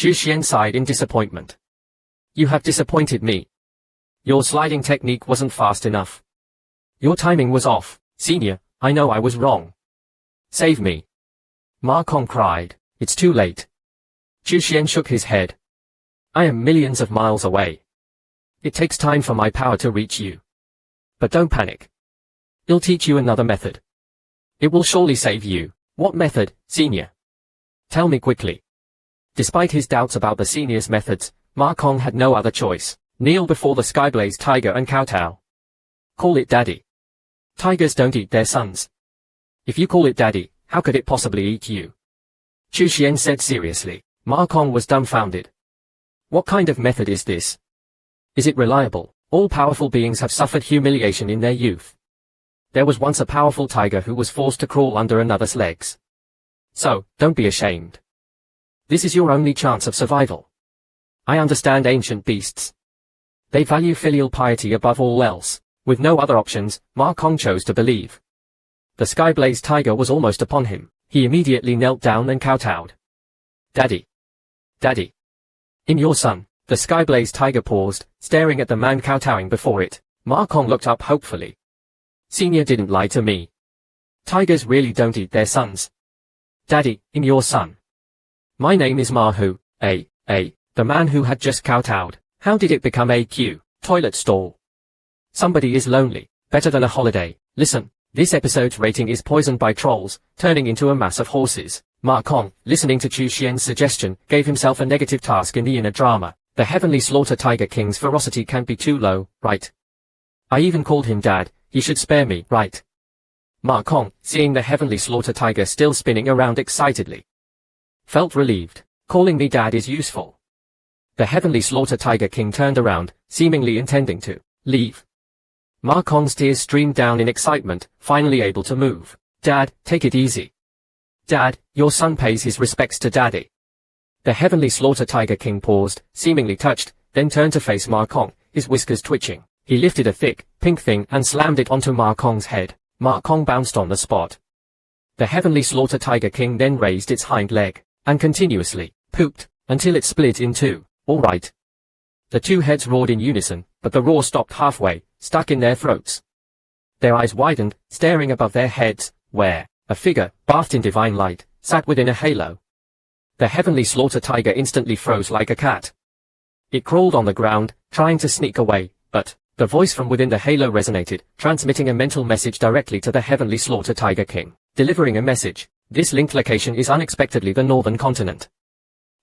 Chu Xuan sighed in disappointment. You have disappointed me. Your sliding technique wasn't fast enough. Your timing was off, senior, I know I was wrong. Save me. Ma Kong cried. It's too late. Chu Xuan shook his head. I am millions of miles away. It takes time for my power to reach you. But don't panic. I'll teach you another method. It will surely save you. What method, senior? Tell me quickly. Despite his doubts about the senior's methods, Ma Kong had no other choice. Kneel before the Skyblaze tiger and kowtow. Call it daddy. Tigers don't eat their sons. If you call it daddy, how could it possibly eat you? Chu Xuan said seriously. Ma Kong was dumbfounded. What kind of method is this? Is it reliable? All powerful beings have suffered humiliation in their youth. There was once a powerful tiger who was forced to crawl under another's legs. So, don't be ashamed. This is your only chance of survival. I understand ancient beasts. They value filial piety above all else. With no other options, Ma Kong chose to believe. The Skyblaze tiger was almost upon him. He immediately knelt down and kowtowed. Daddy. Daddy. I'm your son. The Skyblaze tiger paused, staring at the man kowtowing before it. Ma Kong looked up hopefully. Senior didn't lie to me. Tigers really don't eat their sons. Daddy, I'm your son. My name is Ma Hu, the man who had just kowtowed. How did it become a toilet stall? Somebody is lonely, better than a holiday. Listen, this episode's rating is poisoned by trolls, turning into a mass of horses. Ma Kong, listening to Chu Xuan's suggestion, gave himself a negative task in the inner drama. The Heavenly Slaughter Tiger King's ferocity can't be too low, right? I even called him Dad, he should spare me, right? Ma Kong, seeing the Heavenly Slaughter Tiger still spinning around excitedly, felt relieved. Calling me Dad is useful. The Heavenly Slaughter Tiger King turned around, seemingly intending to leave. Ma Kong's tears streamed down in excitement, finally able to move. Dad, take it easy. Dad, your son pays his respects to Daddy. The Heavenly Slaughter Tiger King paused, seemingly touched, then turned to face Ma Kong, his whiskers twitching. He lifted a thick, pink thing and slammed it onto Ma Kong's head. Ma Kong bounced on the spot. The Heavenly Slaughter Tiger King then raised its hind leg, and continuously pooped, until it split in two. All right. The two heads roared in unison, but the roar stopped halfway, stuck in their throats. Their eyes widened, staring above their heads, where a figure, bathed in divine light, sat within a halo. The Heavenly Slaughter Tiger instantly froze like a cat. It crawled on the ground, trying to sneak away, but the voice from within the halo resonated, transmitting a mental message directly to the Heavenly Slaughter Tiger King. Delivering a message. This linked location is unexpectedly the northern continent.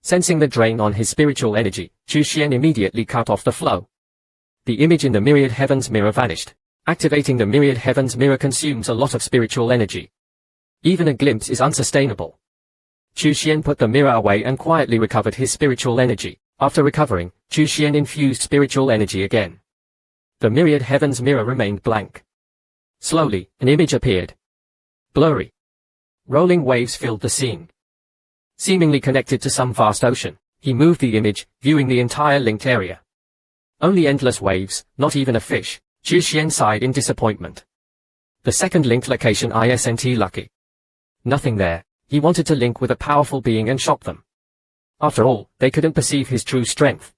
Sensing the drain on his spiritual energy, Chu Xuan immediately cut off the flow. The image in the Myriad Heavens mirror vanished. Activating the Myriad Heavens mirror consumes a lot of spiritual energy. Even a glimpse is unsustainable. Chu Xuan put the mirror away and quietly recovered his spiritual energy. After recovering, Chu Xuan infused spiritual energy again. The Myriad Heavens mirror remained blank. Slowly, an image appeared. Blurry. Rolling waves filled the scene. Seemingly connected to some vast ocean, he moved the image, viewing the entire linked area. Only endless waves, not even a fish. Chu Xuan sighed in disappointment. The second linked location isn't lucky. Nothing there. He wanted to link with a powerful being and shock them. After all, they couldn't perceive his true strength.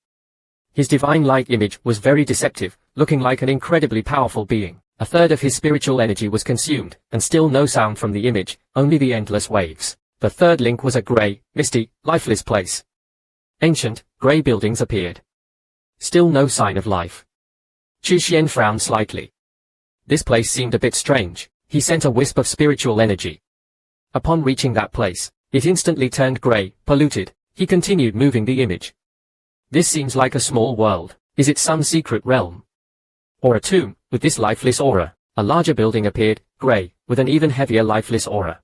His divine light image was very deceptive, looking like an incredibly powerful being. A third of his spiritual energy was consumed, and still no sound from the image, only the endless waves. The third link was a grey, misty, lifeless place. Ancient, grey buildings appeared. Still no sign of life. Chu Xuan frowned slightly. This place seemed a bit strange. He sent a wisp of spiritual energy. Upon reaching that place, it instantly turned grey, polluted. He continued moving the image. This seems like a small world. Is it some secret realm? Or a tomb, with this lifeless aura? A larger building appeared, grey, with an even heavier lifeless aura.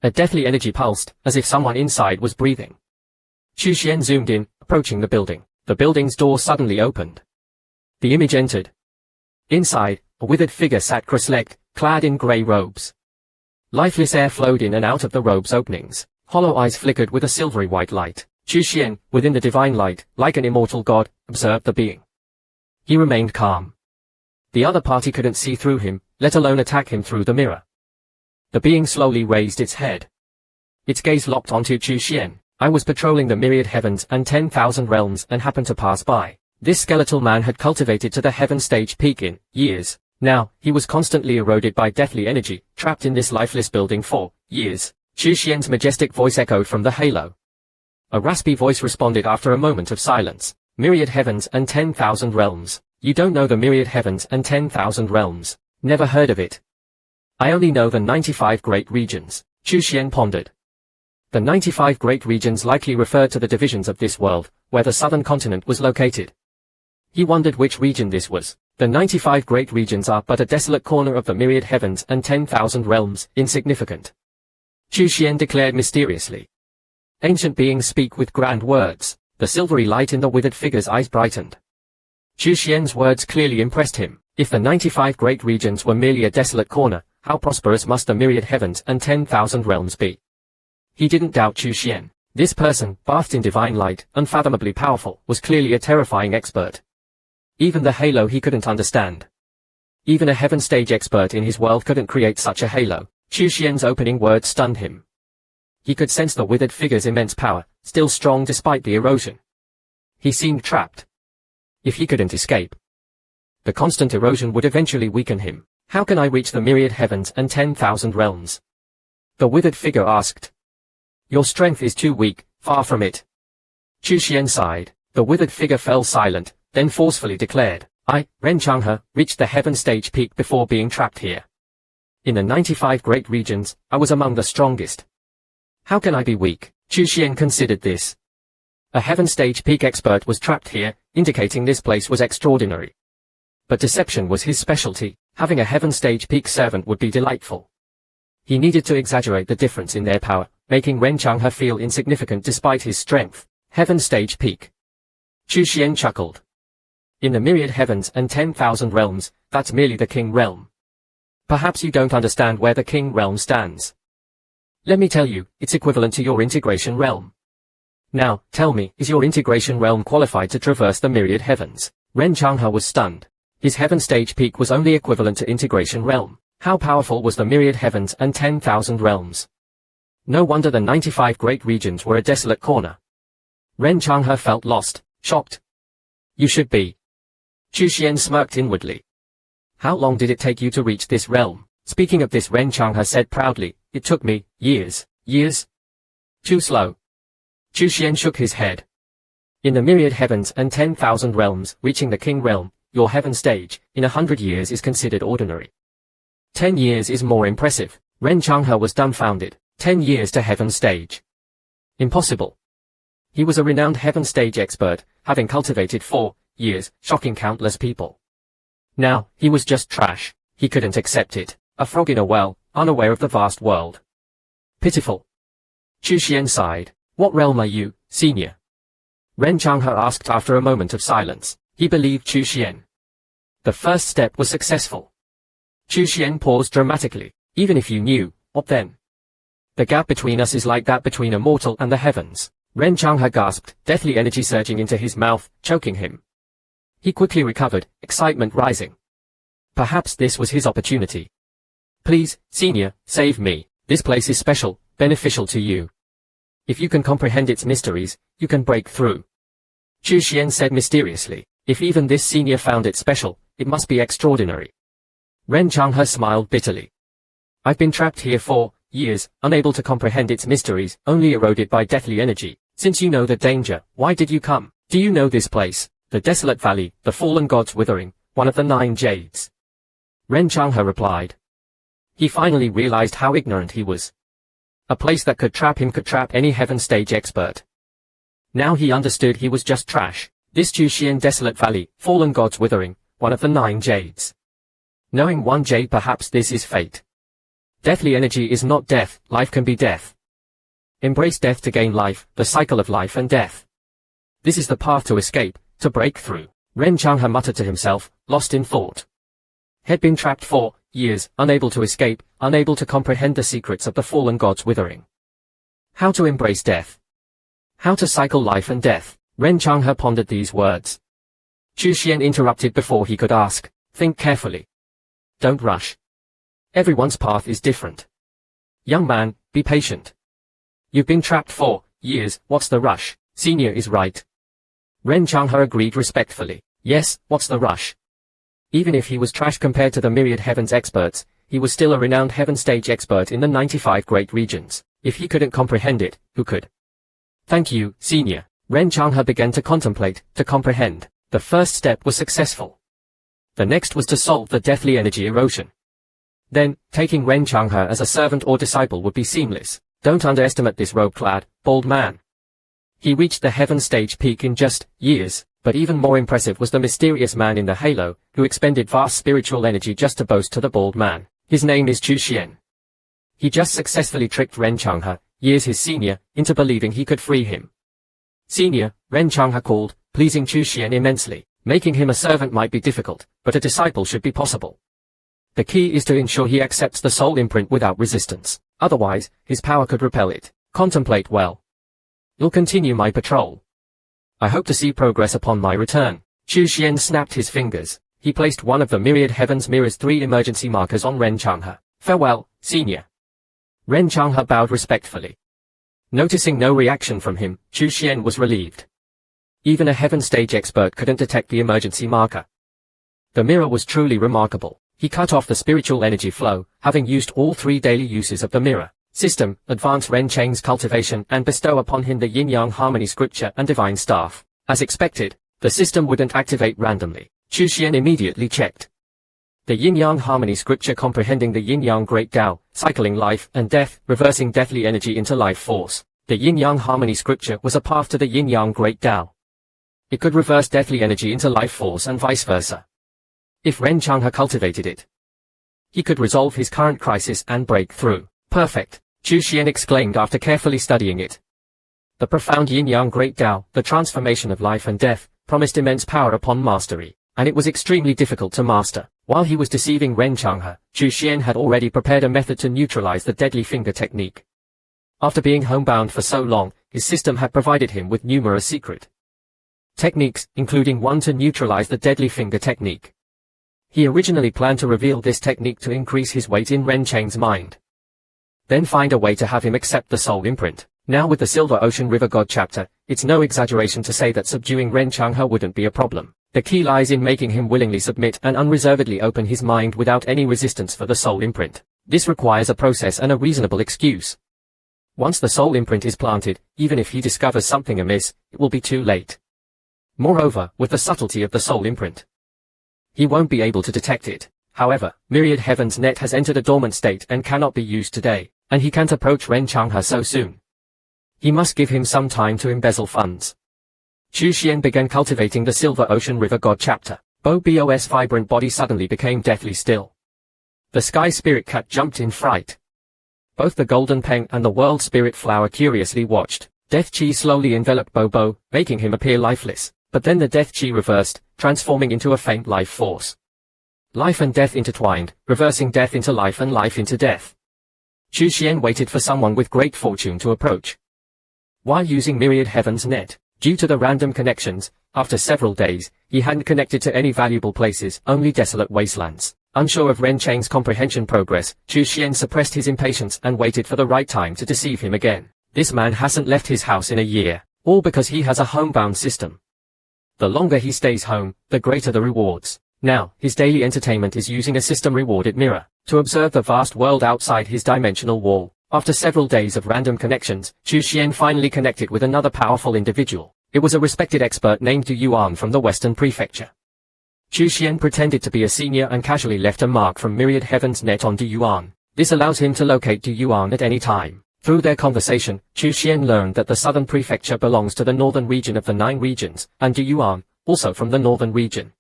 A deathly energy pulsed, as if someone inside was breathing. Chu Xuan zoomed in, approaching the building. The building's door suddenly opened. The image entered. Inside, a withered figure sat cross-legged, clad in grey robes. Lifeless air flowed in and out of the robe's openings. Hollow eyes flickered with a silvery white light. Chu Xuan, within the divine light, like an immortal god, observed the being. He remained calm. The other party couldn't see through him, let alone attack him through the mirror. The being slowly raised its head. Its gaze locked onto Chu Xuan. I was patrolling the myriad heavens and 10,000 realms and happened to pass by. This skeletal man had cultivated to the heaven stage peak in years. Now, he was constantly eroded by deathly energy, trapped in this lifeless building for years. Chu Xuan's majestic voice echoed from the halo. A raspy voice responded after a moment of silence. Myriad heavens and 10,000 realms. You don't know the myriad heavens and 10,000 realms. Never heard of it. I only know the 95 great regions. Chu Xuan pondered. The 95 great regions likely referred to the divisions of this world, where the southern continent was located. He wondered which region this was. The 95 great regions are but a desolate corner of the myriad heavens and 10,000 realms, insignificant. Chu Xuan declared mysteriously. Ancient beings speak with grand words. The silvery light in the withered figure's eyes brightened. Chu Xuan's words clearly impressed him. If the 95 great regions were merely a desolate corner, how prosperous must the myriad heavens and 10,000 realms be? He didn't doubt Chu Xuan. This person, bathed in divine light, unfathomably powerful, was clearly a terrifying expert. Even the halo he couldn't understand. Even a heaven stage expert in his world couldn't create such a halo. Chu Xuan's opening words stunned him. He could sense the withered figure's immense power, still strong despite the erosion. He seemed trapped. If he couldn't escape, the constant erosion would eventually weaken him. How can I reach the myriad heavens and 10,000 realms? The withered figure asked. Your strength is too weak, far from it. Chu Xuan sighed. The withered figure fell silent, then forcefully declared, I, Ren Changha, reached the heaven stage peak before being trapped here. In the 95 great regions, I was among the strongest. How can I be weak? Chu Xuan considered this. A heaven stage peak expert was trapped here, indicating this place was extraordinary. But deception was his specialty. Having a heaven stage peak servant would be delightful. He needed to exaggerate the difference in their power, making Ren Changha feel insignificant despite his strength. Heaven stage peak. Chu Xuan chuckled. In the myriad heavens and 10,000 realms, that's merely the king realm. Perhaps you don't understand where the king realm stands. Let me tell you, it's equivalent to your integration realm. Now, tell me, is your integration realm qualified to traverse the myriad heavens? Ren Changha was stunned. His heaven stage peak was only equivalent to integration realm. How powerful was the myriad heavens and 10,000 realms? No wonder the 95 great regions were a desolate corner. Ren Changha felt lost, shocked. You should be. Chu Xuan smirked inwardly. How long did it take you to reach this realm? Speaking of this, Ren Changha said proudly, it took me, years. Years? Too slow. Chu Xuan shook his head. In the myriad heavens and 10,000 realms, reaching the king realm, your heaven stage, in 100 years is considered ordinary. 10 years is more impressive. Ren Changha was dumbfounded. 10 years to heaven stage. Impossible. He was a renowned heaven stage expert, having cultivated 4 years, shocking countless people. Now, he was just trash. He couldn't accept it. A frog in a well, unaware of the vast world. Pitiful. Chu Xuan sighed. What realm are you, senior? Ren Changha asked after a moment of silence. He believed Chu Xuan. The first step was successful. Chu Xuan paused dramatically. Even if you knew, what then? The gap between us is like that between a mortal and the heavens. Ren Changha gasped, deathly energy surging into his mouth, choking him. He quickly recovered, excitement rising. Perhaps this was his opportunity. Please, senior, save me. This place is special, beneficial to you. If you can comprehend its mysteries, you can break through. Chu Xuan said mysteriously. If even this senior found it special, it must be extraordinary. Ren Changha smiled bitterly. I've been trapped here for years, unable to comprehend its mysteries, only eroded by deathly energy. Since you know the danger, why did you come? Do you know this place? The desolate valley, the fallen god's withering, one of the 9 jades. Ren Changha replied. He finally realized how ignorant he was. A place that could trap him could trap any heaven stage expert. Now he understood he was just trash. This Chu Xuan desolate valley, fallen god's withering, one of the 9 jades. Knowing 1 jade, perhaps this is fate. Deathly energy is not death, life can be death. Embrace death to gain life, the cycle of life and death. This is the path to escape, to break through. Ren Changha muttered to himself, lost in thought. Had been trapped for years, unable to escape, unable to comprehend the secrets of the fallen god's withering. How to embrace death? How to cycle life and death? Ren Changha pondered these words. Chu Xuan interrupted before he could ask. Think carefully. Don't rush. Everyone's path is different. Young man, be patient. You've been trapped for Years, what's the rush? Senior is right. Ren Changha agreed respectfully. Yes, what's the rush? Even if he was trash compared to the myriad heavens experts, he was still a renowned heaven stage expert in the 95 great regions. If he couldn't comprehend it, who could? Thank you, Senior. Ren Changha began to contemplate, to comprehend. The first step was successful. The next was to solve the deathly energy erosion. Then, taking Ren Changha as a servant or disciple would be seamless. Don't underestimate this robe-clad, bald man. He reached the heaven stage peak in just years, but even more impressive was the mysterious man in the halo, who expended vast spiritual energy just to boast to the bald man. His name is Chu Xuan. He just successfully tricked Ren Changha, years his senior, into believing he could free him. Senior, Ren Changha called, pleasing Chu Xuan immensely. Making him a servant might be difficult, but a disciple should be possible. The key is to ensure he accepts the soul imprint without resistance. Otherwise, his power could repel it. Contemplate well. You'll continue my patrol. I hope to see progress upon my return. Chu Xuan snapped his fingers. He placed one of the myriad heavens mirror's 3 emergency markers on Ren Changha. Farewell, Senior. Ren Changha bowed respectfully. Noticing no reaction from him, Chu Xuan was relieved. Even a heaven stage expert couldn't detect the emergency marker. The mirror was truly remarkable. He cut off the spiritual energy flow, having used all 3 daily uses of the mirror. System, advance Ren Chang's cultivation and bestow upon him the yin-yang harmony scripture and divine staff. As expected, the system wouldn't activate randomly. Chu Xuan immediately checked. The yin-yang harmony scripture comprehending the yin-yang great Tao, cycling life and death, reversing deathly energy into life force. The yin-yang harmony scripture was a path to the yin-yang great Tao. It could reverse deathly energy into life force and vice versa. If Ren Changha cultivated it, he could resolve his current crisis and break through. Perfect, Chu Xuan exclaimed after carefully studying it. The profound yin-yang great Tao, the transformation of life and death, promised immense power upon mastery, and it was extremely difficult to master. While he was deceiving Ren Changha, Chu Xuan had already prepared a method to neutralize the deadly finger technique. After being homebound for so long, his system had provided him with numerous secret techniques, including one to neutralize the deadly finger technique. He originally planned to reveal this technique to increase his weight in Ren Chang's mind. Then find a way to have him accept the soul imprint. Now with the Silver Ocean River God chapter, it's no exaggeration to say that subduing Ren Changha wouldn't be a problem. The key lies in making him willingly submit and unreservedly open his mind without any resistance for the soul imprint. This requires a process and a reasonable excuse. Once the soul imprint is planted, even if he discovers something amiss, it will be too late. Moreover, with the subtlety of the soul imprint, he won't be able to detect it. However, Myriad Heaven's net has entered a dormant state and cannot be used today, and he can't approach Ren Changha so soon. He must give him some time to embezzle funds. Chu Xuan began cultivating the Silver Ocean River God chapter. Bo's vibrant body suddenly became deathly still. The Sky Spirit Cat jumped in fright. Both the Golden Peng and the World Spirit Flower curiously watched. Death Chi slowly enveloped Bobo, making him appear lifeless. But then the Death Chi reversed, transforming into a faint life force. Life and death intertwined, reversing death into life and life into death. Chu Xuan waited for someone with great fortune to approach. While using Myriad Heaven's net, due to the random connections, after several days, he hadn't connected to any valuable places, only desolate wastelands. Unsure of Ren Chang's comprehension progress, Chu Xuan suppressed his impatience and waited for the right time to deceive him again. This man hasn't left his house in a year, all because he has a homebound system. The longer he stays home, the greater the rewards. Now, his daily entertainment is using a system rewarded mirror to observe the vast world outside his dimensional wall. After several days of random connections, Chu Xuan finally connected with another powerful individual. It was a respected expert named Yuan from the Western Prefecture. Chu Xuan pretended to be a senior and casually left a mark from Myriad Heaven's net on Yuan. This allows him to locate Yuan at any time. Through their conversation, Chu Xuan learned that the Southern Prefecture belongs to the northern region of the 9 regions, and Yuan, also from the northern region,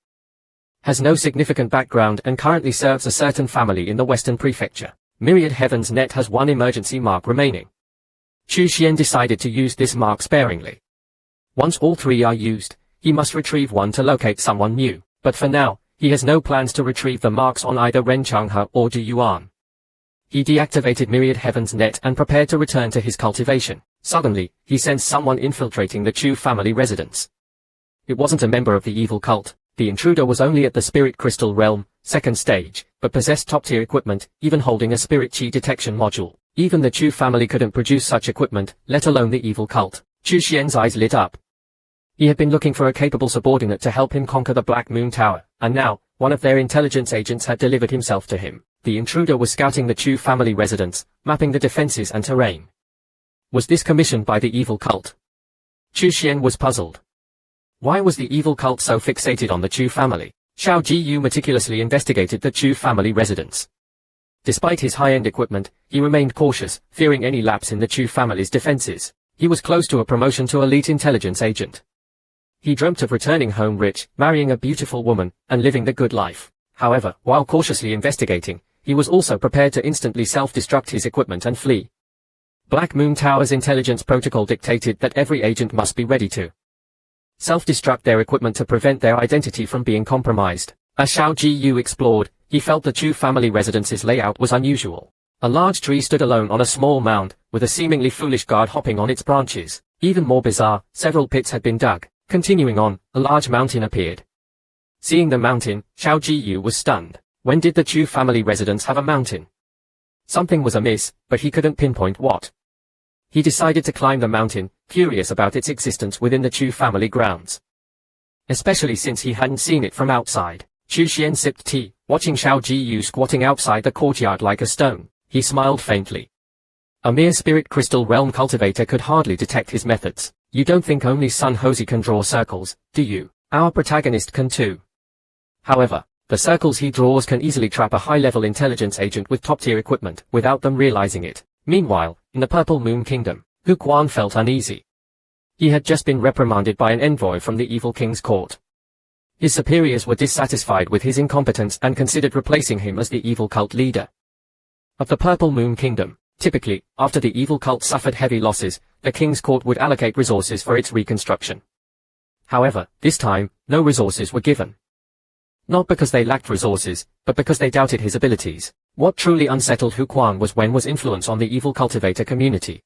has no significant background and currently serves a certain family in the Western Prefecture. Myriad Heaven's net has 1 emergency mark remaining. Chu Xuan decided to use this mark sparingly. Once all 3 are used, he must retrieve 1 to locate someone new, but for now, he has no plans to retrieve the marks on either Ren Changha or Yuan. He deactivated Myriad Heaven's net and prepared to return to his cultivation. Suddenly, he sensed someone infiltrating the Chu family residence. It wasn't a member of the evil cult. The intruder was only at the spirit crystal realm, 2nd stage, but possessed top-tier equipment, even holding a spirit chi detection module. Even the Chu family couldn't produce such equipment, let alone the evil cult. Chu Xuan's eyes lit up. He had been looking for a capable subordinate to help him conquer the Black Moon Tower, and now, one of their intelligence agents had delivered himself to him. The intruder was scouting the Chu family residence, mapping the defenses and terrain. Was this commissioned by the evil cult? Chu Xuan was puzzled. Why was the evil cult so fixated on the Chu family? Xiao Jiyu meticulously investigated the Chu family residence. Despite his high-end equipment, he remained cautious, fearing any lapse in the Chu family's defenses. He was close to a promotion to elite intelligence agent. He dreamt of returning home rich, marrying a beautiful woman, and living the good life. However, while cautiously investigating, he was also prepared to instantly self-destruct his equipment and flee. Black Moon Tower's intelligence protocol dictated that every agent must be ready to self-destruct their equipment to prevent their identity from being compromised. As Xiao Jiyu explored, he felt the Chu family residence's layout was unusual. A large tree stood alone on a small mound, with a seemingly foolish guard hopping on its branches. Even more bizarre, several pits had been dug. Continuing on, a large mountain appeared. Seeing the mountain, Xiao Jiyu was stunned. When did the Chu family residence have a mountain? Something was amiss, but he couldn't pinpoint what. He decided to climb the mountain, curious about its existence within the Chu family grounds. Especially since he hadn't seen it from outside. Chu Xuan sipped tea, watching Xiao Jiyu squatting outside the courtyard like a stone. He smiled faintly. A mere spirit crystal realm cultivator could hardly detect his methods. You don't think only Sun Hosey can draw circles, do you? Our protagonist can too. However, the circles he draws can easily trap a high-level intelligence agent with top-tier equipment, without them realizing it. Meanwhile, in the Purple Moon Kingdom, Hu Quan felt uneasy. He had just been reprimanded by an envoy from the evil king's court. His superiors were dissatisfied with his incompetence and considered replacing him as the evil cult leader of the Purple Moon Kingdom. Typically, after the evil cult suffered heavy losses, the king's court would allocate resources for its reconstruction. However, this time, no resources were given. Not because they lacked resources, but because they doubted his abilities. What truly unsettled Hu Quan was Wen's influence on the evil cultivator community.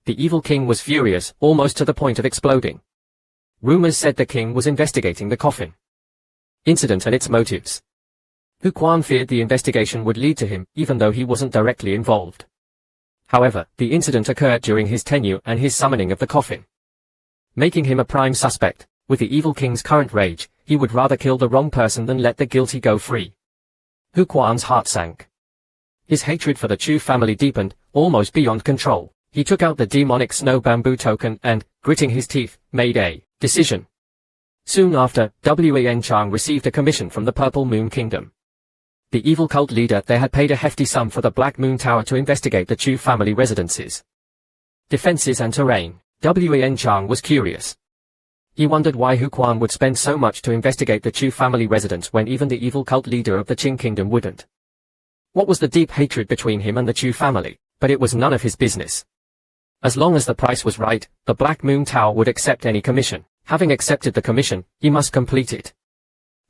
The evil king was furious, almost to the point of exploding. Rumors said the king was investigating the coffin incident and its motives. Hu Quan feared the investigation would lead to him, even though he wasn't directly involved. However, the incident occurred during his tenure and his summoning of the coffin, making him a prime suspect. With the evil king's current rage, he would rather kill the wrong person than let the guilty go free. Hu Quan's heart sank. His hatred for the Chu family deepened, almost beyond control. He took out the demonic snow bamboo token and, gritting his teeth, made a decision. Soon after, Wen Chang received a commission from the Purple Moon Kingdom. The evil cult leader there had paid a hefty sum for the Black Moon Tower to investigate the Chu family residences, defenses and terrain. Wen Chang was curious. He wondered why Hu Quan would spend so much to investigate the Chu family residence when even the evil cult leader of the Qing kingdom wouldn't. What was the deep hatred between him and the Chu family? But it was none of his business. As long as the price was right, the Black Moon Tower would accept any commission. Having accepted the commission, he must complete it.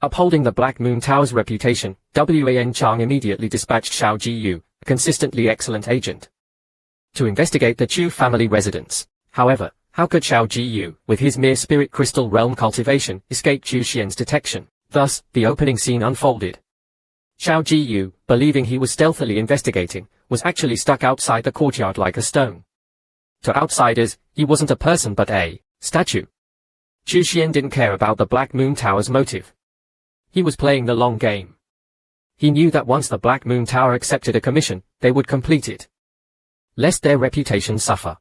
Upholding the Black Moon Tower's reputation, Wen Chang immediately dispatched Xiao Jiyu, a consistently excellent agent, to investigate the Chu family residence. However, how could Xiao Jiyu, with his mere spirit crystal realm cultivation, escape Chu Xuan's detection? Thus, the opening scene unfolded. Xiao Jiyu, believing he was stealthily investigating, was actually stuck outside the courtyard like a stone. To outsiders, he wasn't a person but a statue. Chu Xuan didn't care about the Black Moon Tower's motive. He was playing the long game. He knew that once the Black Moon Tower accepted a commission, they would complete it, lest their reputation suffer.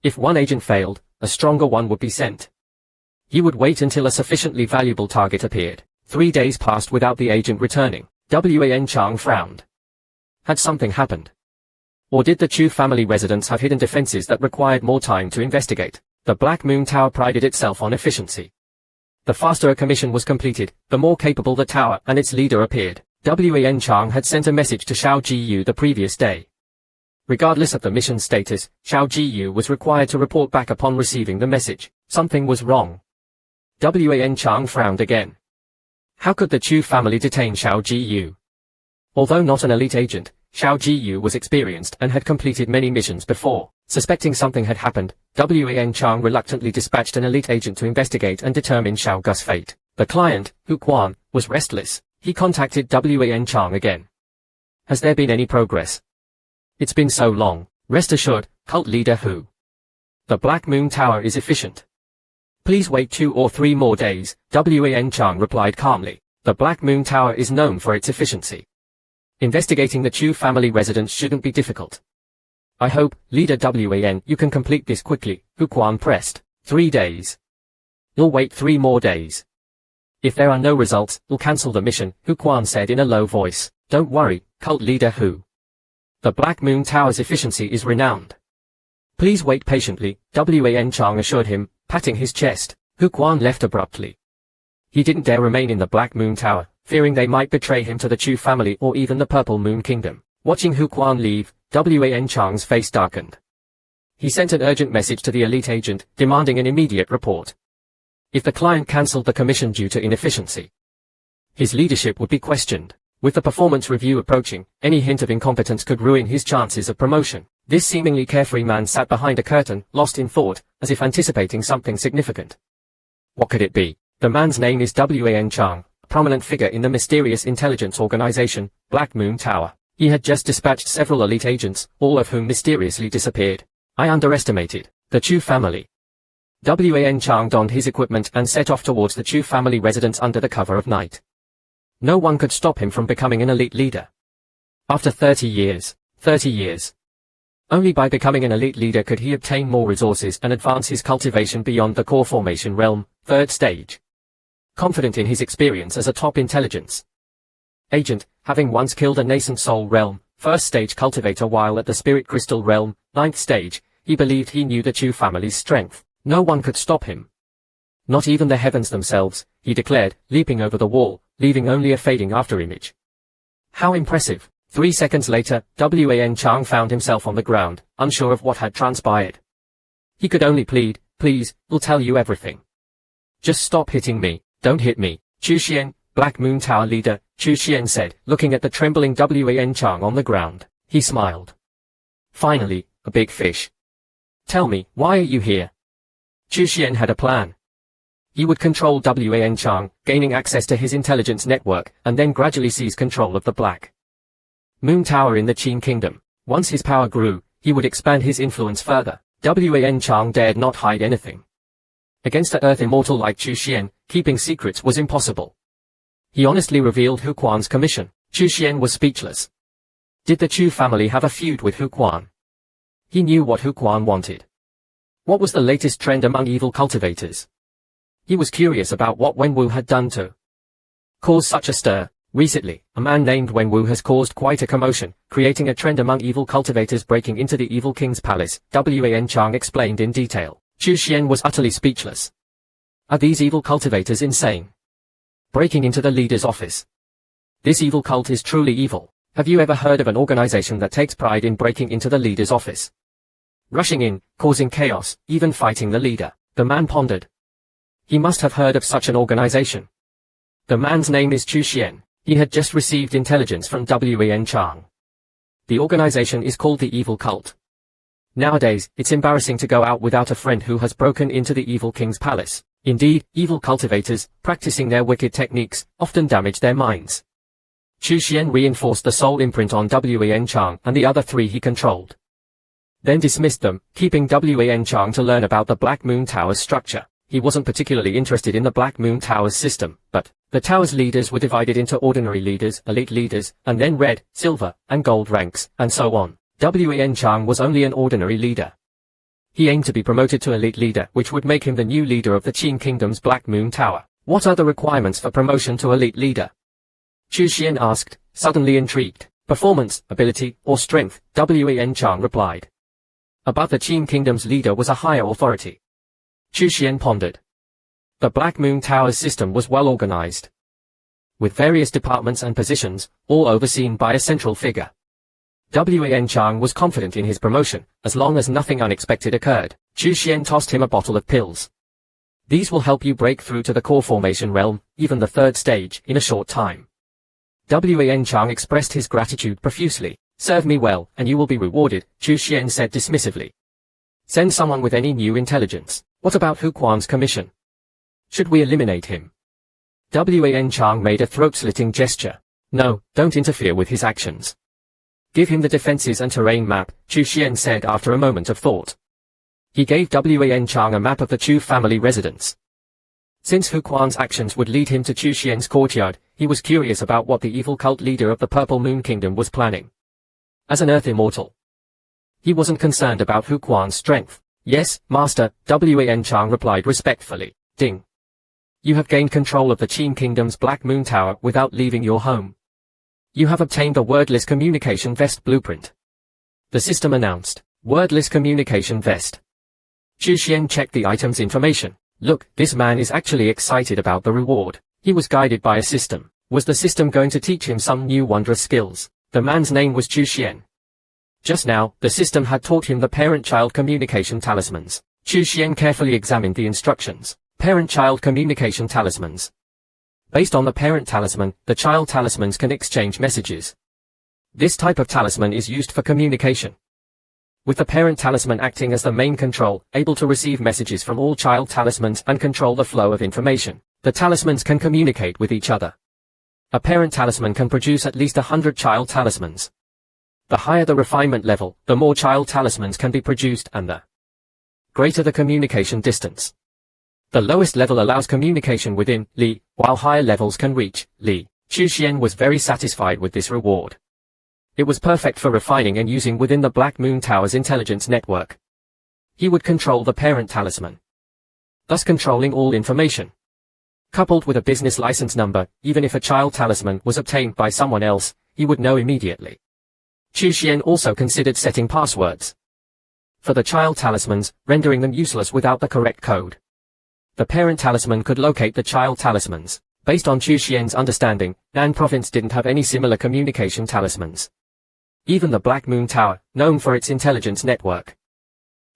If one agent failed, a stronger one would be sent. He would wait until a sufficiently valuable target appeared. 3 days passed without the agent returning. Wen Chang frowned. Had something happened? Or did the Chu family residents have hidden defenses that required more time to investigate? The Black Moon Tower prided itself on efficiency. The faster a commission was completed, the more capable the tower and its leader appeared. Wen Chang had sent a message to Xiao Jiyu the previous day. Regardless of the mission's status, Xiao Jiyu was required to report back upon receiving the message. Something was wrong. Wen Chang frowned again. How could the Chu family detain Xiao Jiyu? Although not an elite agent, Xiao Jiyu was experienced and had completed many missions before. Suspecting something had happened, Wen Chang reluctantly dispatched an elite agent to investigate and determine Xiao Gu's fate. The client, Hu Quan, was restless. He contacted Wen Chang again. Has there been any progress? It's been so long. Rest assured, cult leader Hu. The Black Moon Tower is efficient. Please wait 2 or 3 more days, Wen Chang replied calmly. The Black Moon Tower is known for its efficiency. Investigating the Chu family residence shouldn't be difficult. I hope, Leader Wen, you can complete this quickly, Hu Quan pressed. 3 days. You'll wait 3 more days. If there are no results, we'll cancel the mission, Hu Quan said in a low voice. Don't worry, cult leader Hu. The Black Moon Tower's efficiency is renowned. Please wait patiently, Wen Chang assured him, patting his chest. Hu Quan left abruptly. He didn't dare remain in the Black Moon Tower, fearing they might betray him to the Chu family or even the Purple Moon Kingdom. Watching Hu Quan leave, Wen Chang's face darkened. He sent an urgent message to the elite agent, demanding an immediate report. If the client cancelled the commission due to inefficiency, his leadership would be questioned. With the performance review approaching, any hint of incompetence could ruin his chances of promotion. This seemingly carefree man sat behind a curtain, lost in thought, as if anticipating something significant. What could it be? The man's name is Wen Chang, a prominent figure in the mysterious intelligence organization, Black Moon Tower. He had just dispatched several elite agents, all of whom mysteriously disappeared. I underestimated the Chu family. Wen Chang donned his equipment and set off towards the Chu family residence under the cover of night. No one could stop him from becoming an elite leader. After 30 years. Only by becoming an elite leader could he obtain more resources and advance his cultivation beyond the core formation realm, 3rd stage. Confident in his experience as a top intelligence agent, having once killed a nascent soul realm, 1st stage cultivator while at the spirit crystal realm, 9th stage, he believed he knew the Chu family's strength. No one could stop him. Not even the heavens themselves, he declared, leaping over the wall, leaving only a fading afterimage. How impressive. 3 seconds later, Wen Chang found himself on the ground, unsure of what had transpired. He could only plead, please, we'll tell you everything. Just stop hitting me, don't hit me. Chu Xuan, Black Moon Tower leader, Chu Xuan said, looking at the trembling Wen Chang on the ground. He smiled. Finally, a big fish. Tell me, why are you here? Chu Xuan had a plan. He would control Wen Chang, gaining access to his intelligence network, and then gradually seize control of the Black Moon Tower in the Qin Kingdom. Once his power grew, he would expand his influence further. Wen Chang dared not hide anything. Against an Earth immortal like Chu Xuan, keeping secrets was impossible. He honestly revealed Hu Quan's commission. Chu Xuan was speechless. Did the Chu family have a feud with Hu Quan? He knew what Hu Quan wanted. What was the latest trend among evil cultivators? He was curious about what Wenwu had done to cause such a stir. Recently, a man named Wenwu has caused quite a commotion, creating a trend among evil cultivators breaking into the evil king's palace, Wen Chang explained in detail. Chu Xuan was utterly speechless. Are these evil cultivators insane? Breaking into the leader's office. This evil cult is truly evil. Have you ever heard of an organization that takes pride in breaking into the leader's office? Rushing in, causing chaos, even fighting the leader. The man pondered. He must have heard of such an organization. The man's name is Chu Xuan. He had just received intelligence from Wen Chang. The organization is called the Evil Cult. Nowadays, it's embarrassing to go out without a friend who has broken into the evil king's palace. Indeed, evil cultivators, practicing their wicked techniques, often damage their minds. Chu Xuan reinforced the soul imprint on Wen Chang and the other 3 he controlled. Then dismissed them, keeping Wen Chang to learn about the Black Moon Tower's structure. He wasn't particularly interested in the Black Moon Tower's system, but the tower's leaders were divided into ordinary leaders, elite leaders, and then red, silver, and gold ranks, and so on. Wen Chang was only an ordinary leader. He aimed to be promoted to elite leader, which would make him the new leader of the Qin Kingdom's Black Moon Tower. What are the requirements for promotion to elite leader? Chu Xuan asked, suddenly intrigued. Performance, ability, or strength, Wen Chang replied. Above the Qin Kingdom's leader was a higher authority. Chu Xuan pondered. The Black Moon Tower's system was well organized, with various departments and positions, all overseen by a central figure. Wen Chang was confident in his promotion, as long as nothing unexpected occurred. Chu Xuan tossed him a bottle of pills. These will help you break through to the core formation realm, even the 3rd stage, in a short time. Wen Chang expressed his gratitude profusely. Serve me well, and you will be rewarded, Chu Xuan said dismissively. Send someone with any new intelligence. What about Hu Quan's commission? Should we eliminate him? Wen Chang made a throat-slitting gesture. No, don't interfere with his actions. Give him the defenses and terrain map, Chu Xuan said after a moment of thought. He gave Wen Chang a map of the Chu family residence. Since Hu Quan's actions would lead him to Chu Xuan's courtyard, he was curious about what the evil cult leader of the Purple Moon Kingdom was planning. As an Earth Immortal, he wasn't concerned about Hu Quan's strength. Yes, Master, Wen Chang replied respectfully. Ding. You have gained control of the Qin Kingdom's Black Moon Tower without leaving your home. You have obtained a wordless communication vest blueprint. The system announced. Wordless communication vest. Chu Xuan checked the item's information. Look, this man is actually excited about the reward. He was guided by a system. Was the system going to teach him some new wondrous skills? The man's name was Chu Xuan. Just now, the system had taught him the parent-child communication talismans. Chu Xuan carefully examined the instructions. Parent-child communication talismans. Based on the parent talisman, the child talismans can exchange messages. This type of talisman is used for communication, with the parent talisman acting as the main control, able to receive messages from all child talismans and control the flow of information. The talismans can communicate with each other. A parent talisman can produce at least 100 child talismans. The higher the refinement level, the more child talismans can be produced and the greater the communication distance. The lowest level allows communication within Li, while higher levels can reach Li. Chu Xuan was very satisfied with this reward. It was perfect for refining and using within the Black Moon Tower's intelligence network. He would control the parent talisman, thus controlling all information. Coupled with a business license number, even if a child talisman was obtained by someone else, he would know immediately. Chu Xuan also considered setting passwords for the child talismans, rendering them useless without the correct code. The parent talisman could locate the child talismans. Based on Chu Xuan's understanding, Nan Province didn't have any similar communication talismans. Even the Black Moon Tower, known for its intelligence network,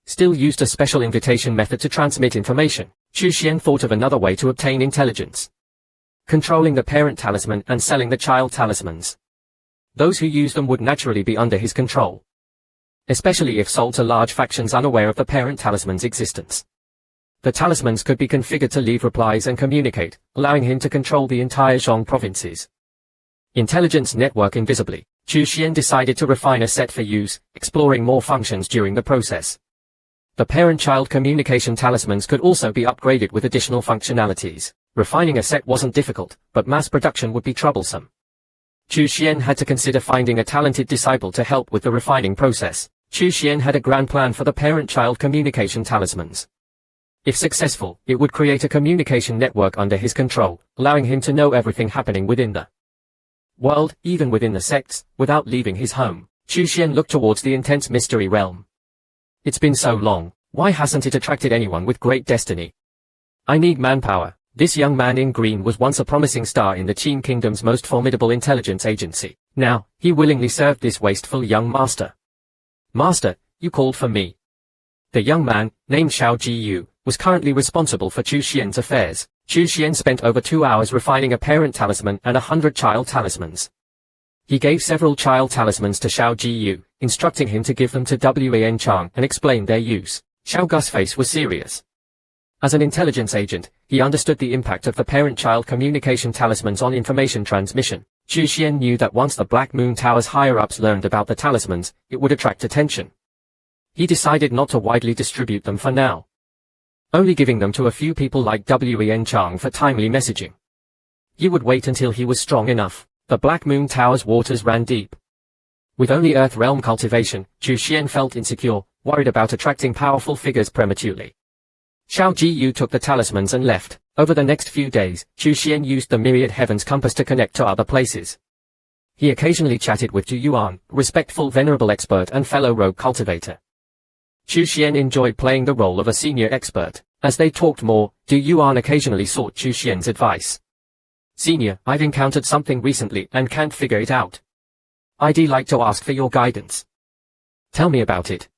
still used a special invitation method to transmit information. Chu Xuan thought of another way to obtain intelligence: controlling the parent talisman and selling the child talismans. Those who use them would naturally be under his control, especially if sold to large factions unaware of the parent talisman's existence. The talismans could be configured to leave replies and communicate, allowing him to control the entire Zhong provinces. Intelligence network invisibly. Chu Xuan decided to refine a set for use, exploring more functions during the process. The parent-child communication talismans could also be upgraded with additional functionalities. Refining a set wasn't difficult, but mass production would be troublesome. Chu Xuan had to consider finding a talented disciple to help with the refining process. Chu Xuan had a grand plan for the parent-child communication talismans. If successful, it would create a communication network under his control, allowing him to know everything happening within the world, even within the sects, without leaving his home. Chu Xuan looked towards the intense mystery realm. It's been so long. Why hasn't it attracted anyone with great destiny? I need manpower. This young man in green was once a promising star in the Qin Kingdom's most formidable intelligence agency. Now, he willingly served this wasteful young master. Master, you called for me. The young man, named Xiao Jiyu, was currently responsible for Chu Xuan's affairs. Chu Xuan spent over 2 hours refining a parent talisman and 100 child talismans. He gave several child talismans to Xiao Jiyu, instructing him to give them to Wen Chang and explain their use. Xiao Gu's face was serious. As an intelligence agent, he understood the impact of the parent-child communication talismans on information transmission. Chu Xuan knew that once the Black Moon Tower's higher-ups learned about the talismans, it would attract attention. He decided not to widely distribute them for now, only giving them to a few people like Wen Chang for timely messaging. He would wait until he was strong enough. The Black Moon Tower's waters ran deep. With only Earth Realm cultivation, Chu Xuan felt insecure, worried about attracting powerful figures prematurely. Xiao Jiyu took the talismans and left. Over the next few days, Chu Xuan used the Myriad Heavens compass to connect to other places. He occasionally chatted with Yuan, a respectful venerable expert and fellow rogue cultivator. Chu Xuan enjoyed playing the role of a senior expert. As they talked more, Yuan occasionally sought Chu Xuan's advice. Senior, I've encountered something recently and can't figure it out. I'd like to ask for your guidance. Tell me about it.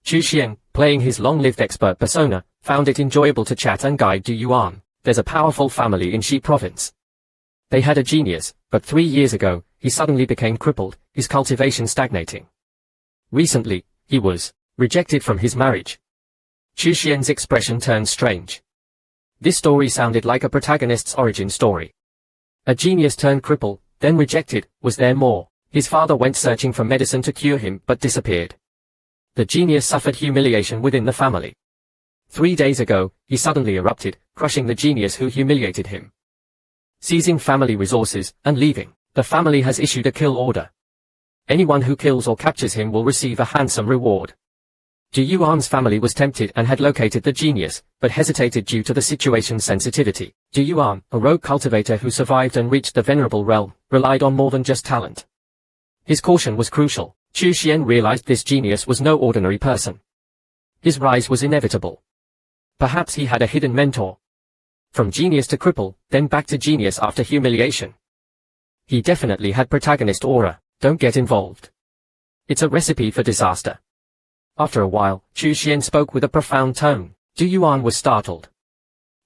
Chu Xuan, playing his long-lived expert persona, found it enjoyable to chat and guide Yuan. There's a powerful family in Xi province. They had a genius, but 3 years ago, he suddenly became crippled, his cultivation stagnating. Recently, he was rejected from his marriage. Chu Xuan's expression turned strange. This story sounded like a protagonist's origin story. A genius turned cripple, then rejected. Was there more? His father went searching for medicine to cure him but disappeared. The genius suffered humiliation within the family. 3 days ago, he suddenly erupted, crushing the genius who humiliated him. Seizing family resources and leaving, the family has issued a kill order. Anyone who kills or captures him will receive a handsome reward. Yuan's family was tempted and had located the genius, but hesitated due to the situation's sensitivity. Yuan, a rogue cultivator who survived and reached the venerable realm, relied on more than just talent. His caution was crucial. Chu Xuan realized this genius was no ordinary person. His rise was inevitable. Perhaps he had a hidden mentor. From genius to cripple, then back to genius after humiliation. He definitely had protagonist aura. Don't get involved. It's a recipe for disaster. After a while, Chu Xuan spoke with a profound tone. Yuan was startled.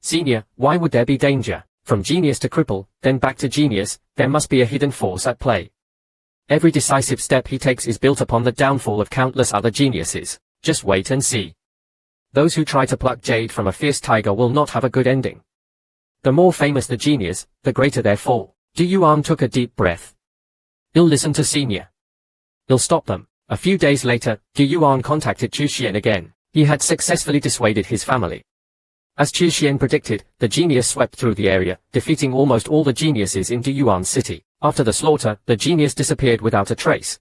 Senior, why would there be danger? From genius to cripple, then back to genius, there must be a hidden force at play. Every decisive step he takes is built upon the downfall of countless other geniuses. Just wait and see. Those who try to pluck jade from a fierce tiger will not have a good ending. The more famous the genius, the greater their fall. Yuan took a deep breath. He'll listen to Senior. He'll stop them. A few days later, Yuan contacted Chu Xuan again. He had successfully dissuaded his family. As Chu Xuan predicted, the genius swept through the area, defeating almost all the geniuses in Yuan's city. After the slaughter, the genius disappeared without a trace.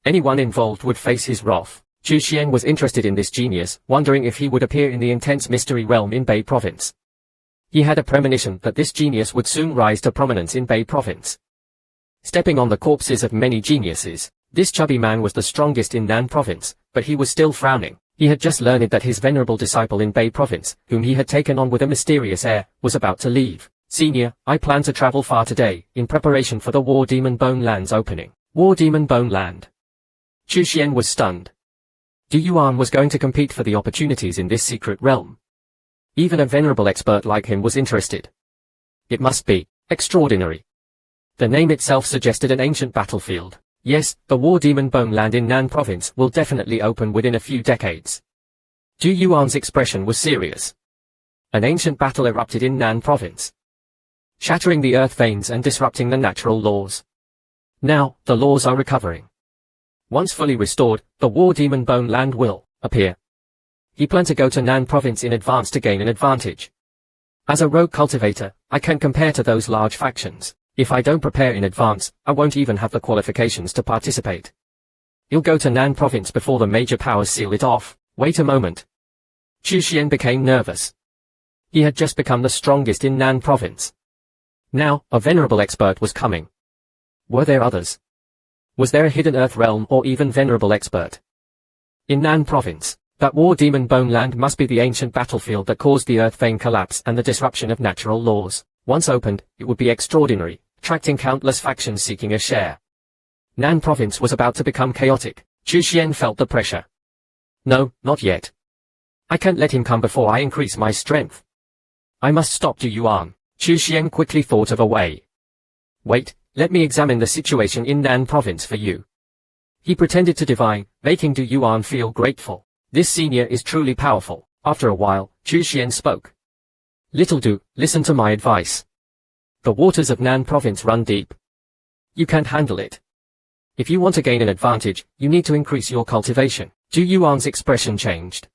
Anyone involved would face his wrath. Chu Xuan was interested in this genius, wondering if he would appear in the intense mystery realm in Bei Province. He had a premonition that this genius would soon rise to prominence in Bei Province. Stepping on the corpses of many geniuses, this chubby man was the strongest in Nan Province, but he was still frowning. He had just learned that his venerable disciple in Bei Province, whom he had taken on with a mysterious air, was about to leave. Senior, I plan to travel far today, in preparation for the War Demon Bone Land's opening. War Demon Bone Land. Chu Xuan was stunned. Yuan was going to compete for the opportunities in this secret realm. Even a venerable expert like him was interested. It must be extraordinary. The name itself suggested an ancient battlefield. Yes, the War Demon Bone Land in Nan Province will definitely open within a few decades. Yuan's expression was serious. An ancient battle erupted in Nan Province, shattering the earth veins and disrupting the natural laws. Now, the laws are recovering. Once fully restored, the War Demon Bone Land will appear. He planned to go to Nan Province in advance to gain an advantage. As a rogue cultivator, I can compare to those large factions. If I don't prepare in advance, I won't even have the qualifications to participate. He'll go to Nan Province before the major powers seal it off. Wait a moment. Chu Xuan became nervous. He had just become the strongest in Nan Province. Now, a venerable expert was coming. Were there others? Was there a hidden earth realm or even venerable expert? In Nan Province, that War Demon Bone Land must be the ancient battlefield that caused the earth vein collapse and the disruption of natural laws. Once opened, it would be extraordinary, attracting countless factions seeking a share. Nan Province was about to become chaotic. Chu Xuan felt the pressure. No, not yet. I can't let him come before I increase my strength. I must stop Yuan. Chu Xuan quickly thought of a way. Wait, let me examine the situation in Nan Province for you. He pretended to divine, making Yuan feel grateful. This senior is truly powerful. After a while, Chu Xuan spoke. Little Du, listen to my advice. The waters of Nan Province run deep. You can't handle it. If you want to gain an advantage, you need to increase your cultivation. Yuan's expression changed.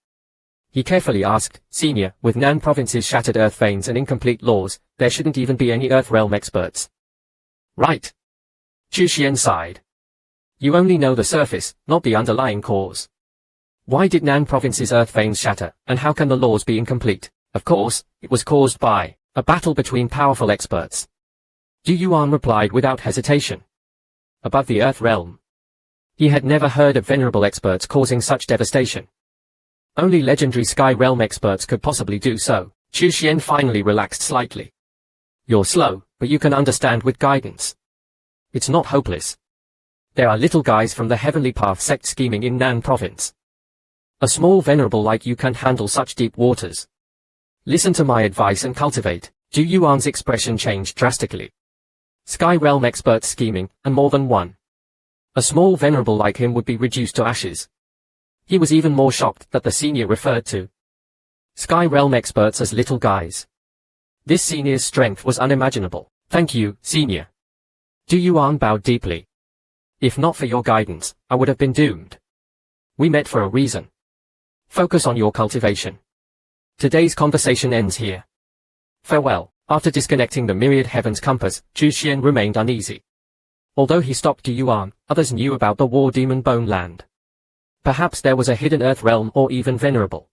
He carefully asked, Senior, with Nan Province's shattered earth veins and incomplete laws, there shouldn't even be any earth realm experts. Right. Chu Xuan sighed. You only know the surface, not the underlying cause. Why did Nan Province's earth veins shatter, and how can the laws be incomplete? Of course, it was caused by a battle between powerful experts. Yuan replied without hesitation. Above the earth realm. He had never heard of venerable experts causing such devastation. Only legendary sky realm experts could possibly do so. Chu Xuan finally relaxed slightly. You're slow, but you can understand with guidance. It's not hopeless. There are little guys from the Heavenly Path sect scheming in Nan Province. A small venerable like you can't handle such deep waters. Listen to my advice and cultivate. Yuan's expression changed drastically. Sky realm experts scheming, and more than one. A small venerable like him would be reduced to ashes. He was even more shocked that the senior referred to Sky realm experts as little guys. This senior's strength was unimaginable. Thank you, senior. Yuan bowed deeply. If not for your guidance, I would have been doomed. We met for a reason. Focus on your cultivation. Today's conversation ends here. Farewell. After disconnecting the Myriad Heaven's compass, Chu Xuan remained uneasy. Although he stopped Yuan, others knew about the War Demon Bone Land. Perhaps there was a hidden Earth realm or even venerable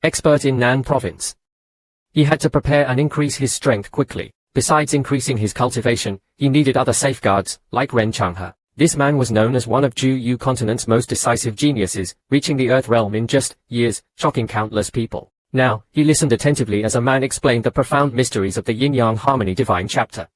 expert in Nan Province. He had to prepare and increase his strength quickly. Besides increasing his cultivation, he needed other safeguards, like Ren Changha. This man was known as one of Ju Yu continent's most decisive geniuses, reaching the Earth realm in just years, shocking countless people. Now, he listened attentively as a man explained the profound mysteries of the Yin-Yang Harmony Divine chapter.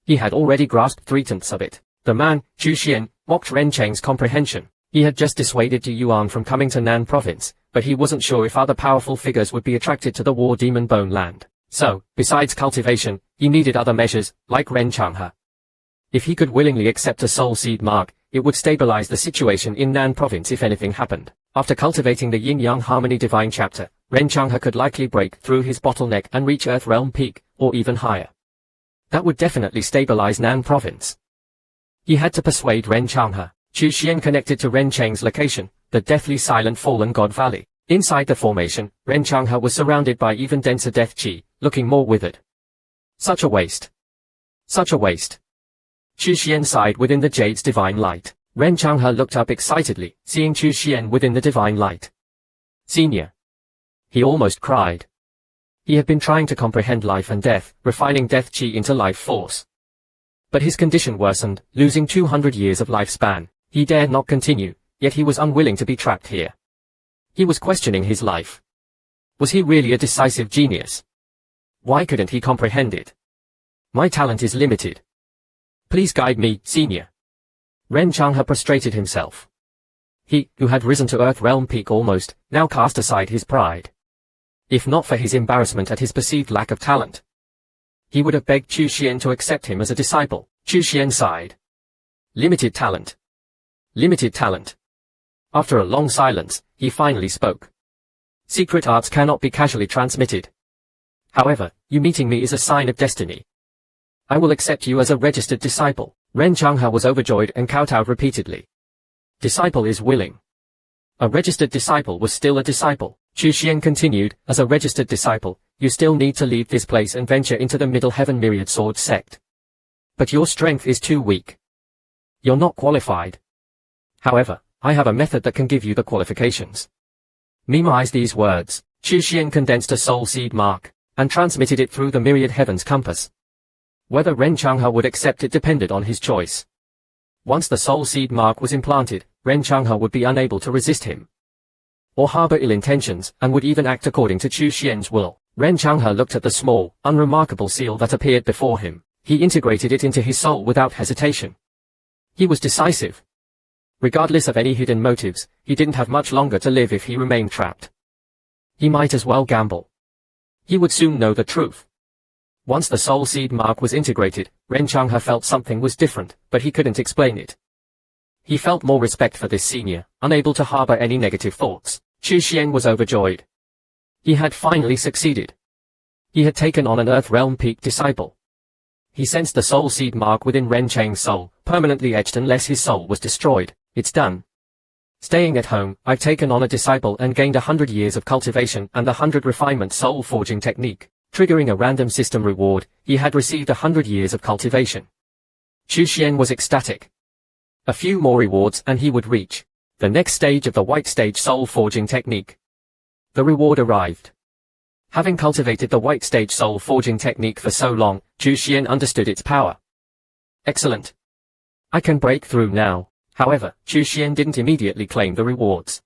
He had already grasped 3/10 of it. The man, Chu Xuan, mocked Ren Chang's comprehension. He had just dissuaded Yuan from coming to Nan Province, but he wasn't sure if other powerful figures would be attracted to the War Demon Bone Land. So, besides cultivation, he needed other measures, like Ren Changha. If he could willingly accept a soul seed mark, it would stabilize the situation in Nan Province if anything happened. After cultivating the Yin-Yang Harmony Divine chapter, Ren Changha could likely break through his bottleneck and reach Earth Realm Peak, or even higher. That would definitely stabilize Nan Province. He had to persuade Ren Changha. Chu Xuan connected to Ren Chang's location, the deathly silent Fallen God Valley. Inside the formation, Ren Changha was surrounded by even denser death chi, looking more withered. Such a waste. Such a waste. Chu Xuan sighed within the jade's divine light. Ren Changha looked up excitedly, seeing Chu Xuan within the divine light. Senior. He almost cried. He had been trying to comprehend life and death, refining death chi into life force. But his condition worsened, losing 200 years of lifespan. He dared not continue, yet he was unwilling to be trapped here. He was questioning his life. Was he really a decisive genius? Why couldn't he comprehend it? My talent is limited. Please guide me, Senior. Ren Changha prostrated himself. He, who had risen to Earth Realm Peak almost, now cast aside his pride. If not for his embarrassment at his perceived lack of talent, he would have begged Chu Xuan to accept him as a disciple. Chu Xuan sighed. Limited talent. Limited talent. After a long silence, he finally spoke. Secret arts cannot be casually transmitted. However, you meeting me is a sign of destiny. I will accept you as a registered disciple. Ren Changha was overjoyed and kowtowed repeatedly. Disciple is willing. A registered disciple was still a disciple. Chu Xuan continued, as a registered disciple, you still need to leave this place and venture into the Middle Heaven Myriad Sword sect. But your strength is too weak. You're not qualified. However, I have a method that can give you the qualifications. Memorize these words. Chu Xuan condensed a soul seed mark, and transmitted it through the Myriad Heaven's compass. Whether Ren Changha would accept it depended on his choice. Once the soul seed mark was implanted, Ren Changha would be unable to resist him, or harbor ill intentions, and would even act according to Chu Xuan's will. Ren Changha looked at the small, unremarkable seal that appeared before him. He integrated it into his soul without hesitation. He was decisive. Regardless of any hidden motives, he didn't have much longer to live if he remained trapped. He might as well gamble. He would soon know the truth. Once the soul seed mark was integrated, Ren Changha felt something was different, but he couldn't explain it. He felt more respect for this senior, unable to harbor any negative thoughts. Chu Xuan was overjoyed. He had finally succeeded. He had taken on an Earth Realm Peak disciple. He sensed the soul seed mark within Ren Chang's soul, permanently etched unless his soul was destroyed. It's done. Staying at home, I've taken on a disciple and gained 100 years of cultivation and the 100 refinement soul forging technique. Triggering a random system reward, he had received 100 years of cultivation. Chu Xuan was ecstatic. A few more rewards and he would reach the next stage of the white stage soul forging technique. The reward arrived. Having cultivated the white stage soul forging technique for so long, Chu Xuan understood its power. Excellent. I can break through now. However, Chu Xuan didn't immediately claim the rewards.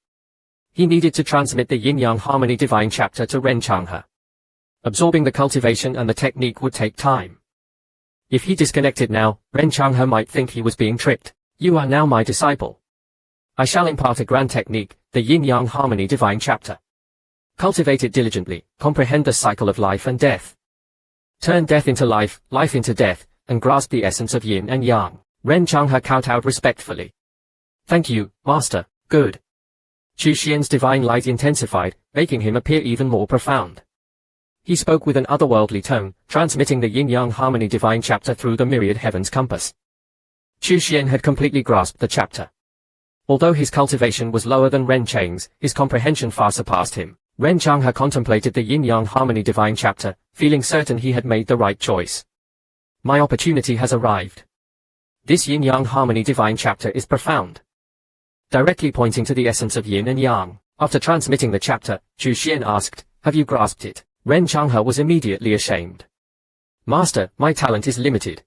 He needed to transmit the Yin-Yang Harmony Divine chapter to Ren Changha. Absorbing the cultivation and the technique would take time. If he disconnected now, Ren Changha might think he was being tricked. You are now my disciple. I shall impart a grand technique, the Yin-Yang Harmony Divine chapter. Cultivate it diligently, comprehend the cycle of life and death. Turn death into life, life into death, and grasp the essence of yin and yang. Ren Changha kowtowed respectfully. Thank you, Master. Good. Chu Xuan's divine light intensified, making him appear even more profound. He spoke with an otherworldly tone, transmitting the Yin-Yang Harmony Divine chapter through the Myriad Heaven's compass. Chu Xuan had completely grasped the chapter. Although his cultivation was lower than Ren Chang's, his comprehension far surpassed him. Ren Changha contemplated the yin-yang harmony divine chapter, feeling certain he had made the right choice. My opportunity has arrived. This yin-yang harmony divine chapter is profound. Directly pointing to the essence of yin and yang, after transmitting the chapter, Chu Xuan asked, "Have you grasped it?" Ren Changha was immediately ashamed. "Master, my talent is limited.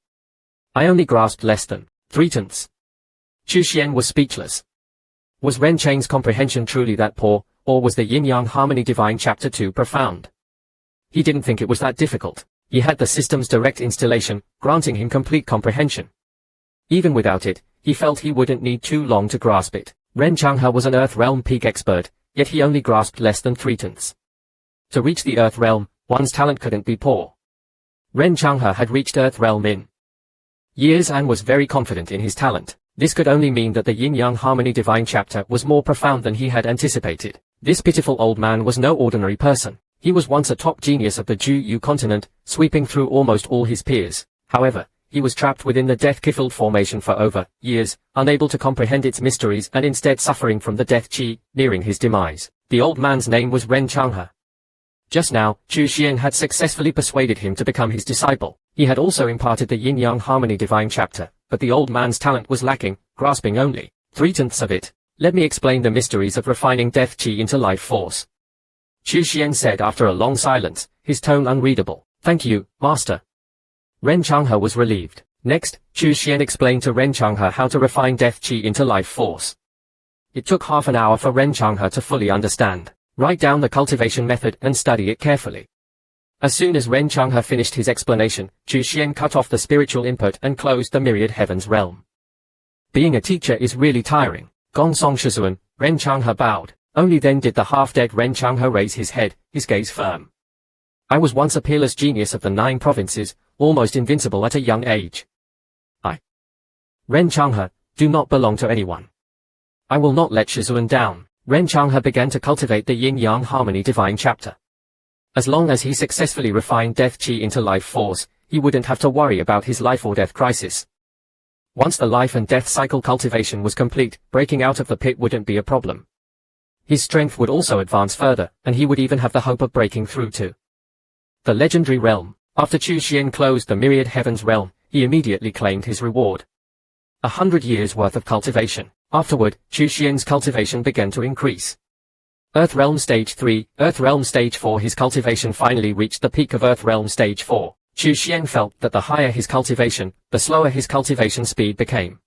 I only grasped less than 3/10." Chu Xuan was speechless. Was Ren Chang's comprehension truly that poor, or was the yin-yang harmony divine chapter too profound? He didn't think it was that difficult. He had the system's direct installation, granting him complete comprehension. Even without it, he felt he wouldn't need too long to grasp it. Ren Changha was an Earth Realm peak expert, yet he only grasped less than 3/10. To reach the Earth Realm, one's talent couldn't be poor. Ren Changha had reached Earth Realm in years and was very confident in his talent. This could only mean that the yin-yang harmony divine chapter was more profound than he had anticipated. This pitiful old man was no ordinary person. He was once a top genius of the Ju continent, sweeping through almost all his peers. However, he was trapped within the death-kifled formation for over years, unable to comprehend its mysteries and instead suffering from the death chi, nearing his demise. The old man's name was Ren Changha. Just now, Chu Xuan had successfully persuaded him to become his disciple. He had also imparted the yin-yang harmony divine chapter, but the old man's talent was lacking, grasping only 3/10 of it. Let me explain the mysteries of refining death chi into life force. Chu Xuan said after a long silence, his tone unreadable. Thank you, master. Ren Changha was relieved. Next, Chu Xuan explained to Ren Changha how to refine death chi into life force. It took half an hour for Ren Changha to fully understand. Write down the cultivation method and study it carefully. As soon as Ren Changha finished his explanation, Chu Xuan cut off the spiritual input and closed the Myriad Heaven's realm. Being a teacher is really tiring. Gong Song Shizuan, Ren Changha bowed. Only then did the half-dead Ren Changha raise his head, his gaze firm. I was once a peerless genius of the 9 provinces, almost invincible at a young age. Ren Changha, do not belong to anyone. I will not let Shizuan down. Ren Changha began to cultivate the yin-yang harmony divine chapter. As long as he successfully refined death chi into life force, he wouldn't have to worry about his life or death crisis. Once the life and death cycle cultivation was complete, breaking out of the pit wouldn't be a problem. His strength would also advance further, and he would even have the hope of breaking through to the legendary realm. After Chu Xuan closed the Myriad Heaven's realm, he immediately claimed his reward. 100 years worth of cultivation. Afterward, Chu Xuan's cultivation began to increase. Earth Realm Stage 3, Earth Realm Stage 4. His cultivation finally reached the peak of Earth Realm Stage 4. Chu Xuan felt that the higher his cultivation, the slower his cultivation speed became.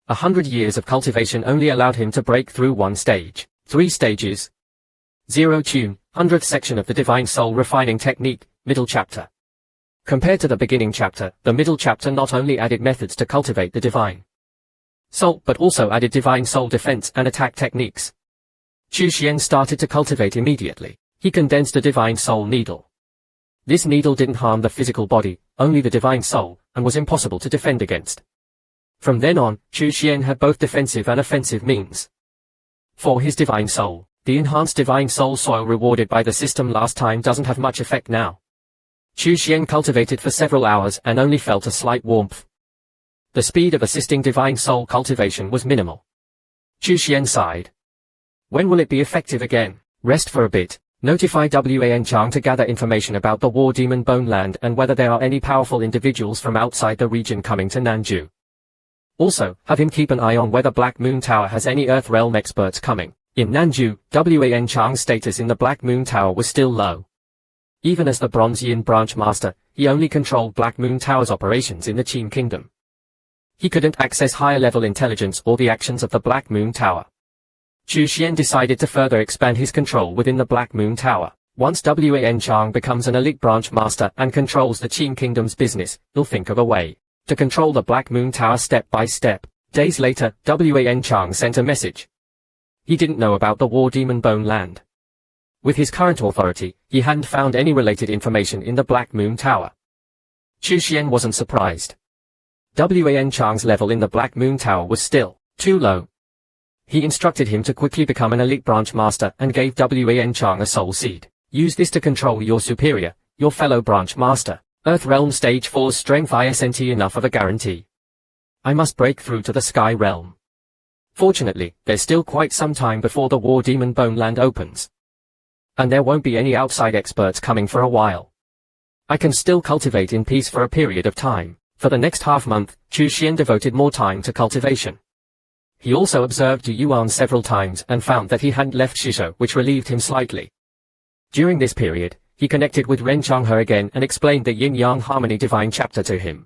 100 years of cultivation only allowed him to break through one stage. 3 stages. 0 Tune, 100th section of the Divine Soul Refining Technique, Middle Chapter. Compared to the beginning chapter, the middle chapter not only added methods to cultivate the Divine Soul but also added Divine Soul defense and attack techniques. Chu Xuan started to cultivate immediately. He condensed a Divine Soul needle. This needle didn't harm the physical body, only the Divine Soul, and was impossible to defend against. From then on, Chu Xuan had both defensive and offensive means. For his Divine Soul, the enhanced Divine Soul soil rewarded by the system last time doesn't have much effect now. Chu Xuan cultivated for several hours and only felt a slight warmth. The speed of assisting Divine Soul cultivation was minimal. Chu Xuan sighed. When will it be effective again? Rest for a bit. Notify Wen Chang to gather information about the War Demon Bone Land and whether there are any powerful individuals from outside the region coming to Nanju. Also, have him keep an eye on whether Black Moon Tower has any Earth Realm experts coming. In Nanju, Wen Chang's status in the Black Moon Tower was still low. Even as the Bronze Yin Branch Master, he only controlled Black Moon Tower's operations in the Qin Kingdom. He couldn't access higher-level intelligence or the actions of the Black Moon Tower. Chu Xuan decided to further expand his control within the Black Moon Tower. Once Wen Chang becomes an elite branch master and controls the Qin Kingdom's business, he'll think of a way to control the Black Moon Tower step by step. Days later, Wen Chang sent a message. He didn't know about the War Demon Bone Land. With his current authority, he hadn't found any related information in the Black Moon Tower. Chu Xuan wasn't surprised. Wen Chang's level in the Black Moon Tower was still too low. He instructed him to quickly become an elite branch master and gave Wen Chang a soul seed. Use this to control your superior, your fellow branch master. Earth Realm Stage 4's strength isn't enough of a guarantee. I must break through to the Sky Realm. Fortunately, there's still quite some time before the War Demon Bone Land opens. And there won't be any outside experts coming for a while. I can still cultivate in peace for a period of time. For the next half-month, Chu Xuan devoted more time to cultivation. He also observed Yuan several times and found that he hadn't left Shisho, which relieved him slightly. During this period, he connected with Ren Changha again and explained the Yin-Yang Harmony Divine chapter to him.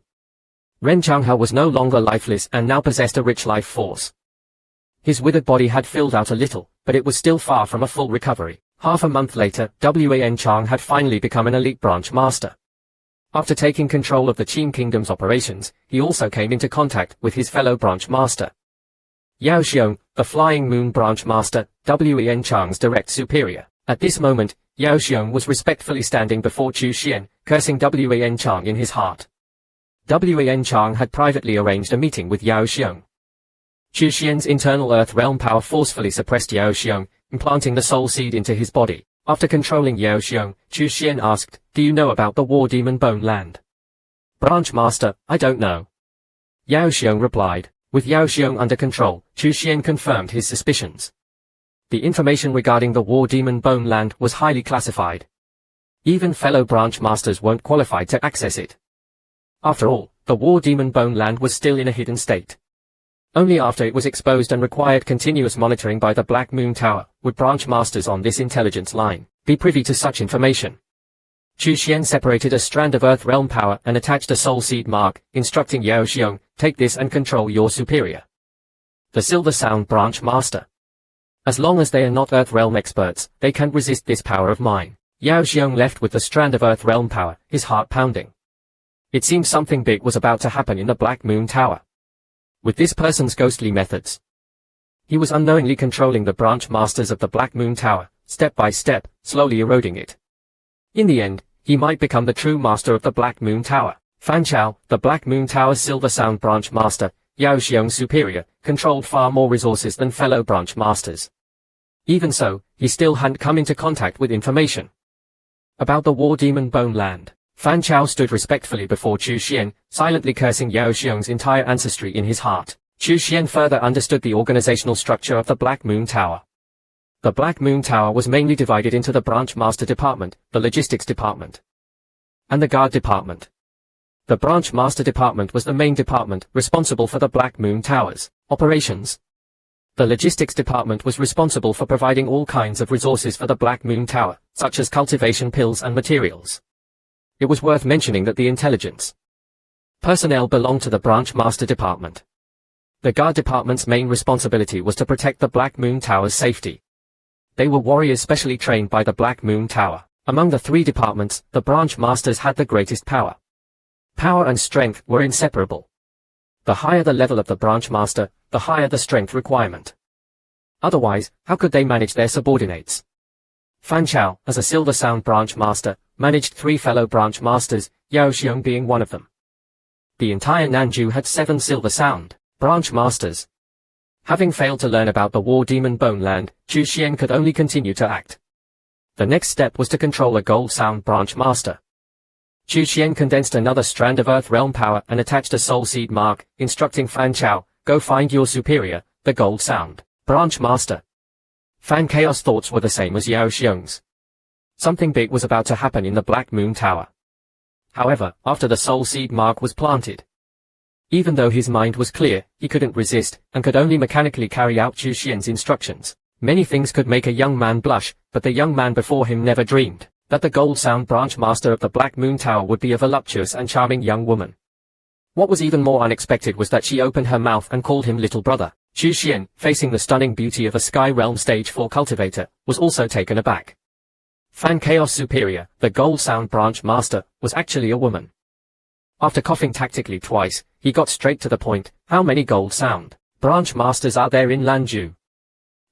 Ren Changha was no longer lifeless and now possessed a rich life force. His withered body had filled out a little, but it was still far from a full recovery. Half a month later, Wen Chang had finally become an elite branch master. After taking control of the Qin Kingdom's operations, he also came into contact with his fellow branch master. Yao Xiong, the Flying Moon branch master, Wen Chang's direct superior. At this moment, Yao Xiong was respectfully standing before Chu Xuan, cursing Wen Chang in his heart. Wen Chang had privately arranged a meeting with Yao Xiong. Chu Xuan's internal earth realm power forcefully suppressed Yao Xiong, implanting the soul seed into his body. After controlling Yao Xiong, Chu Xuan asked, "Do you know about the War Demon Bone Land?" "Branch Master, I don't know." Yao Xiong replied. With Yao Xiong under control, Chu Xuan confirmed his suspicions. The information regarding the War Demon Bone Land was highly classified. Even fellow branch masters weren't qualified to access it. After all, the War Demon Bone Land was still in a hidden state. Only after it was exposed and required continuous monitoring by the Black Moon Tower would branch masters on this intelligence line be privy to such information. Chu Xuan separated a strand of Earth Realm power and attached a soul seed mark, instructing Yao Xiong, "Take this and control your superior." The Silver Sound branch master. As long as they are not Earth Realm experts, they can't resist this power of mine. Yao Xiong left with the strand of Earth Realm power, his heart pounding. It seemed something big was about to happen in the Black Moon Tower. With this person's ghostly methods, he was unknowingly controlling the branch masters of the Black Moon Tower, step by step, slowly eroding it. In the end, he might become the true master of the Black Moon Tower. Fan Chao, the Black Moon Tower's Silver Sound branch master, Yao Xiong's superior, controlled far more resources than fellow branch masters. Even so, he still hadn't come into contact with information about the War Demon Bone Land. Fan Chao stood respectfully before Chu Xuan, silently cursing Yao Xiong's entire ancestry in his heart. Chu Xuan further understood the organizational structure of the Black Moon Tower. The Black Moon Tower was mainly divided into the Branch Master Department, the Logistics Department, and the Guard Department. The Branch Master Department was the main department responsible for the Black Moon Tower's operations. The Logistics Department was responsible for providing all kinds of resources for the Black Moon Tower, such as cultivation pills and materials. It was worth mentioning that the intelligence personnel belonged to the Branch Master Department. The Guard Department's main responsibility was to protect the Black Moon Tower's safety. They were warriors specially trained by the Black Moon Tower. Among the three departments, the Branch Masters had the greatest power. Power and strength were inseparable. The higher the level of the Branch Master, the higher the strength requirement. Otherwise, how could they manage their subordinates? Fan Chao, as a Silver Sound Branch Master, managed 3 fellow Branch Masters, Yao Xiong being one of them. The entire Nanju had 7 Silver Sound Branch Masters. Having failed to learn about the War Demon Bone Land, Chu Xuan could only continue to act. The next step was to control a Gold Sound Branch Master. Chu Xuan condensed another strand of Earth Realm power and attached a Soul Seed mark, instructing Fan Chao, "Go find your superior, the Gold Sound Branch Master." Fan Chaos thoughts were the same as Yao Xiong's. Something big was about to happen in the Black Moon Tower. However, after the Soul Seed mark was planted, even though his mind was clear, he couldn't resist, and could only mechanically carry out Chu Xuan's instructions. Many things could make a young man blush, but the young man before him never dreamed that the Gold Sound Branch Master of the Black Moon Tower would be a voluptuous and charming young woman. What was even more unexpected was that she opened her mouth and called him little brother. Chu Xuan, facing the stunning beauty of a Sky Realm Stage 4 cultivator, was also taken aback. Fan Chaos Superior, the Gold Sound Branch Master, was actually a woman. After coughing tactically twice, he got straight to the point. "How many Gold Sound Branch Masters are there in Lanju?"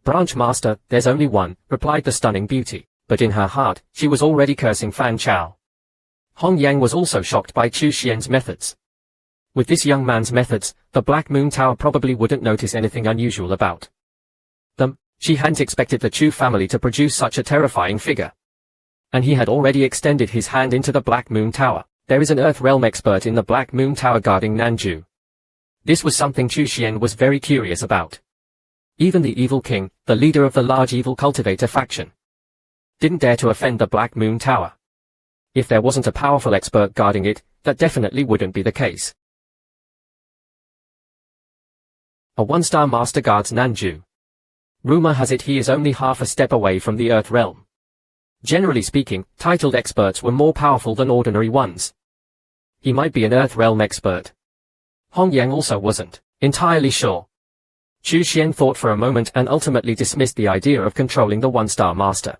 "Branch Master, there's only one," replied the stunning beauty. But in her heart, she was already cursing Fan Chao. Hong Yang was also shocked by Chu Xuan's methods. With this young man's methods, the Black Moon Tower probably wouldn't notice anything unusual about them. She hadn't expected the Chu family to produce such a terrifying figure. And he had already extended his hand into the Black Moon Tower. "There is an Earth Realm expert in the Black Moon Tower guarding Nanju. This was something Chu Xuan was very curious about. Even the evil king, the leader of the large evil cultivator faction, didn't dare to offend the Black Moon Tower. If there wasn't a powerful expert guarding it, that definitely wouldn't be the case. A one-star master guards Nanju. Rumor has it he is only half a step away from the Earth realm. Generally speaking, titled experts were more powerful than ordinary ones. He might be an Earth realm expert. Hong Yang also wasn't entirely sure. Chu Xuan thought for a moment and ultimately dismissed the idea of controlling the one-star master.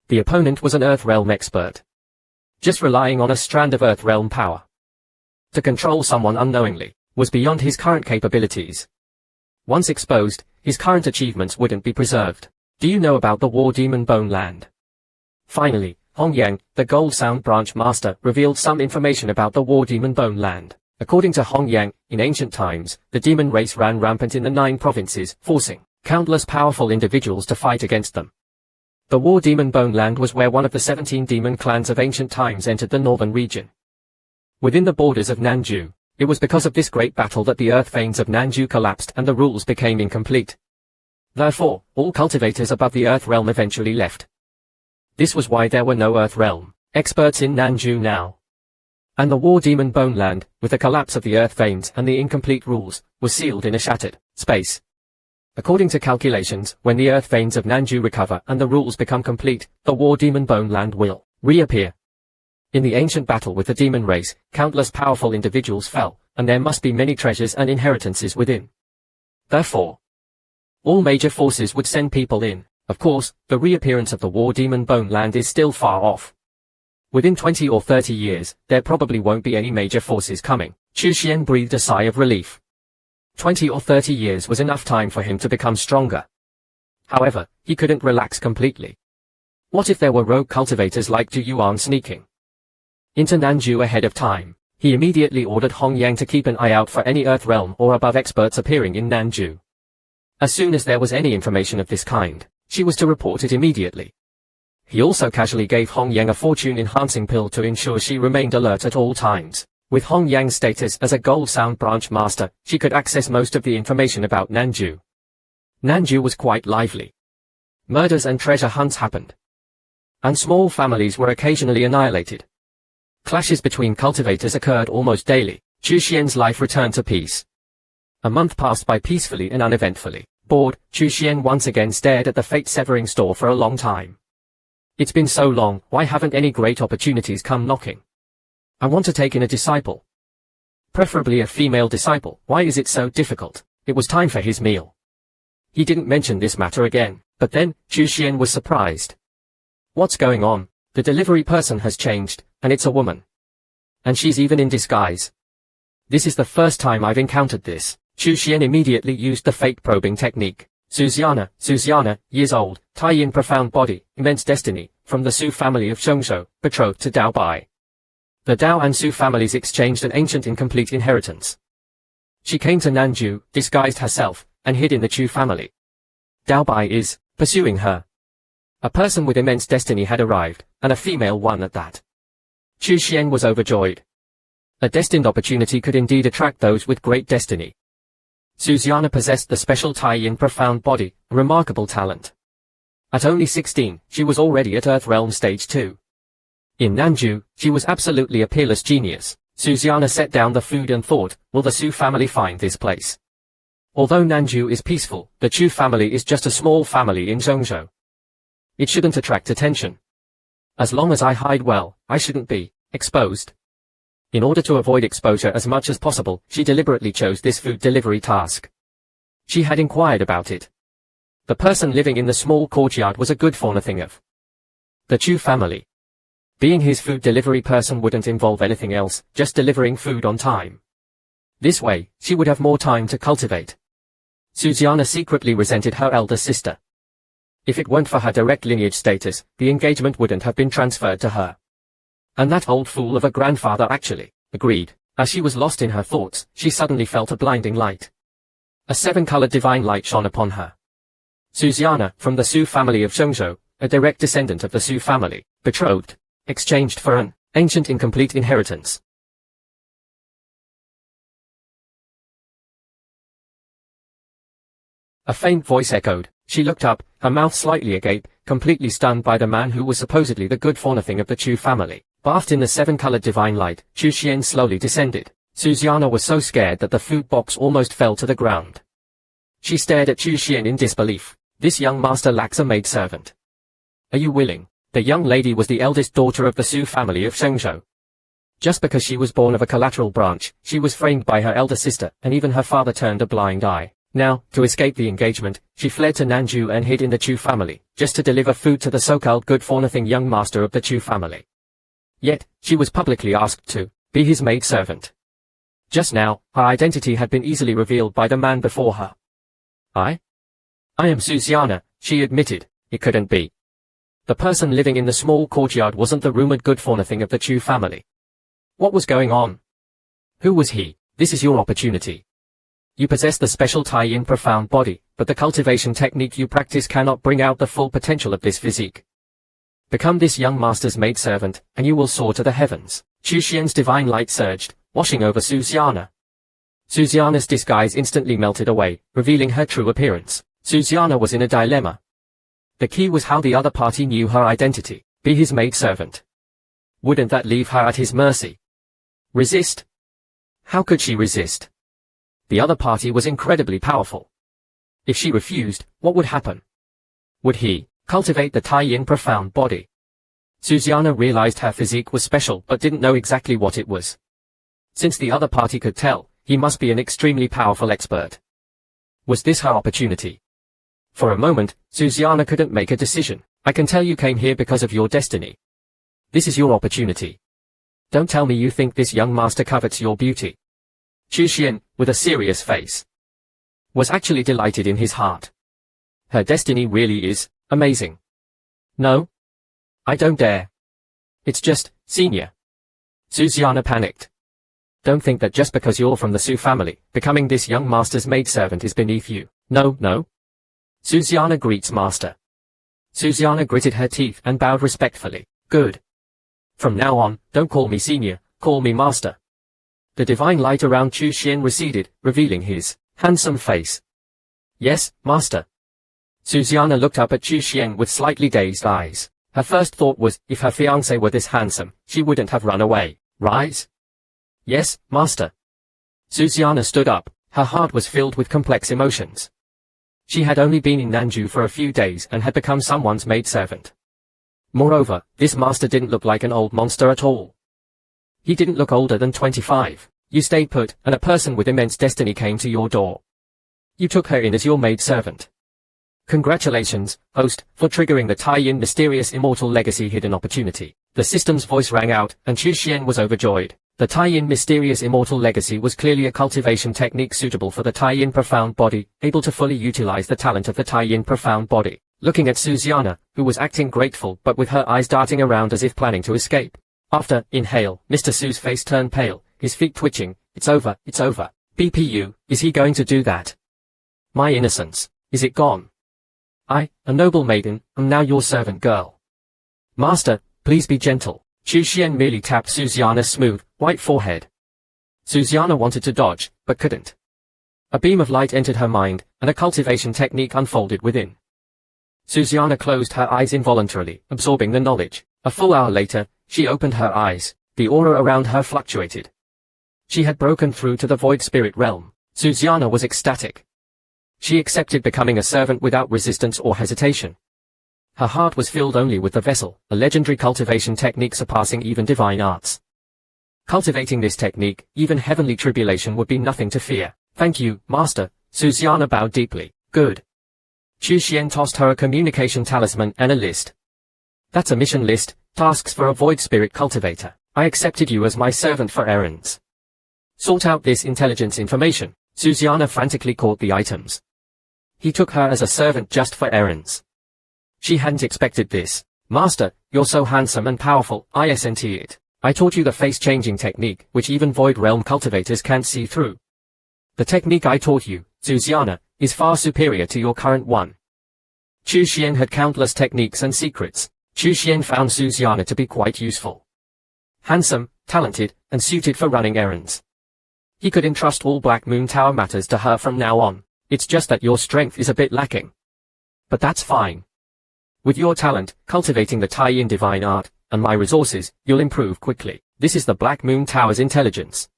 The opponent was an Earth realm expert, just relying on a strand of Earth realm power. To control someone unknowingly was beyond his current capabilities. Once exposed, his current achievements wouldn't be preserved. Do you know about the War Demon Bone Land? Finally, Hong Yang, the Gold Sound Branch Master, revealed some information about the War Demon Bone Land. According to Hong Yang, in ancient times, the demon race ran rampant in the 9 provinces, forcing countless powerful individuals to fight against them. The War Demon Bone Land was where one of the 17 demon clans of ancient times entered the northern region. Within the borders of Nanju, it was because of this great battle that the earth veins of Nanju collapsed and the rules became incomplete. Therefore, all cultivators above the Earth realm eventually left. This was why there were no Earth realm experts in Nanju now. And the War Demon Bone Land, with the collapse of the Earth veins and the incomplete rules, was sealed in a shattered space. According to calculations, when the Earth veins of Nanju recover and the rules become complete, the War Demon Bone Land will reappear. In the ancient battle with the demon race, countless powerful individuals fell, and there must be many treasures and inheritances within. Therefore, all major forces would send people in. Of course, the reappearance of the War Demon Bone Land is still far off. Within 20 or 30 years, there probably won't be any major forces coming. Chu Xuan breathed a sigh of relief. 20 or 30 years was enough time for him to become stronger. However, he couldn't relax completely. What if there were rogue cultivators like Zhu Yuan sneaking into Nanju ahead of time? He immediately ordered Hong Yang to keep an eye out for any Earth realm or above experts appearing in Nanju. As soon as there was any information of this kind, she was to report it immediately. He also casually gave Hong Yang a fortune-enhancing pill to ensure she remained alert at all times. With Hong Yang's status as a Gold Sound Branch Master, she could access most of the information about Nanju. Nanju was quite lively. Murders and treasure hunts happened, and small families were occasionally annihilated. Clashes between cultivators occurred almost daily. Chu Xuan's life returned to peace. A month passed by peacefully and uneventfully. Bored, Chu Xuan once again stared at the fate-severing store for a long time. It's been so long, why haven't any great opportunities come knocking? I want to take in a disciple. Preferably a female disciple. Why is it so difficult? It was time for his meal. He didn't mention this matter again, but then, Chu Xuan was surprised. What's going on? The delivery person has changed, and it's a woman. And she's even in disguise. This is the first time I've encountered this. Chu Xuan immediately used the fate probing technique. Suxiana, years old, tie-in profound body, immense destiny, from the Su family of Zhongzhou, betrothed to Dao Bai. The Dao and Su families exchanged an ancient incomplete inheritance. She came to Nanju, disguised herself, and hid in the Chu family. Dao Bai is pursuing her. A person with immense destiny had arrived, and a female one at that. Chu Xuan was overjoyed. A destined opportunity could indeed attract those with great destiny. Suxiana possessed the special tie-in profound body, a remarkable talent. At only 16, she was already at Earth Realm Stage 2. In Nanju, she was absolutely a peerless genius. Suxiana set down the food and thought, will the Su family find this place? Although Nanju is peaceful, the Chu family is just a small family in Zhongzhou. It shouldn't attract attention. As long as I hide well, I shouldn't be exposed. In order to avoid exposure as much as possible, she deliberately chose this food delivery task. She had inquired about it. The person living in the small courtyard was a good for nothing of the Chu family. Being his food delivery person wouldn't involve anything else, just delivering food on time. This way, she would have more time to cultivate. Suxiana secretly resented her elder sister. If it weren't for her direct lineage status, the engagement wouldn't have been transferred to her. And that old fool of a grandfather actually agreed. As she was lost in her thoughts, she suddenly felt a blinding light. A 7-colored divine light shone upon her. Suxiana, from the Su family of Zhongzhou, a direct descendant of the Su family, betrothed, exchanged for an ancient incomplete inheritance. A faint voice echoed. She looked up, her mouth slightly agape, completely stunned by the man who was supposedly the good for nothing of the Chu family. Bathed in the seven-colored divine light, Chu Xuan slowly descended. Susanna was so scared that the food box almost fell to the ground. She stared at Chu Xuan in disbelief. This young master lacks a maidservant. Are you willing? The young lady was the eldest daughter of the Su family of Shengzhou. Just because she was born of a collateral branch, she was framed by her elder sister, and even her father turned a blind eye. Now, to escape the engagement, she fled to Nanju and hid in the Chu family, just to deliver food to the so-called good-for-nothing young master of the Chu family. Yet, she was publicly asked to be his maidservant. Just now, her identity had been easily revealed by the man before her. I am Susanna, she admitted. It couldn't be. The person living in the small courtyard wasn't the rumored good-for-nothing of the Chu family. What was going on? Who was he? This is your opportunity. You possess the special tie-in profound body, but the cultivation technique you practice cannot bring out the full potential of this physique. Become this young master's maidservant, and you will soar to the heavens. Chu Xuan's divine light surged, washing over Susanna. Susanna's disguise instantly melted away, revealing her true appearance. Susanna was in a dilemma. The key was how the other party knew her identity. Be his maidservant. Wouldn't that leave her at his mercy? Resist? How could she resist? The other party was incredibly powerful. If she refused, what would happen? Would he cultivate the tie-in profound body? Susanna realized her physique was special but didn't know exactly what it was. Since the other party could tell, he must be an extremely powerful expert. Was this her opportunity? For a moment, Susanna couldn't make a decision. I can tell you came here because of your destiny. This is your opportunity. Don't tell me you think this young master covets your beauty. Chu Xuan, with a serious face, was actually delighted in his heart. Her destiny really is amazing. No. I don't dare. It's just, senior. Susanna panicked. Don't think that just because you're from the Su family, becoming this young master's maidservant is beneath you. No, no. Susanna greets master. Susanna gritted her teeth and bowed respectfully. Good. From now on, don't call me senior, call me master. The divine light around Chu Xuan receded, revealing his handsome face. Yes, master. Susanna looked up at Chu Xuan with slightly dazed eyes. Her first thought was, if her fiancé were this handsome, she wouldn't have run away. Rise? Yes, master. Susanna stood up. Her heart was filled with complex emotions. She had only been in Nanju for a few days and had become someone's maidservant. Moreover, this master didn't look like an old monster at all. He didn't look older than 25. You stayed put, and a person with immense destiny came to your door. You took her in as your maidservant. Congratulations, host, for triggering the tie-in mysterious immortal legacy hidden opportunity. The system's voice rang out, and Chu Xuan was overjoyed. The tie-in mysterious immortal legacy was clearly a cultivation technique suitable for the tie-in profound body, able to fully utilize the talent of the tie-in profound body. Looking at Susanna, who was acting grateful but with her eyes darting around as if planning to escape. After inhale, Mr. Su's face turned pale, his feet twitching. It's over, it's over. BPU, is he going to do that? My innocence, is it gone? I, a noble maiden, am now your servant girl. Master, please be gentle. Chu Xuan merely tapped Susanna's smooth, white forehead. Susanna wanted to dodge, but couldn't. A beam of light entered her mind, and a cultivation technique unfolded within. Susanna closed her eyes involuntarily, absorbing the knowledge. A full hour later, she opened her eyes. The aura around her fluctuated. She had broken through to the void spirit realm. Susanna was ecstatic. She accepted becoming a servant without resistance or hesitation. Her heart was filled only with the vessel, a legendary cultivation technique surpassing even divine arts. Cultivating this technique, even heavenly tribulation would be nothing to fear. Thank you, master. Susanna bowed deeply. Good. Chu Xuan tossed her a communication talisman and a list. That's a mission list, tasks for a void spirit cultivator. I accepted you as my servant for errands. Sort out this intelligence information. Susanna frantically caught the items. He took her as a servant just for errands. She hadn't expected this. Master, you're so handsome and powerful, isn't it? I taught you the face-changing technique, which even void realm cultivators can't see through. The technique I taught you, Susanna, is far superior to your current one. Chu Xuan had countless techniques and secrets. Chu Xuan found Susanna to be quite useful. Handsome, talented, and suited for running errands. He could entrust all Black Moon Tower matters to her from now on. It's just that your strength is a bit lacking. But that's fine. With your talent, cultivating the tie-in divine art, and my resources, you'll improve quickly. This is the Black Moon Tower's intelligence.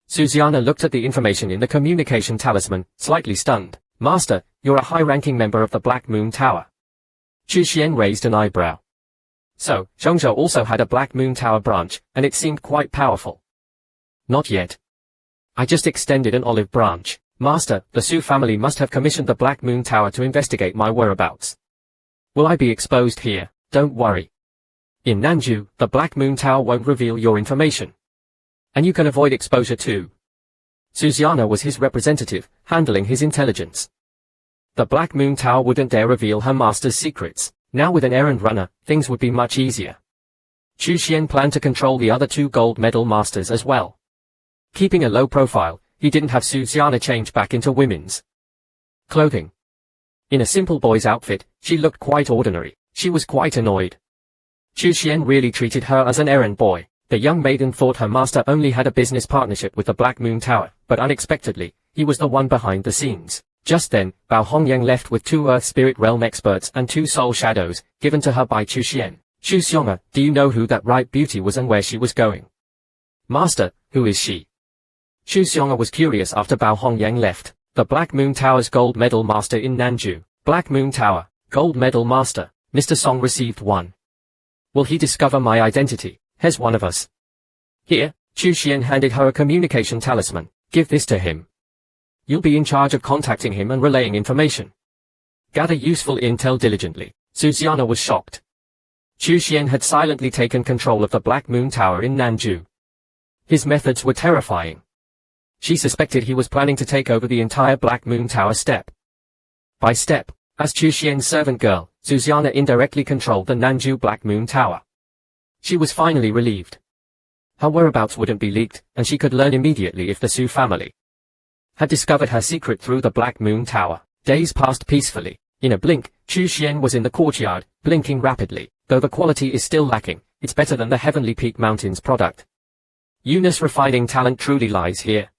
Chu Xuan looked at the information in the communication talisman, slightly stunned. Master, you're a high-ranking member of the Black Moon Tower. Chu Xuan raised an eyebrow. So, Zhongzhou also had a Black Moon Tower branch, and it seemed quite powerful. Not yet. I just extended an olive branch. Master, the Su family must have commissioned the Black Moon Tower to investigate my whereabouts. Will I be exposed here? Don't worry. In Nanju, the Black Moon Tower won't reveal your information. And you can avoid exposure too. Chu Xuan was his representative, handling his intelligence. The Black Moon Tower wouldn't dare reveal her master's secrets. Now with an errand runner, things would be much easier. Chu Xuan planned to control the other 2 gold medal masters as well. Keeping a low profile, he didn't have Chu Xuan change back into women's clothing. In a simple boy's outfit, she looked quite ordinary. She was quite annoyed. Chu Xuan really treated her as an errand boy. The young maiden thought her master only had a business partnership with the Black Moon Tower, but unexpectedly, he was the one behind the scenes. Just then, Bao Hongyang left with 2 Earth Spirit Realm experts and 2 soul shadows, given to her by Chu Xuan. Chu Xuan, do you know who that ripe beauty was and where she was going? Master, who is she? Chu Xuan was curious after Bao Hongyang left. The Black Moon Tower's gold medal master in Nanju. Black Moon Tower, gold medal master. Mr. Song received 1. Will he discover my identity? Has one of us? Here, Chu Xuan handed her a communication talisman. Give this to him. You'll be in charge of contacting him and relaying information. Gather useful intel diligently. Chu Xuan was shocked. Chu Xuan had silently taken control of the Black Moon Tower in Nanju. His methods were terrifying. She suspected he was planning to take over the entire Black Moon Tower step by step. As Chu Xuan's servant girl, Chu Xuan indirectly controlled the Nanju Black Moon Tower. She was finally relieved. Her whereabouts wouldn't be leaked, and she could learn immediately if the Su family had discovered her secret through the Black Moon Tower. Days passed peacefully. In a blink, Chu Xuan was in the courtyard, blinking rapidly. Though the quality is still lacking, it's better than the Heavenly Peak Mountains product. Yuan's refining talent truly lies here.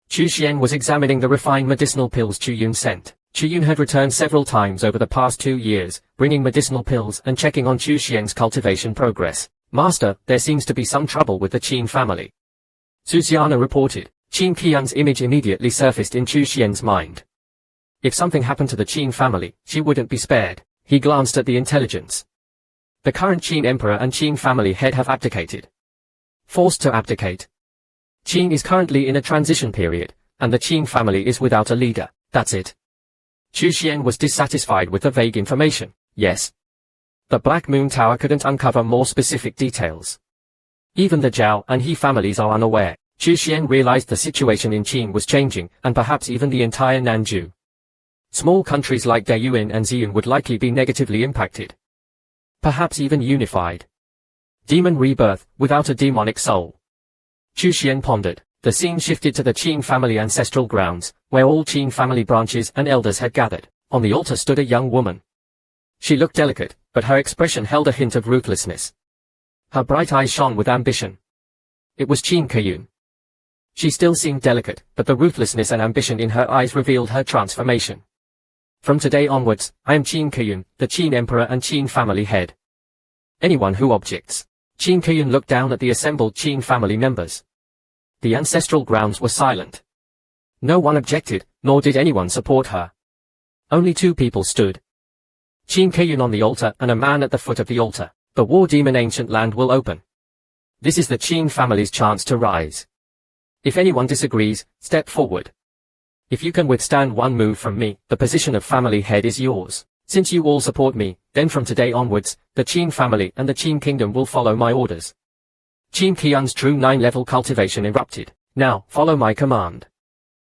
Chu Xuan was examining the refined medicinal pills Chu Yuan sent. Chu Yuan had returned several times over the past 2 years, bringing medicinal pills and checking on Chu Xuan's cultivation progress. Master, there seems to be some trouble with the Qin family. Chu Xuan reported. Qin Qian's image immediately surfaced in Chu Xuan's mind. If something happened to the Qin family, she wouldn't be spared. He glanced at the intelligence. The current Qin emperor and Qin family head have abdicated. Forced to abdicate. Qin is currently in a transition period, and the Qin family is without a leader. That's it. Chu Xuan was dissatisfied with the vague information. Yes. The Black Moon Tower couldn't uncover more specific details. Even the Zhao and He families are unaware. Chu Xuan realized the situation in Qin was changing, and perhaps even the entire Nanju. Small countries like Deyuan and Ziyun would likely be negatively impacted. Perhaps even unified. Demon rebirth, without a demonic soul. Chu Xuan pondered. The scene shifted to the Qin family ancestral grounds, where all Qin family branches and elders had gathered. On the altar stood a young woman. She looked delicate, but her expression held a hint of ruthlessness. Her bright eyes shone with ambition. It was Qin Keyun. She still seemed delicate, but the ruthlessness and ambition in her eyes revealed her transformation. From today onwards, I am Qin Keyun, the Qin emperor and Qin family head. Anyone who objects. Qin Keyun looked down at the assembled Qin family members. The ancestral grounds were silent. No one objected, nor did anyone support her. Only 2 people stood. Qin Keyun on the altar and a man at the foot of the altar. The war demon ancient land will open. This is the Qin family's chance to rise. If anyone disagrees, step forward. If you can withstand one move from me, the position of family head is yours. Since you all support me, then from today onwards, the Qin family and the Qin kingdom will follow my orders. Qin Qian's true 9-level cultivation erupted. Now, follow my command.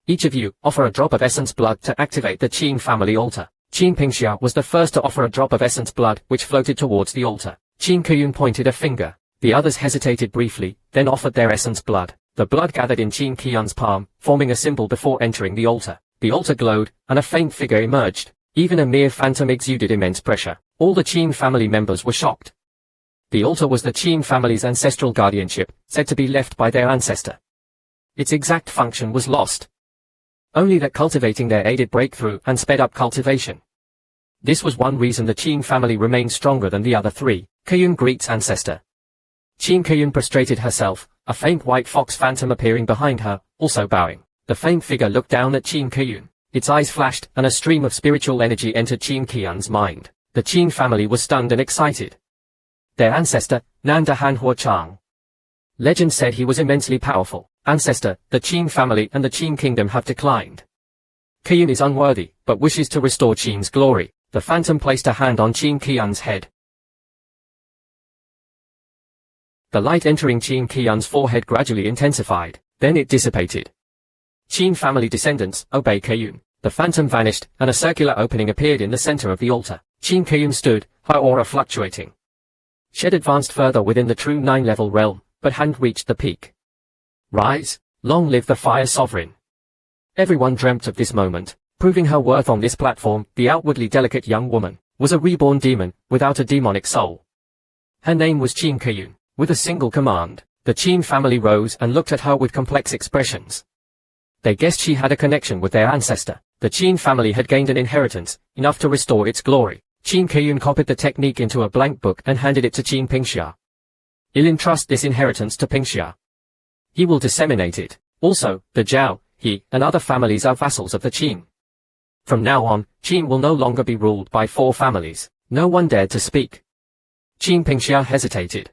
Each of you, offer a drop of essence blood to activate the Qin family altar. Qin Pingxia was the first to offer a drop of essence blood, which floated towards the altar. Qin Keyun pointed a finger. The others hesitated briefly, then offered their essence blood. The blood gathered in Qin Qian's palm, forming a symbol before entering the altar. The altar glowed, and a faint figure emerged. Even a mere phantom exuded immense pressure. All the Qin family members were shocked. The altar was the Qin family's ancestral guardianship, said to be left by their ancestor. Its exact function was lost. Only that cultivating there aided breakthrough and sped up cultivation. This was one reason the Qin family remained stronger than the other three. Keyun greets ancestor. Qin Keyun prostrated herself, a faint white fox phantom appearing behind her, also bowing. The faint figure looked down at Qin Keyun. Its eyes flashed, and a stream of spiritual energy entered Qin Keyun's mind. The Qin family was stunned and excited. Their ancestor, Nan Chang. Legend said he was immensely powerful. Ancestor, the Qin family and the Qin kingdom have declined. Keyun is unworthy, but wishes to restore Qin's glory. The phantom placed a hand on Qin Keyun's head. The light entering Qin Keyun's forehead gradually intensified, then it dissipated. Qin family descendants, obey Keyun. The phantom vanished, and a circular opening appeared in the center of the altar. Qin Keyun stood, her aura fluctuating. She had advanced further within the true 9-level realm, but hadn't reached the peak. Rise, long live the Fire Sovereign. Everyone dreamt of this moment. Proving her worth on this platform, the outwardly delicate young woman was a reborn demon, without a demonic soul. Her name was Qin Keyun. With a single command, the Qin family rose and looked at her with complex expressions. They guessed she had a connection with their ancestor. The Qin family had gained an inheritance, enough to restore its glory. Qin Keyun copied the technique into a blank book and handed it to Qin Pingxia. He'll entrust this inheritance to Pingxia. He will disseminate it. Also, the Zhao, he, and other families are vassals of the Qin. From now on, Qin will no longer be ruled by 4 families. No one dared to speak. Qin Pingxia hesitated.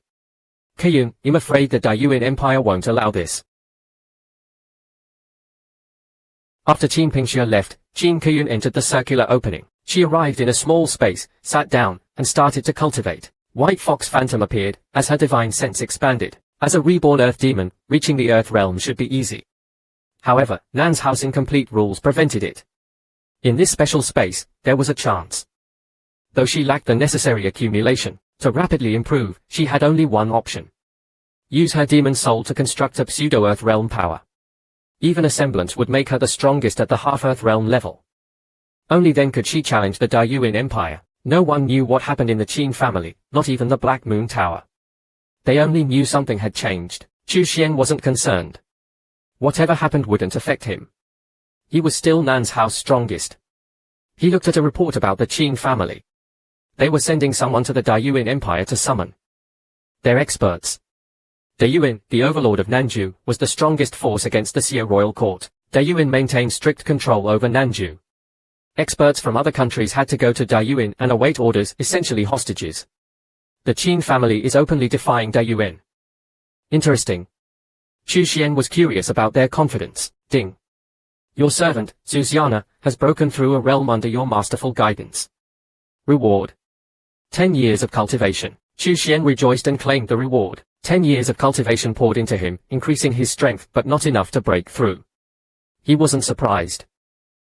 Keyun, I'm afraid the Yuan Empire won't allow this. After Qin Pingxia left, Qin Keyun entered the circular opening. She arrived in a small space, sat down, and started to cultivate. White Fox Phantom appeared, as her divine sense expanded. As a reborn Earth demon, reaching the Earth realm should be easy. However, Nan's house incomplete rules prevented it. In this special space, there was a chance. Though she lacked the necessary accumulation to rapidly improve, she had only one option. Use her demon soul to construct a pseudo-Earth realm power. Even a semblance would make her the strongest at the half-Earth realm level. Only then could she challenge the Yuan Empire. No one knew what happened in the Qin family, not even the Black Moon Tower. They only knew something had changed. Chu Xuan wasn't concerned. Whatever happened wouldn't affect him. He was still Nan's house strongest. He looked at a report about the Qin family. They were sending someone to the Yuan Empire to summon. They're experts. Yuan, the overlord of Nanju, was the strongest force against the Xia royal court. Yuan maintained strict control over Nanju. Experts from other countries had to go to Yuan and await orders, essentially hostages. The Qin family is openly defying Yuan. Interesting. Chu Xuan was curious about their confidence. Ding. Your servant, Suziana, has broken through a realm under your masterful guidance. Reward. 10 years of cultivation. Chu Xuan rejoiced and claimed the reward. 10 years of cultivation poured into him, increasing his strength but not enough to break through. He wasn't surprised.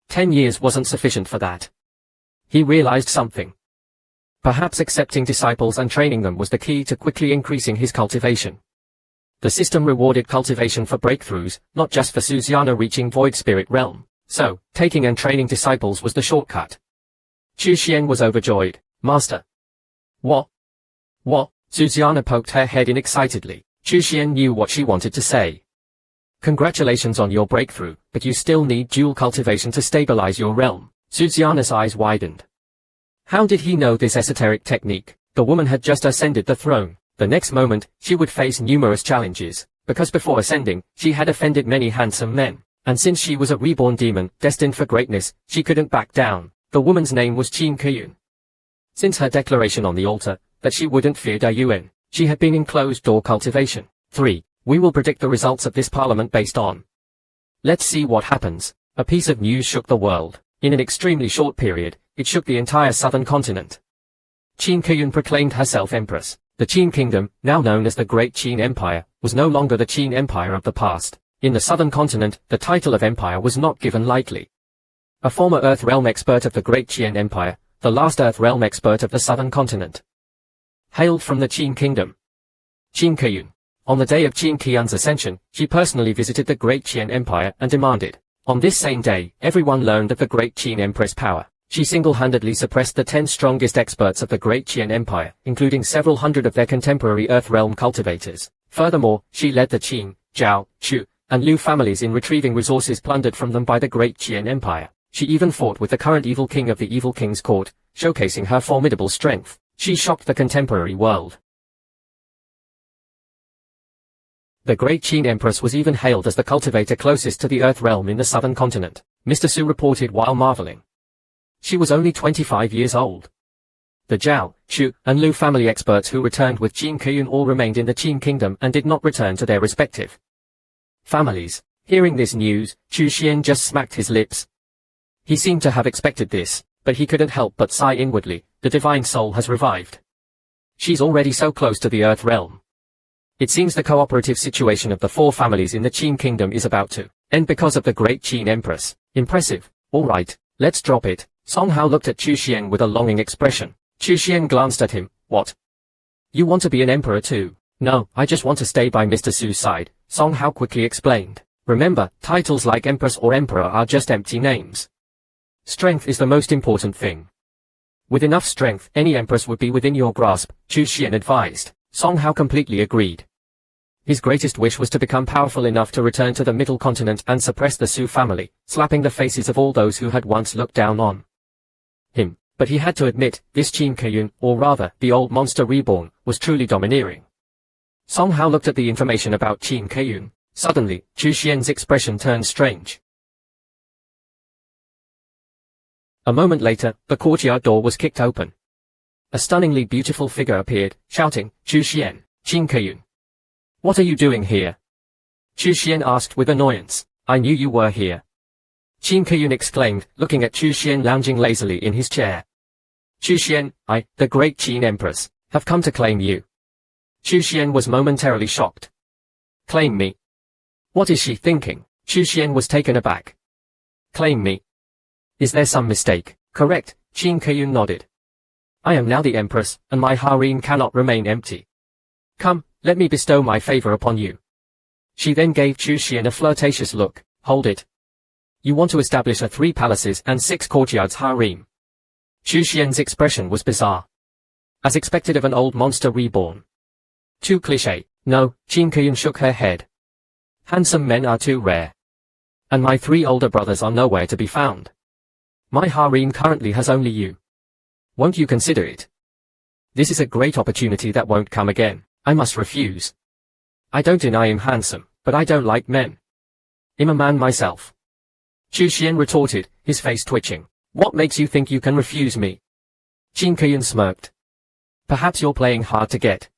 10 years wasn't sufficient for that. He realized something. Perhaps accepting disciples and training them was the key to quickly increasing his cultivation. The system rewarded cultivation for breakthroughs, not just for Suziana reaching Void Spirit realm. So, taking and training disciples was the shortcut. Chu Xuan was overjoyed. Master. What? What? Suziana poked her head in excitedly. Chu Xuan knew what she wanted to say. Congratulations on your breakthrough, but you still need dual cultivation to stabilize your realm. Suziana's eyes widened. How did he know this esoteric technique? The woman had just ascended the throne. The next moment, she would face numerous challenges, because before ascending, she had offended many handsome men. And since she was a reborn demon, destined for greatness, she couldn't back down. The woman's name was Qin Keyun. Since her declaration on the altar, that she wouldn't fear Yuan, she had been in closed-door cultivation. 3. We will predict the results of this parliament based on. Let's see what happens. A piece of news shook the world. In an extremely short period, it shook the entire southern continent. Qin Keyun proclaimed herself empress. The Qin kingdom, now known as the Great Qin Empire, was no longer the Qin Empire of the past. In the southern continent, the title of empire was not given lightly. A former Earth realm expert of the Great Qin Empire, the last Earth realm expert of the southern continent, hailed from the Qin kingdom. Qin Keyun. On the day of Qin Keyun's ascension, she personally visited the Great Qin Empire and demanded. On this same day, everyone learned of the Great Qin Empress power. She single-handedly suppressed the 10 strongest experts of the Great Qin Empire, including several hundred of their contemporary Earth realm cultivators. Furthermore, she led the Qin, Zhao, Chu, and Liu families in retrieving resources plundered from them by the Great Qian Empire. She even fought with the current evil king of the evil king's court, showcasing her formidable strength. She shocked the contemporary world. The Great Qin Empress was even hailed as the cultivator closest to the Earth realm in the southern continent, Mr. Su reported while marveling. She was only 25 years old. The Zhao, Chu, and Liu family experts who returned with Qin Keyun all remained in the Qin kingdom and did not return to their respective families. Hearing this news, Chu Xuan just smacked his lips. He seemed to have expected this, but he couldn't help but sigh inwardly. The divine soul has revived. She's already so close to the Earth realm. It seems the cooperative situation of the four families in the Qin kingdom is about to end because of the Great Qin Empress. Impressive. All right, let's drop it. Song Hao looked at Chu Xuan with a longing expression. Chu Xuan glanced at him. What? You want to be an emperor too? No, I just want to stay by Mr. Su's side, Song Hao quickly explained. Remember, titles like Empress or Emperor are just empty names. Strength is the most important thing. With enough strength, any empress would be within your grasp, Chu Xuan advised. Song Hao completely agreed. His greatest wish was to become powerful enough to return to the Middle Continent and suppress the Su family, slapping the faces of all those who had once looked down on him. But he had to admit, this Qin Keyun, or rather, the old monster reborn, was truly domineering. Song Hao looked at the information about Qin Keyun. Suddenly, Chu Xuan's expression turned strange. A moment later, the courtyard door was kicked open. A stunningly beautiful figure appeared, shouting, Chu Xuan, Qin Keyun. What are you doing here? Chu Xuan asked with annoyance. I knew you were here. Qin Keyun exclaimed, looking at Chu Xuan lounging lazily in his chair. Chu Xuan, I, the Great Qin Empress, have come to claim you. Chu Xuan was momentarily shocked. Claim me? What is she thinking? Chu Xuan was taken aback. Claim me? Is there some mistake? Correct, Qin Keyun nodded. I am now the Empress, and my harem cannot remain empty. Come, let me bestow my favor upon you. She then gave Chu Xuan a flirtatious look. Hold it. You want to establish a 3 palaces and 6 courtyards harem. Chu Xuan's expression was bizarre. As expected of an old monster reborn. Too cliché. No, Qin Keyun shook her head. Handsome men are too rare. And my 3 older brothers are nowhere to be found. My harem currently has only you. Won't you consider it? This is a great opportunity that won't come again. I must refuse. I don't deny I'm handsome, but I don't like men. I'm a man myself. Chu Xuan retorted, his face twitching. What makes you think you can refuse me? Qin Keyun smirked. Perhaps you're playing hard to get.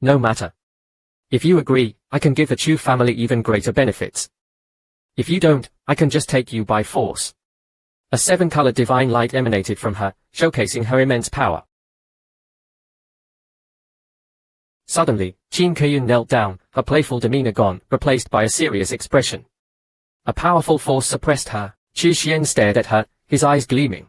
No matter. If you agree, I can give the Chu family even greater benefits. If you don't, I can just take you by force. A 7-colored divine light emanated from her, showcasing her immense power. Suddenly, Qin Keyun knelt down, her playful demeanor gone, replaced by a serious expression. A powerful force suppressed her. Chu Xuan stared at her, his eyes gleaming.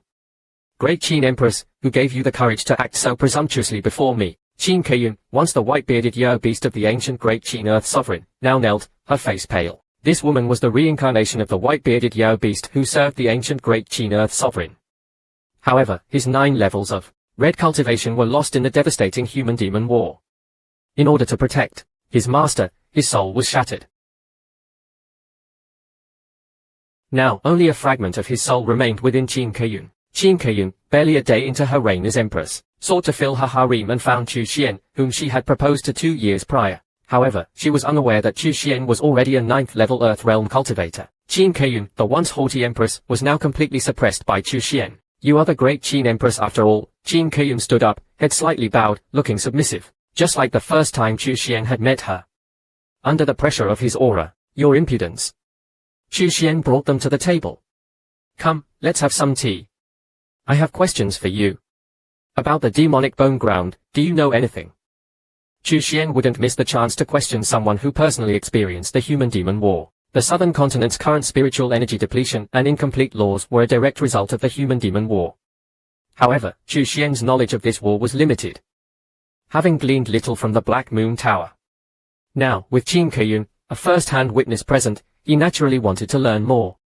Great Qin Empress, who gave you the courage to act so presumptuously before me? Qin Keyun, once the white-bearded Year beast of the ancient Great Qin Earth sovereign, now knelt, her face pale. This woman was the reincarnation of the white-bearded Year beast who served the ancient Great Qin Earth sovereign. However, his 9 levels of red cultivation were lost in the devastating human-demon war. In order to protect his master, his soul was shattered. Now, only a fragment of his soul remained within Qin Keyun. Qin Keyun, barely a day into her reign as empress, sought to fill her harem and found Chu Xuan, whom she had proposed to 2 years prior. However, she was unaware that Chu Xuan was already a 9th-level Earth realm cultivator. Qin Keyun, the once haughty empress, was now completely suppressed by Chu Xuan. You are the Great Qin Empress after all. Qin Keyun stood up, head slightly bowed, looking submissive. Just like the first time Chu Xuan had met her. Under the pressure of his aura, your impudence. Chu Xuan brought them to the table. Come, let's have some tea. I have questions for you. About the demonic bone ground, do you know anything? Chu Xuan wouldn't miss the chance to question someone who personally experienced the human-demon war. The southern continent's current spiritual energy depletion and incomplete laws were a direct result of the human-demon war. However, Chu Xuan's knowledge of this war was limited, having gleaned little from the Black Moon Tower. Now, with Qin Keyun, a first-hand witness present, he naturally wanted to learn more.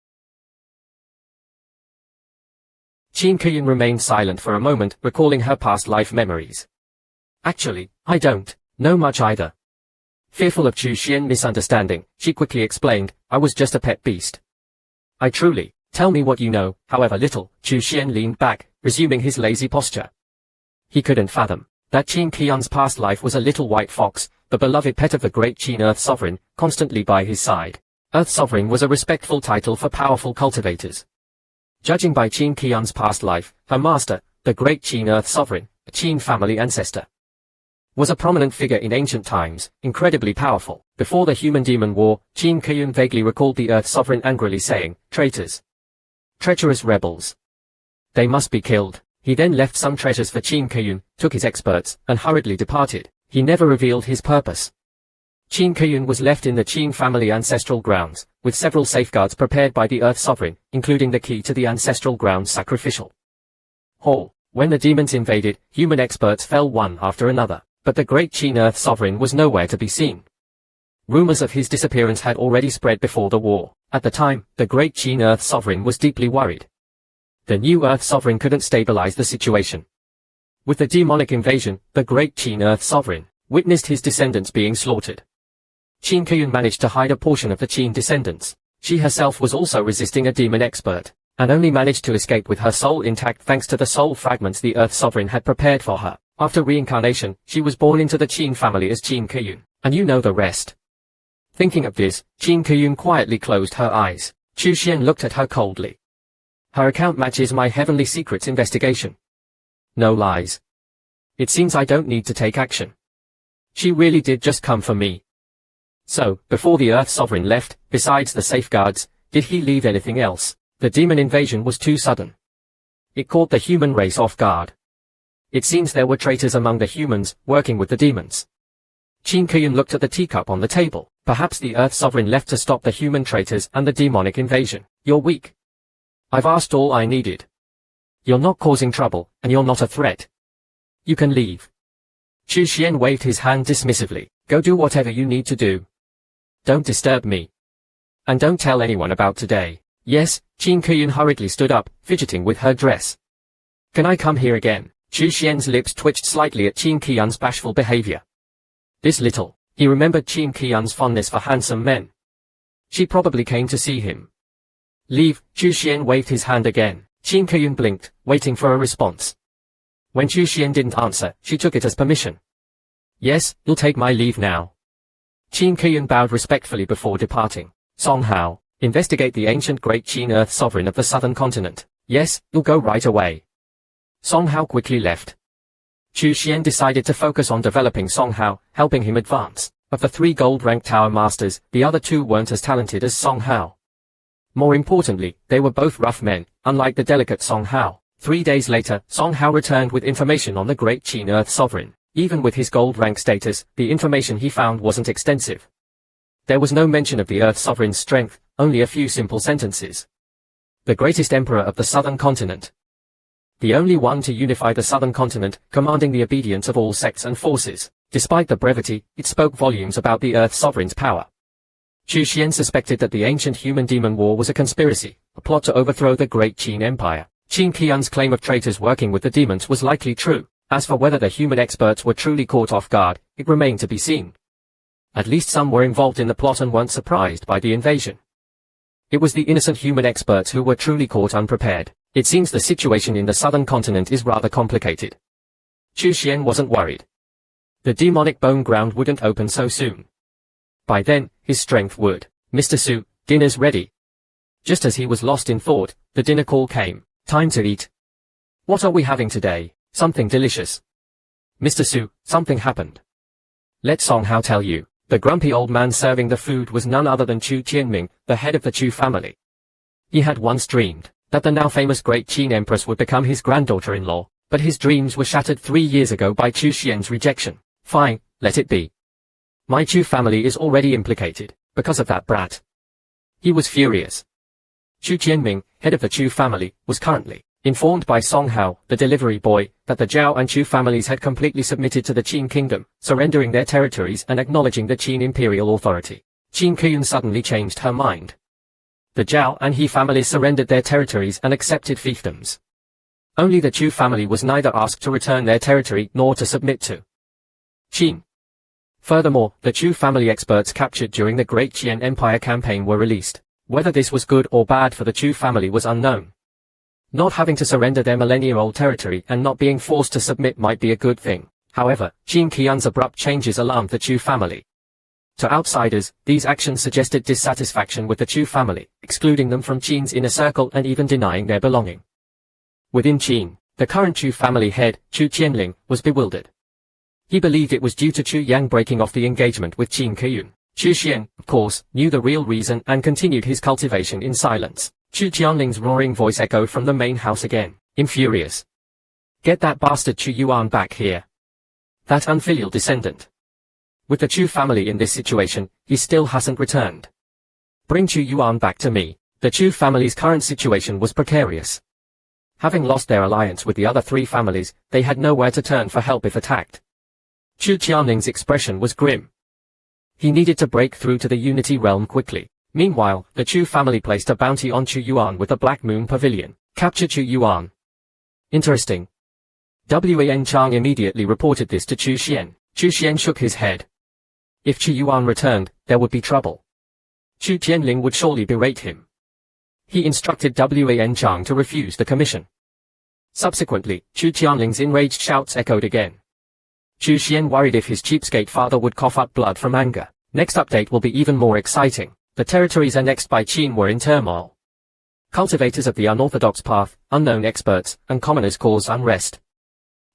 Qin Keyun remained silent for a moment, recalling her past life memories. Actually, I don't know much either. Fearful of Chu Xuan misunderstanding, she quickly explained, I was just a pet beast. I truly, tell me what you know, however little. Chu Xuan leaned back, resuming his lazy posture. He couldn't fathom that Qin Qian's past life was a little white fox, the beloved pet of the great Qin Earth Sovereign, constantly by his side. Earth Sovereign was a respectful title for powerful cultivators. Judging by Qin Qian's past life, her master, the great Qin Earth Sovereign, a Qin family ancestor, was a prominent figure in ancient times, incredibly powerful. Before the Human-Demon War, Qin Qian vaguely recalled the Earth Sovereign angrily saying, traitors. Treacherous rebels. They must be killed. He then left some treasures for Qin Qian, took his experts, and hurriedly departed. He never revealed his purpose. Qin Qian was left in the Qin family ancestral grounds, with several safeguards prepared by the Earth Sovereign, including the key to the ancestral grounds sacrificial hall. When the demons invaded, human experts fell one after another, but the great Qin Earth Sovereign was nowhere to be seen. Rumors of his disappearance had already spread before the war. At the time, the great Qin Earth Sovereign was deeply worried. The new Earth Sovereign couldn't stabilize the situation. With the demonic invasion, the great Qin Earth Sovereign witnessed his descendants being slaughtered. Qin Qian managed to hide a portion of the Qin descendants. She herself was also resisting a demon expert, and only managed to escape with her soul intact thanks to the soul fragments the Earth Sovereign had prepared for her. After reincarnation, she was born into the Qin family as Qin Qian, and you know the rest. Thinking of this, Qin Qian quietly closed her eyes. Chu Xuan looked at her coldly. Her account matches my Heavenly Secrets investigation. No lies. It seems I don't need to take action. She really did just come for me. So, before the Earth Sovereign left, besides the safeguards, did he leave anything else? The demon invasion was too sudden. It caught the human race off guard. It seems there were traitors among the humans, working with the demons. Qin Qian looked at the teacup on the table. Perhaps the Earth Sovereign left to stop the human traitors and the demonic invasion. You're weak. I've asked all I needed. You're not causing trouble, and you're not a threat. You can leave. Chu Xuan waved his hand dismissively. Go do whatever you need to do. Don't disturb me. And don't tell anyone about today. Yes, Qin Qian hurriedly stood up, fidgeting with her dress. Can I come here again? Chu Xuan's lips twitched slightly at Qin Qian's bashful behavior. This little, he remembered Qin Qian's fondness for handsome men. She probably came to see him. Leave, Chu Xuan waved his hand again. Qin Qian blinked, waiting for a response. When Chu Xuan didn't answer, she took it as permission. Yes, you'll take my leave now. Qin Qian bowed respectfully before departing. Song Hao, investigate the ancient great Qin Earth Sovereign of the southern continent. Yes, you'll go right away. Song Hao quickly left. Chu Xuan decided to focus on developing Song Hao, helping him advance. Of the 3 gold-ranked tower masters, the other 2 weren't as talented as Song Hao. More importantly, they were both rough men, unlike the delicate Song Hao. 3 days later, Song Hao returned with information on the great Qin Earth Sovereign. Even with his gold rank status, the information he found wasn't extensive. There was no mention of the Earth Sovereign's strength, only a few simple sentences. The greatest emperor of the southern continent. The only one to unify the southern continent, commanding the obedience of all sects and forces. Despite the brevity, it spoke volumes about the Earth Sovereign's power. Chu Xuan suspected that the ancient human-demon war was a conspiracy, a plot to overthrow the great Qin Empire. Qin Qian's claim of traitors working with the demons was likely true. As for whether the human experts were truly caught off guard, it remained to be seen. At least some were involved in the plot and weren't surprised by the invasion. It was the innocent human experts who were truly caught unprepared. It seems the situation in the southern continent is rather complicated. Chu Xuan wasn't worried. The demonic bone ground wouldn't open so soon. By then, his strength would. Mr. Su, dinner's ready. Just as he was lost in thought, the dinner call came. Time to eat. What are we having today? Something delicious. Mr. Su, something happened. Let Song Hao tell you. The grumpy old man serving the food was none other than Chu Tianming, the head of the Chu family. He had once dreamed that the now famous great Qin Empress would become his granddaughter-in-law, but his dreams were shattered 3 years ago by Chu Xuan's rejection. Fine, let it be. My Chu family is already implicated, because of that brat. He was furious. Chu Tianming, head of the Chu family, was currently informed by Song Hao, the delivery boy, that the Zhao and Chu families had completely submitted to the Qin kingdom, surrendering their territories and acknowledging the Qin imperial authority. Qin Qian suddenly changed her mind. The Zhao and He families surrendered their territories and accepted fiefdoms. Only the Chu family was neither asked to return their territory nor to submit to Qin. Furthermore, the Chu family experts captured during the Great Qian Empire campaign were released. Whether this was good or bad for the Chu family was unknown. Not having to surrender their millennia-old territory and not being forced to submit might be a good thing. However, Qin Qian's abrupt changes alarmed the Chu family. To outsiders, these actions suggested dissatisfaction with the Chu family, excluding them from Qin's inner circle and even denying their belonging. Within Qin, the current Chu family head, Chu Qianling, was bewildered. He believed it was due to Chu Yang breaking off the engagement with Qin Keyun. Chu Xian, of course, knew the real reason and continued his cultivation in silence. Chu Qianling's roaring voice echoed from the main house again, imperious. Get that bastard Chu Yuan back here. That unfilial descendant. With the Chu family in this situation, he still hasn't returned. Bring Chu Yuan back to me. The Chu family's current situation was precarious. Having lost their alliance with the other three families, they had nowhere to turn for help if attacked. Chu Qianling's expression was grim. He needed to break through to the Unity realm quickly. Meanwhile, the Chu family placed a bounty on Chu Yuan with the Black Moon Pavilion. Capture Chu Yuan. Interesting. Wen Chang immediately reported this to Chu Xian. Chu Xian shook his head. If Chu Yuan returned, there would be trouble. Chu Qianling would surely berate him. He instructed Wen Chang to refuse the commission. Subsequently, Chu Qianling's enraged shouts echoed again. Chu Xian worried if his cheapskate father would cough up blood from anger. Next update will be even more exciting. The territories annexed by Qin were in turmoil. Cultivators of the unorthodox path, unknown experts, and commoners caused unrest.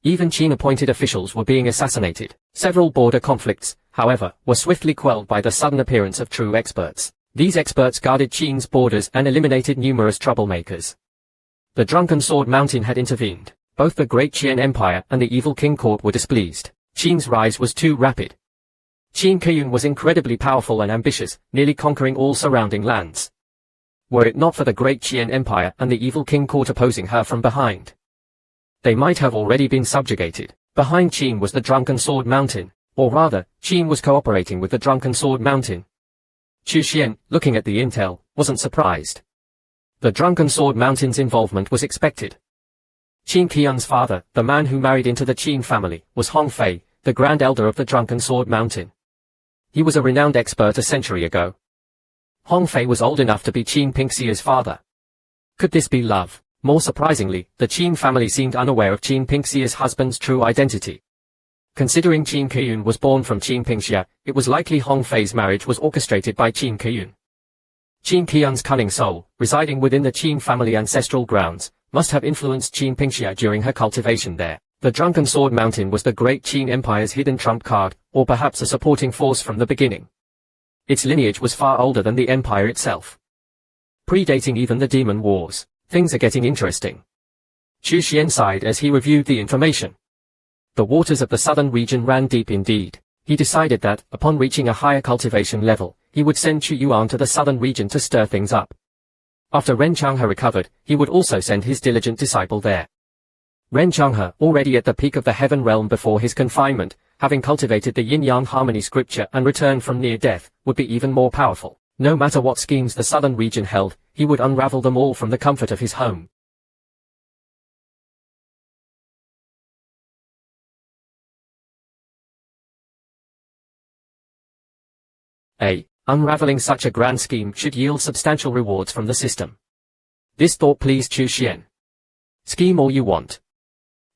Even Qin-appointed officials were being assassinated. Several border conflicts, however, were swiftly quelled by the sudden appearance of true experts. These experts guarded Qin's borders and eliminated numerous troublemakers. The Drunken Sword Mountain had intervened. Both the Great Qian Empire and the evil King Court were displeased. Qin's rise was too rapid. Qin Keyun was incredibly powerful and ambitious, nearly conquering all surrounding lands. Were it not for the Great Qian Empire and the evil King Court opposing her from behind, they might have already been subjugated. Behind Qin was the Drunken Sword Mountain, or rather, Qin was cooperating with the Drunken Sword Mountain. Chu Xian, looking at the intel, wasn't surprised. The Drunken Sword Mountain's involvement was expected. Qin Qian's father, the man who married into the Qin family, was Hong Fei, the Grand Elder of the Drunken Sword Mountain. He was a renowned expert a century ago. Hong Fei was old enough to be Qin Pingxia's father. Could this be love? More surprisingly, the Qin family seemed unaware of Qin Pingxia's husband's true identity. Considering Qin Keyun was born from Qin Pingxia, it was likely Hong Fei's marriage was orchestrated by Qin Keyun. Qin Qian's cunning soul, residing within the Qin family ancestral grounds, must have influenced Qin Pingxia during her cultivation there. The Drunken Sword Mountain was the Great Qin Empire's hidden trump card, or perhaps a supporting force from the beginning. Its lineage was far older than the empire itself. Predating even the Demon Wars. Things are getting interesting. Chu Xian sighed as he reviewed the information. The waters of the southern region ran deep indeed. He decided that, upon reaching a higher cultivation level, he would send Chu Yuan to the southern region to stir things up. After Ren Changha recovered, he would also send his diligent disciple there. Ren Changha, already at the peak of the heaven realm before his confinement, having cultivated the yin-yang harmony scripture and returned from near death, would be even more powerful. No matter what schemes the southern region held, he would unravel them all from the comfort of his home. Unraveling such a grand scheme should yield substantial rewards from the system. This thought pleased Chu Xian. Scheme all you want.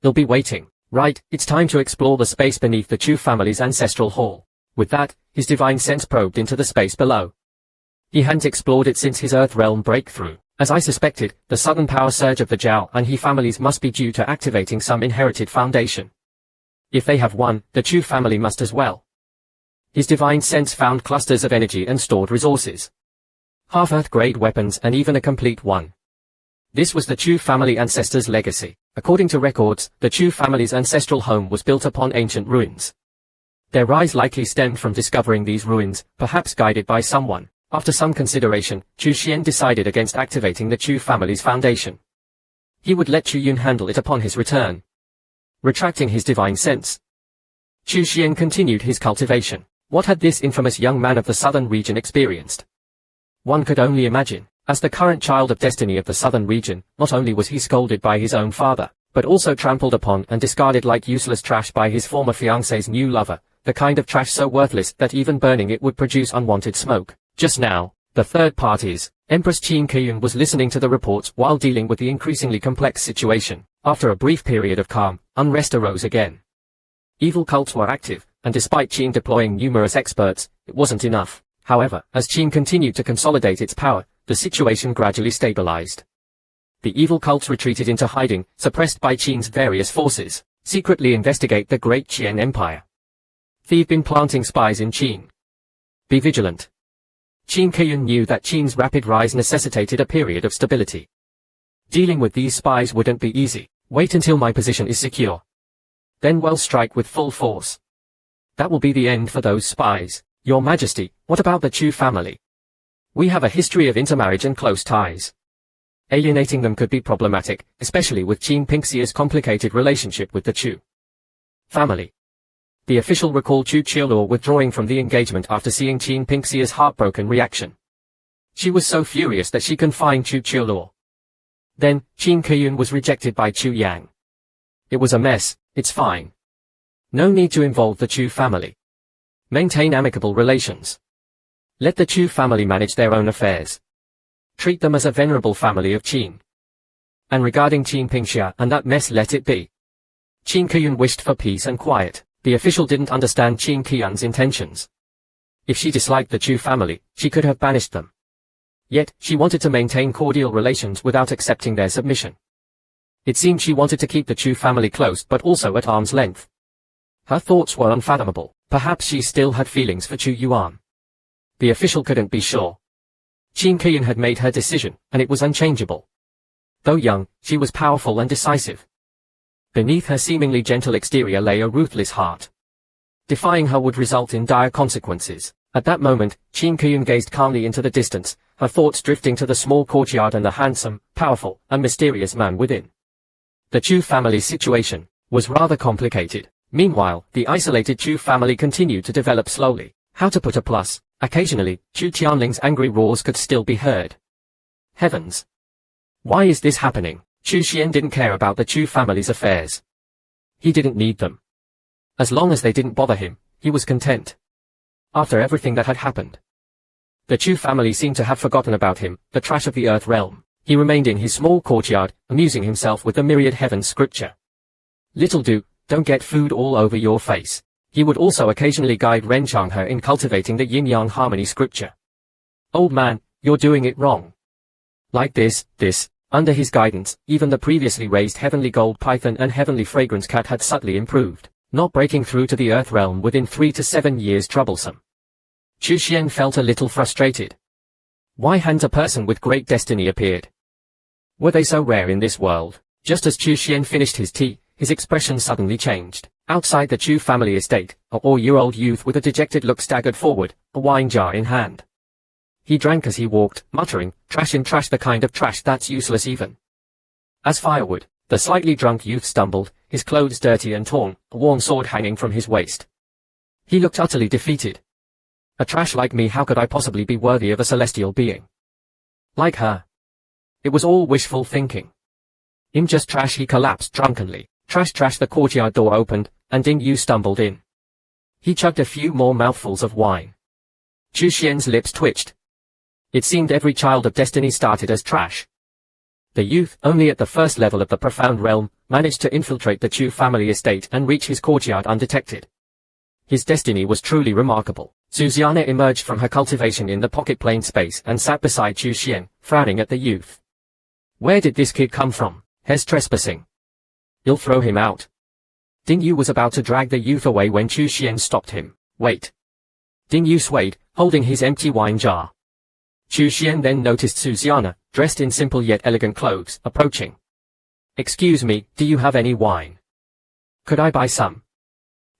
They'll be waiting. Right, it's time to explore the space beneath the Chu family's ancestral hall. With that, his divine sense probed into the space below. He hadn't explored it since his Earth realm breakthrough. As I suspected, the sudden power surge of the Zhao and He families must be due to activating some inherited foundation. If they have one, the Chu family must as well. His divine sense found clusters of energy and stored resources. Half-Earth-grade weapons and even a complete one. This was the Chu family ancestors' legacy. According to records, the Chu family's ancestral home was built upon ancient ruins. Their rise likely stemmed from discovering these ruins, perhaps guided by someone. After some consideration, Chu Xian decided against activating the Chu family's foundation. He would let Chu Yun handle it upon his return. Retracting his divine sense, Chu Xian continued his cultivation. What had this infamous young man of the southern region experienced? One could only imagine. As the current child of destiny of the southern region, not only was he scolded by his own father, but also trampled upon and discarded like useless trash by his former fiancé's new lover, the kind of trash so worthless that even burning it would produce unwanted smoke. Just now, the third part is, Empress Chen was listening to the reports while dealing with the increasingly complex situation. After a brief period of calm, unrest arose again. Evil cults were active, and despite Qin deploying numerous experts, it wasn't enough. However, as Qin continued to consolidate its power, the situation gradually stabilized. The evil cults retreated into hiding, suppressed by Qin's various forces, secretly investigate the Great Qian Empire. They've been planting spies in Qin. Be vigilant. Qin knew that Qin's rapid rise necessitated a period of stability. Dealing with these spies wouldn't be easy. Wait until my position is secure. Then we'll strike with full force. That will be the end for those spies. Your Majesty, what about the Chu family? We have a history of intermarriage and close ties. Alienating them could be problematic, especially with Qin Pingxia's complicated relationship with the Chu family. The official recalled Chu Qiluo withdrawing from the engagement after seeing Qin Pingxia's heartbroken reaction. She was so furious that she confined Chu Qiluo. Then, Qin was rejected by Chu Yang. It was a mess. It's fine. No need to involve the Chu family. Maintain amicable relations. Let the Chu family manage their own affairs. Treat them as a venerable family of Qin. And regarding Qin Pingxia and that mess, let it be. Qin wished for peace and quiet. The official didn't understand Qin Qian's intentions. If she disliked the Chu family, she could have banished them. Yet, she wanted to maintain cordial relations without accepting their submission. It seemed she wanted to keep the Chu family close but also at arm's length. Her thoughts were unfathomable. Perhaps she still had feelings for Chu Yuan. The official couldn't be sure. Qin had made her decision, and it was unchangeable. Though young, she was powerful and decisive. Beneath her seemingly gentle exterior lay a ruthless heart. Defying her would result in dire consequences. At that moment, Qin gazed calmly into the distance, her thoughts drifting to the small courtyard and the handsome, powerful, and mysterious man within. The Chu family's situation was rather complicated. Meanwhile, the isolated Chu family continued to develop slowly. How to put a plus? Occasionally, Chu Tianling's angry roars could still be heard. Heavens! Why is this happening? Chu Xuan didn't care about the Chu family's affairs. He didn't need them. As long as they didn't bother him, he was content. After everything that had happened, the Chu family seemed to have forgotten about him, the trash of the earth realm. He remained in his small courtyard, amusing himself with the Myriad heavens scripture. Little do, don't get food all over your face. He would also occasionally guide Ren Changha in cultivating the yin-yang harmony scripture. Old man, you're doing it wrong. Like this. Under his guidance, even the previously raised heavenly gold python and heavenly fragrance cat had subtly improved, not breaking through to the earth realm within 3 to 7 years troublesome. Chu Xuan felt a little frustrated. Why hadn't a person with great destiny appeared? Were they so rare in this world? Just as Chu Xuan finished his tea, his expression suddenly changed. Outside the Chu family estate, a 4-year-old youth with a dejected look staggered forward, a wine jar in hand. He drank as he walked, muttering, "Trash in trash, the kind of trash that's useless even as firewood." The slightly drunk youth stumbled, his clothes dirty and torn, a worn sword hanging from his waist. He looked utterly defeated. A trash like me, how could I possibly be worthy of a celestial being like her? It was all wishful thinking. I'm just trash, he collapsed drunkenly. Trash. The courtyard door opened, and Ding Yu stumbled in. He chugged a few more mouthfuls of wine. Chu Xuan's lips twitched. It seemed every child of destiny started as trash. The youth, only at the first level of the profound realm, managed to infiltrate the Chu family estate and reach his courtyard undetected. His destiny was truly remarkable. Susanna emerged from her cultivation in the pocket plane space and sat beside Chu Xuan, frowning at the youth. Where did this kid come from? He's trespassing. You'll throw him out. Ding Yu was about to drag the youth away when Chu Xuan stopped him. Wait. Ding Yu swayed, holding his empty wine jar. Chu Xuan then noticed Susanna, dressed in simple yet elegant clothes, approaching. Excuse me, do you have any wine? Could I buy some?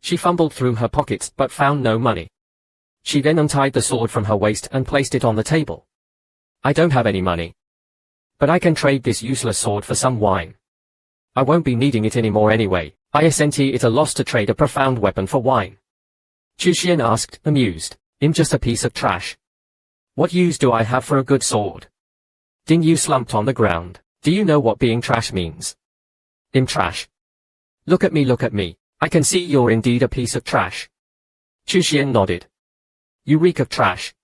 She fumbled through her pockets but found no money. She then untied the sword from her waist and placed it on the table. I don't have any money. But I can trade this useless sword for some wine. I won't be needing it anymore anyway. Isn't it a loss to trade a profound weapon for wine? Chu Xuan asked, amused. I'm just a piece of trash. What use do I have for a good sword? Ding Yu slumped on the ground. Do you know what being trash means? I'm trash. Look at me. I can see you're indeed a piece of trash. Chu Xuan nodded. You reek of trash.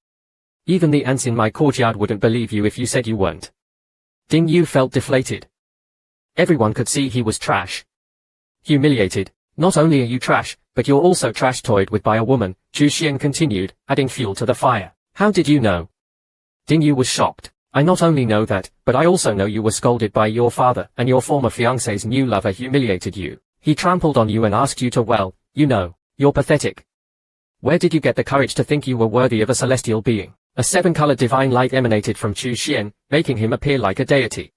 Even the ants in my courtyard wouldn't believe you if you said you weren't. Ding Yu felt deflated. Everyone could see he was trash. Humiliated. Not only are you trash, but you're also trash toyed with by a woman, Chu Xuan continued, adding fuel to the fire. How did you know? Ding Yu was shocked. I not only know that, but I also know you were scolded by your father, and your former fiancé's new lover humiliated you. He trampled on you and asked you to, well, you know, you're pathetic. Where did you get the courage to think you were worthy of a celestial being? A seven-colored divine light emanated from Chu Xuan, making him appear like a deity.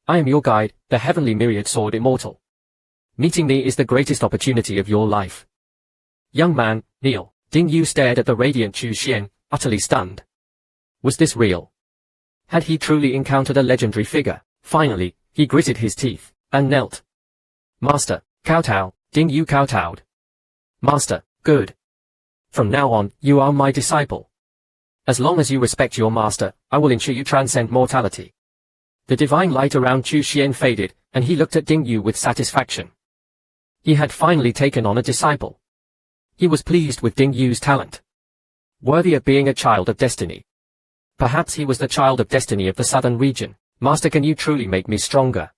I am your guide, the heavenly Myriad sword immortal. Meeting me is the greatest opportunity of your life. Young man, kneel. Ding Yu stared at the radiant Chu Xuan, utterly stunned. Was this real? Had he truly encountered a legendary figure? Finally, he gritted his teeth, and knelt. Master, kowtow. Ding Yu kowtowed. Master, good. From now on, you are my disciple. As long as you respect your master, I will ensure you transcend mortality. The divine light around Chu Xuan faded, and he looked at Ding Yu with satisfaction. He had finally taken on a disciple. He was pleased with Ding Yu's talent. Worthy of being a child of destiny. Perhaps he was the child of destiny of the southern region. Master, can you truly make me stronger?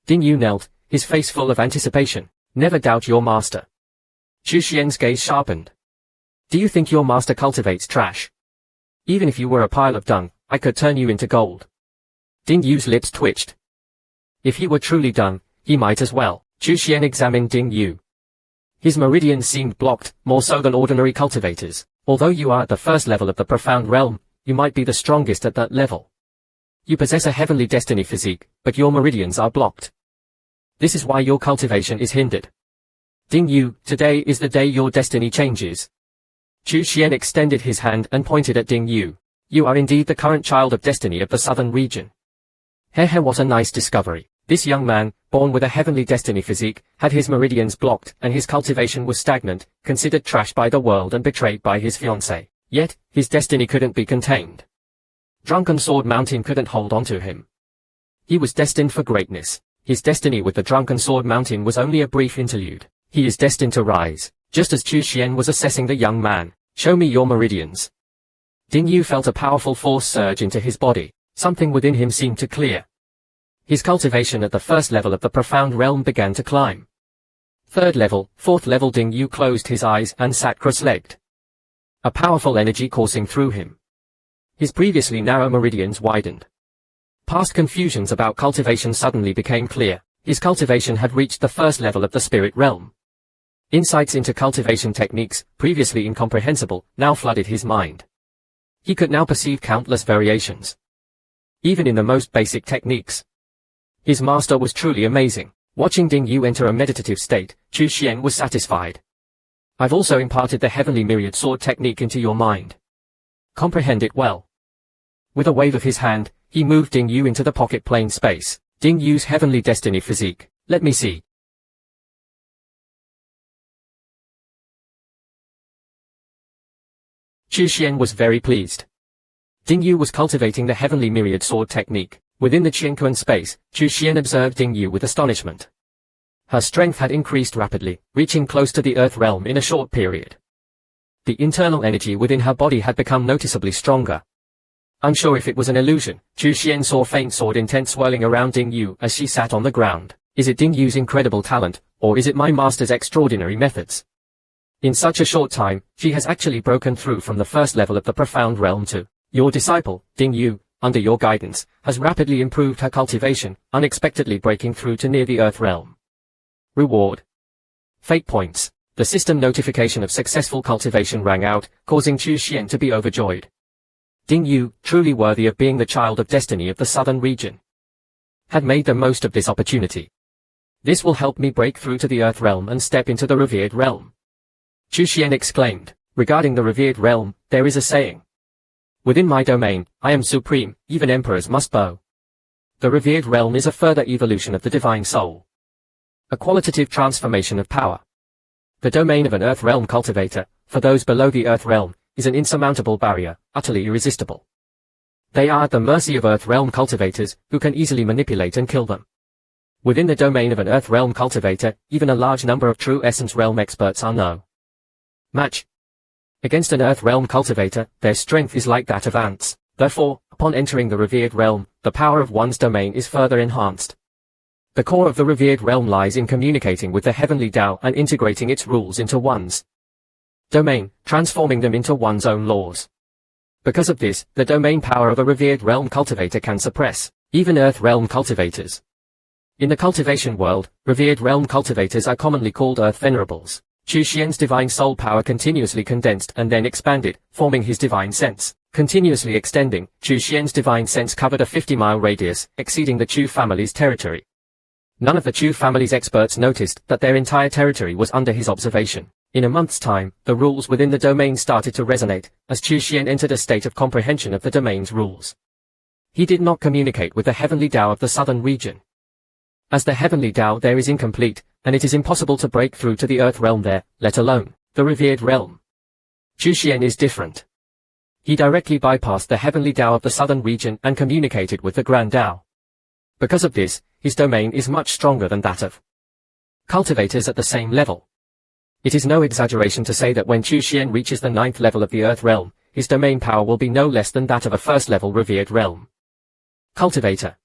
Ding Yu knelt, his face full of anticipation. Never doubt your master. Chu Xuan's gaze sharpened. Do you think your master cultivates trash? Even if you were a pile of dung, I could turn you into gold. Ding Yu's lips twitched. If he were truly dung, he might as well. Chu Xuan examined Ding Yu. His meridians seemed blocked, more so than ordinary cultivators. Although you are at the first level of the profound realm, you might be the strongest at that level. You possess a heavenly destiny physique, but your meridians are blocked. This is why your cultivation is hindered. Ding Yu, today is the day your destiny changes. Chu Xuan extended his hand and pointed at Ding Yu. You are indeed the current child of destiny of the southern region. What a nice discovery. This young man, born with a heavenly destiny physique, had his meridians blocked and his cultivation was stagnant, considered trash by the world and betrayed by his fiancée. Yet, his destiny couldn't be contained. Drunken Sword Mountain couldn't hold on to him. He was destined for greatness. His destiny with the Drunken Sword Mountain was only a brief interlude. He is destined to rise. Just as Chu Xuan was assessing the young man. Show me your meridians. Ding Yu felt a powerful force surge into his body. Something within him seemed to clear. His cultivation at the first level of the profound realm began to climb. Third level, fourth level. Ding Yu closed his eyes and sat cross-legged. A powerful energy coursing through him. His previously narrow meridians widened. Past confusions about cultivation suddenly became clear. His cultivation had reached the first level of the spirit realm. Insights into cultivation techniques, previously incomprehensible, now flooded his mind. He could now perceive countless variations. Even in the most basic techniques. His master was truly amazing. Watching Ding Yu enter a meditative state, Chu Xuan was satisfied. I've also imparted the heavenly Myriad sword technique into your mind. Comprehend it well. With a wave of his hand, he moved Ding Yu into the pocket plane space. Ding Yu's heavenly destiny physique. Let me see. Chu Xuan was very pleased. Ding Yu was cultivating the heavenly Myriad sword technique. Within the Qianquan space, Chu Xuan observed Ding Yu with astonishment. Her strength had increased rapidly, reaching close to the earth realm in a short period. The internal energy within her body had become noticeably stronger. Unsure if it was an illusion, Chu Xuan saw faint sword intent swirling around Ding Yu as she sat on the ground. Is it Ding Yu's incredible talent, or is it my master's extraordinary methods? In such a short time, she has actually broken through from the first level of the profound realm to your disciple, Ding Yu, under your guidance, has rapidly improved her cultivation, unexpectedly breaking through to near the earth realm. Reward. Fate points. The system notification of successful cultivation rang out, causing Chu Xuan to be overjoyed. Ding Yu, truly worthy of being the child of destiny of the southern region, had made the most of this opportunity. This will help me break through to the earth realm and step into the revered realm. Chu Xuan exclaimed. Regarding the revered realm, there is a saying. Within my domain, I am supreme, even emperors must bow. The revered realm is a further evolution of the divine soul. A qualitative transformation of power. The domain of an earth realm cultivator, for those below the earth realm, is an insurmountable barrier, utterly irresistible. They are at the mercy of earth realm cultivators, who can easily manipulate and kill them. Within the domain of an earth realm cultivator, even a large number of true essence realm experts are no match. Against an Earth Realm cultivator, their strength is like that of ants. Therefore, upon entering the Revered Realm, the power of one's domain is further enhanced. The core of the Revered Realm lies in communicating with the heavenly Tao and integrating its rules into one's domain, transforming them into one's own laws. Because of this, the domain power of a Revered Realm cultivator can suppress even Earth Realm cultivators. In the cultivation world, Revered Realm cultivators are commonly called Earth Venerables. Chu Xuan's divine soul power continuously condensed and then expanded, forming his divine sense. Continuously extending, Chu Xuan's divine sense covered a 50-mile radius, exceeding the Chu family's territory. None of the Chu family's experts noticed that their entire territory was under his observation. In a month's time, the rules within the domain started to resonate, as Chu Xuan entered a state of comprehension of the domain's rules. He did not communicate with the heavenly Tao of the southern region. As the heavenly Tao there is incomplete, and it is impossible to break through to the Earth Realm there, let alone the Revered Realm. Chu Xuan is different. He directly bypassed the heavenly Tao of the southern region and communicated with the Grand Tao. Because of this, his domain is much stronger than that of cultivators at the same level. It is no exaggeration to say that when Chu Xuan reaches the 9th level of the Earth Realm, his domain power will be no less than that of a first-level Revered Realm cultivator.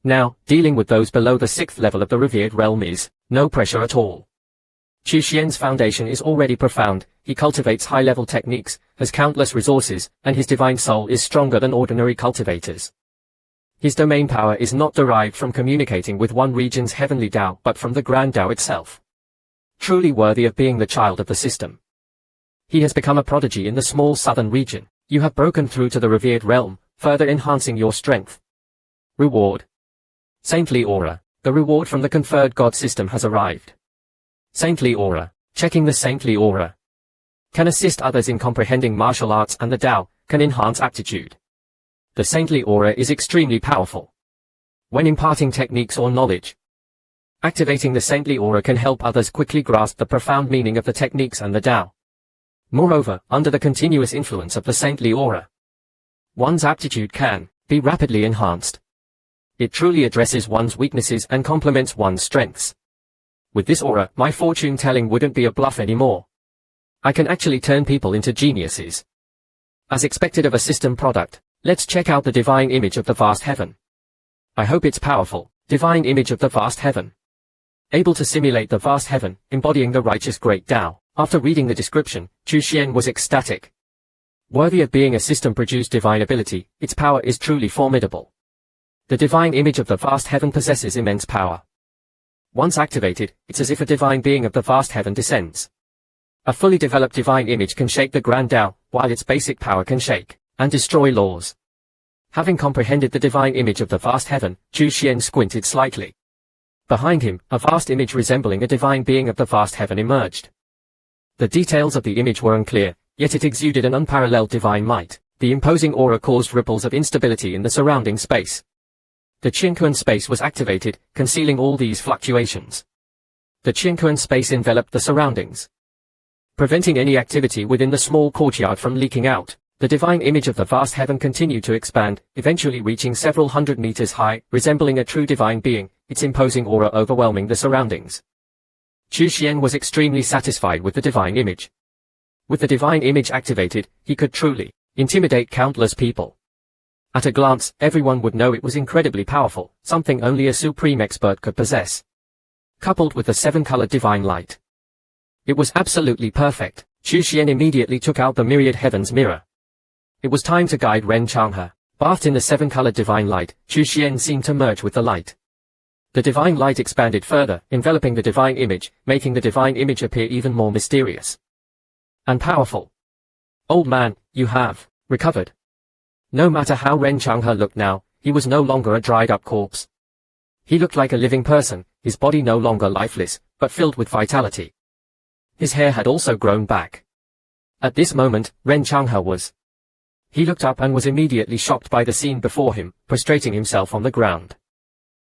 Now, dealing with those below the 6th level of the Revered Realm is no pressure at all. Chu Xuan's foundation is already profound, he cultivates high-level techniques, has countless resources, and his divine soul is stronger than ordinary cultivators. His domain power is not derived from communicating with one region's heavenly Tao but from the Grand Tao itself. Truly worthy of being the child of the system. He has become a prodigy in the small southern region. You have broken through to the Revered Realm, further enhancing your strength. Reward. Saintly Aura. The reward from the conferred God system has arrived. Saintly Aura. Checking the Saintly Aura. Can assist others in comprehending martial arts and the Tao, can enhance aptitude. The Saintly Aura is extremely powerful. When imparting techniques or knowledge, activating the Saintly Aura can help others quickly grasp the profound meaning of the techniques and the Tao. Moreover, under the continuous influence of the Saintly Aura, one's aptitude can be rapidly enhanced. It truly addresses one's weaknesses and complements one's strengths. With this aura, my fortune telling wouldn't be a bluff anymore. I can actually turn people into geniuses. As expected of a system product, let's check out the divine image of the vast heaven. I hope it's powerful. Divine image of the vast heaven. Able to simulate the vast heaven, embodying the righteous great Tao. After reading the description, Chu Xuan was ecstatic. Worthy of being a system-produced divine ability, its power is truly formidable. The divine image of the vast heaven possesses immense power. Once activated, it's as if a divine being of the vast heaven descends. A fully developed divine image can shake the Grand Tao, while its basic power can shake and destroy laws. Having comprehended the divine image of the vast heaven, Chu Xuan squinted slightly. Behind him, a vast image resembling a divine being of the vast heaven emerged. The details of the image were unclear, yet it exuded an unparalleled divine might. The imposing aura caused ripples of instability in the surrounding space. The Qianquan space was activated, concealing all these fluctuations. The Qianquan space enveloped the surroundings, preventing any activity within the small courtyard from leaking out. The divine image of the vast heaven continued to expand, eventually reaching several hundred meters high, resembling a true divine being, its imposing aura overwhelming the surroundings. Chu Xuan was extremely satisfied with the divine image. With the divine image activated, he could truly intimidate countless people. At a glance, everyone would know it was incredibly powerful, something only a supreme expert could possess. Coupled with the 7-colored divine light, it was absolutely perfect. Chu Xuan immediately took out the Myriad Heaven's mirror. It was time to guide Ren Changha. Bathed in the 7-colored divine light, Chu Xuan seemed to merge with the light. The divine light expanded further, enveloping the divine image, making the divine image appear even more mysterious and powerful. Old man, you have recovered. No matter how Ren Changha looked now, he was no longer a dried-up corpse. He looked like a living person, his body no longer lifeless, but filled with vitality. His hair had also grown back. At this moment, Ren Changha was. He looked up and was immediately shocked by the scene before him, prostrating himself on the ground.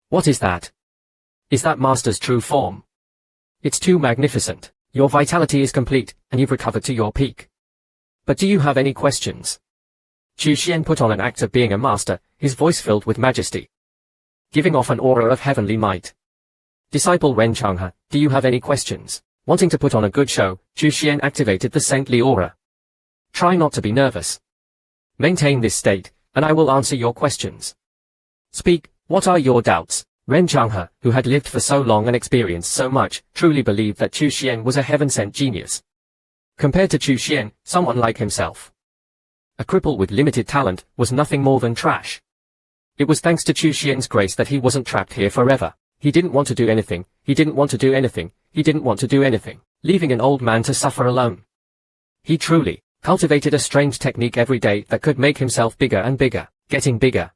What is that? Is that Master's true form? It's too magnificent. Your vitality is complete, and you've recovered to your peak. But do you have any questions? Chu Xuan put on an act of being a master, his voice filled with majesty, giving off an aura of heavenly might. Disciple Ren Changha, do you have any questions? Wanting to put on a good show, Chu Xuan activated the saintly aura. Try not to be nervous. Maintain this state, and I will answer your questions. Speak, what are your doubts? Ren Changha, who had lived for so long and experienced so much, truly believed that Chu Xuan was a heaven-sent genius. Compared to Chu Xuan, someone like himself, a cripple with limited talent, was nothing more than trash. It was thanks to Chu Xuan's grace that he wasn't trapped here forever. He didn't want to do anything, he didn't want to do anything, he didn't want to do anything, leaving an old man to suffer alone. He truly cultivated a strange technique every day that could make himself bigger and bigger, getting bigger.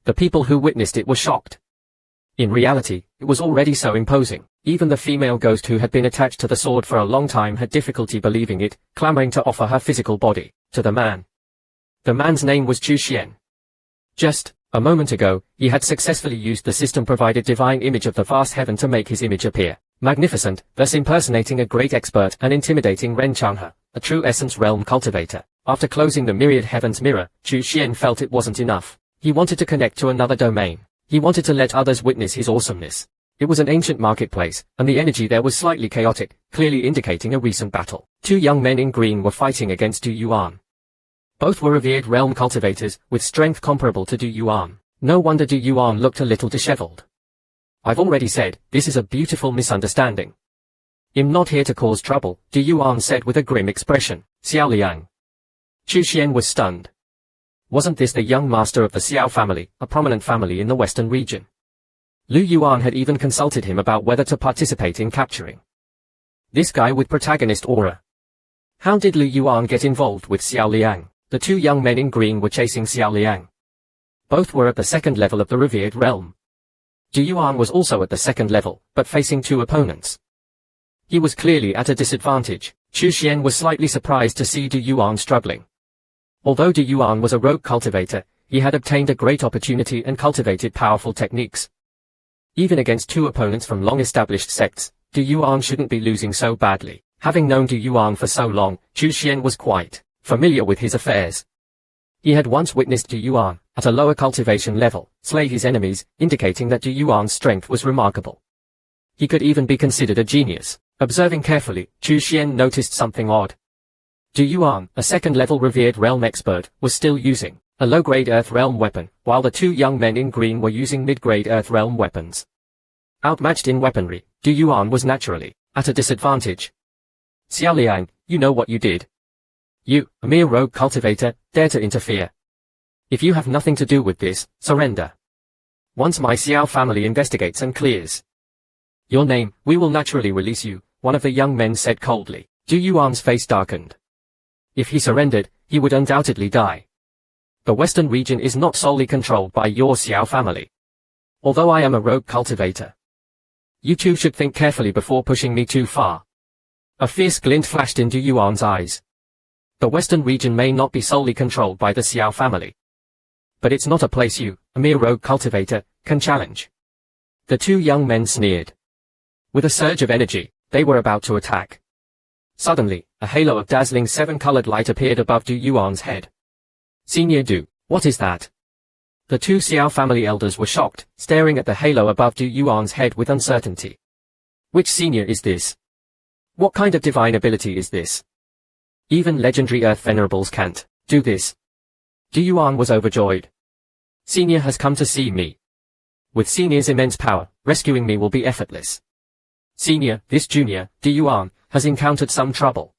The people who witnessed it were shocked. In reality, it was already so imposing. Even the female ghost who had been attached to the sword for a long time had difficulty believing it, clamoring to offer her physical body to the man. The man's name was Chu Xuan. Just a moment ago, he had successfully used the system-provided divine image of the vast heaven to make his image appear magnificent, thus impersonating a great expert and intimidating Ren Changha, a true essence realm cultivator. After closing the Myriad heaven's mirror, Chu Xuan felt it wasn't enough. He wanted to connect to another domain. He wanted to let others witness his awesomeness. It was an ancient marketplace, and the energy there was slightly chaotic, clearly indicating a recent battle. Two young men in green were fighting against Yuan. Both were revered realm cultivators, with strength comparable to Yuan. No wonder Yuan looked a little disheveled. I've already said, this is a beautiful misunderstanding. I'm not here to cause trouble, Yuan said with a grim expression. Xiao Liang. Chu Xuan was stunned. Wasn't this the young master of the Xiao family, a prominent family in the western region? Lu Yuan had even consulted him about whether to participate in capturing this guy with protagonist aura. How did Lu Yuan get involved with Xiao Liang? The two young men in green were chasing Xiao Liang. Both were at the second level of the revered realm. Yuan was also at the second level, but facing two opponents. He was clearly at a disadvantage. Chu Xuan was slightly surprised to see Yuan struggling. Although Yuan was a rogue cultivator, he had obtained a great opportunity and cultivated powerful techniques. Even against two opponents from long-established sects, Yuan shouldn't be losing so badly. Having known Yuan for so long, Chu Xuan was quite familiar with his affairs. He had once witnessed Yuan, at a lower cultivation level, slay his enemies, indicating that Yuan's strength was remarkable. He could even be considered a genius. Observing carefully, Chu Xuan noticed something odd. Yuan, a second-level revered realm expert, was still using a low-grade Earth realm weapon, while the two young men in green were using mid-grade Earth realm weapons. Outmatched in weaponry, Yuan was naturally at a disadvantage. Xiao Liang, you know what you did. You, a mere rogue cultivator, dare to interfere. If you have nothing to do with this, surrender. Once my Xiao family investigates and clears your name, we will naturally release you, one of the young men said coldly. Yuan's face darkened. If he surrendered, he would undoubtedly die. The western region is not solely controlled by your Xiao family. Although I am a rogue cultivator, you two should think carefully before pushing me too far. A fierce glint flashed into Yuan's eyes. The western region may not be solely controlled by the Xiao family. But it's not a place you, a mere rogue cultivator, can challenge. The two young men sneered. With a surge of energy, they were about to attack. Suddenly, a halo of dazzling seven-colored light appeared above Yuan's head. Senior Du, what is that? The two Xiao family elders were shocked, staring at the halo above Yuan's head with uncertainty. Which senior is this? What kind of divine ability is this? Even legendary Earth venerables can't do this. Yuan was overjoyed. Senior has come to see me. With Senior's immense power, rescuing me will be effortless. Senior, this junior, Yuan, has encountered some trouble.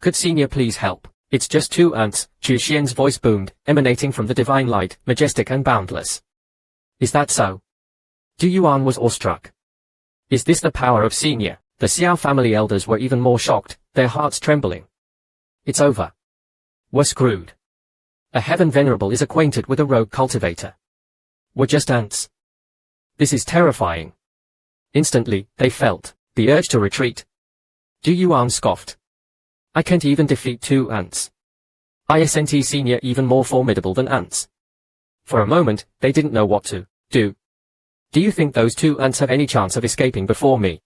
Could Senior please help? It's just two ants, Chu Xuan's voice boomed, emanating from the divine light, majestic and boundless. Is that so? Yuan was awestruck. Is this the power of Senior? The Xiao family elders were even more shocked, their hearts trembling. It's over. We're screwed. A heaven venerable is acquainted with a rogue cultivator. We're just ants. This is terrifying. Instantly, they felt the urge to retreat. Yuan scoffed. I can't even defeat two ants. Isn't Senior even more formidable than ants? For a moment, they didn't know what to do. Do you think those two ants have any chance of escaping before me?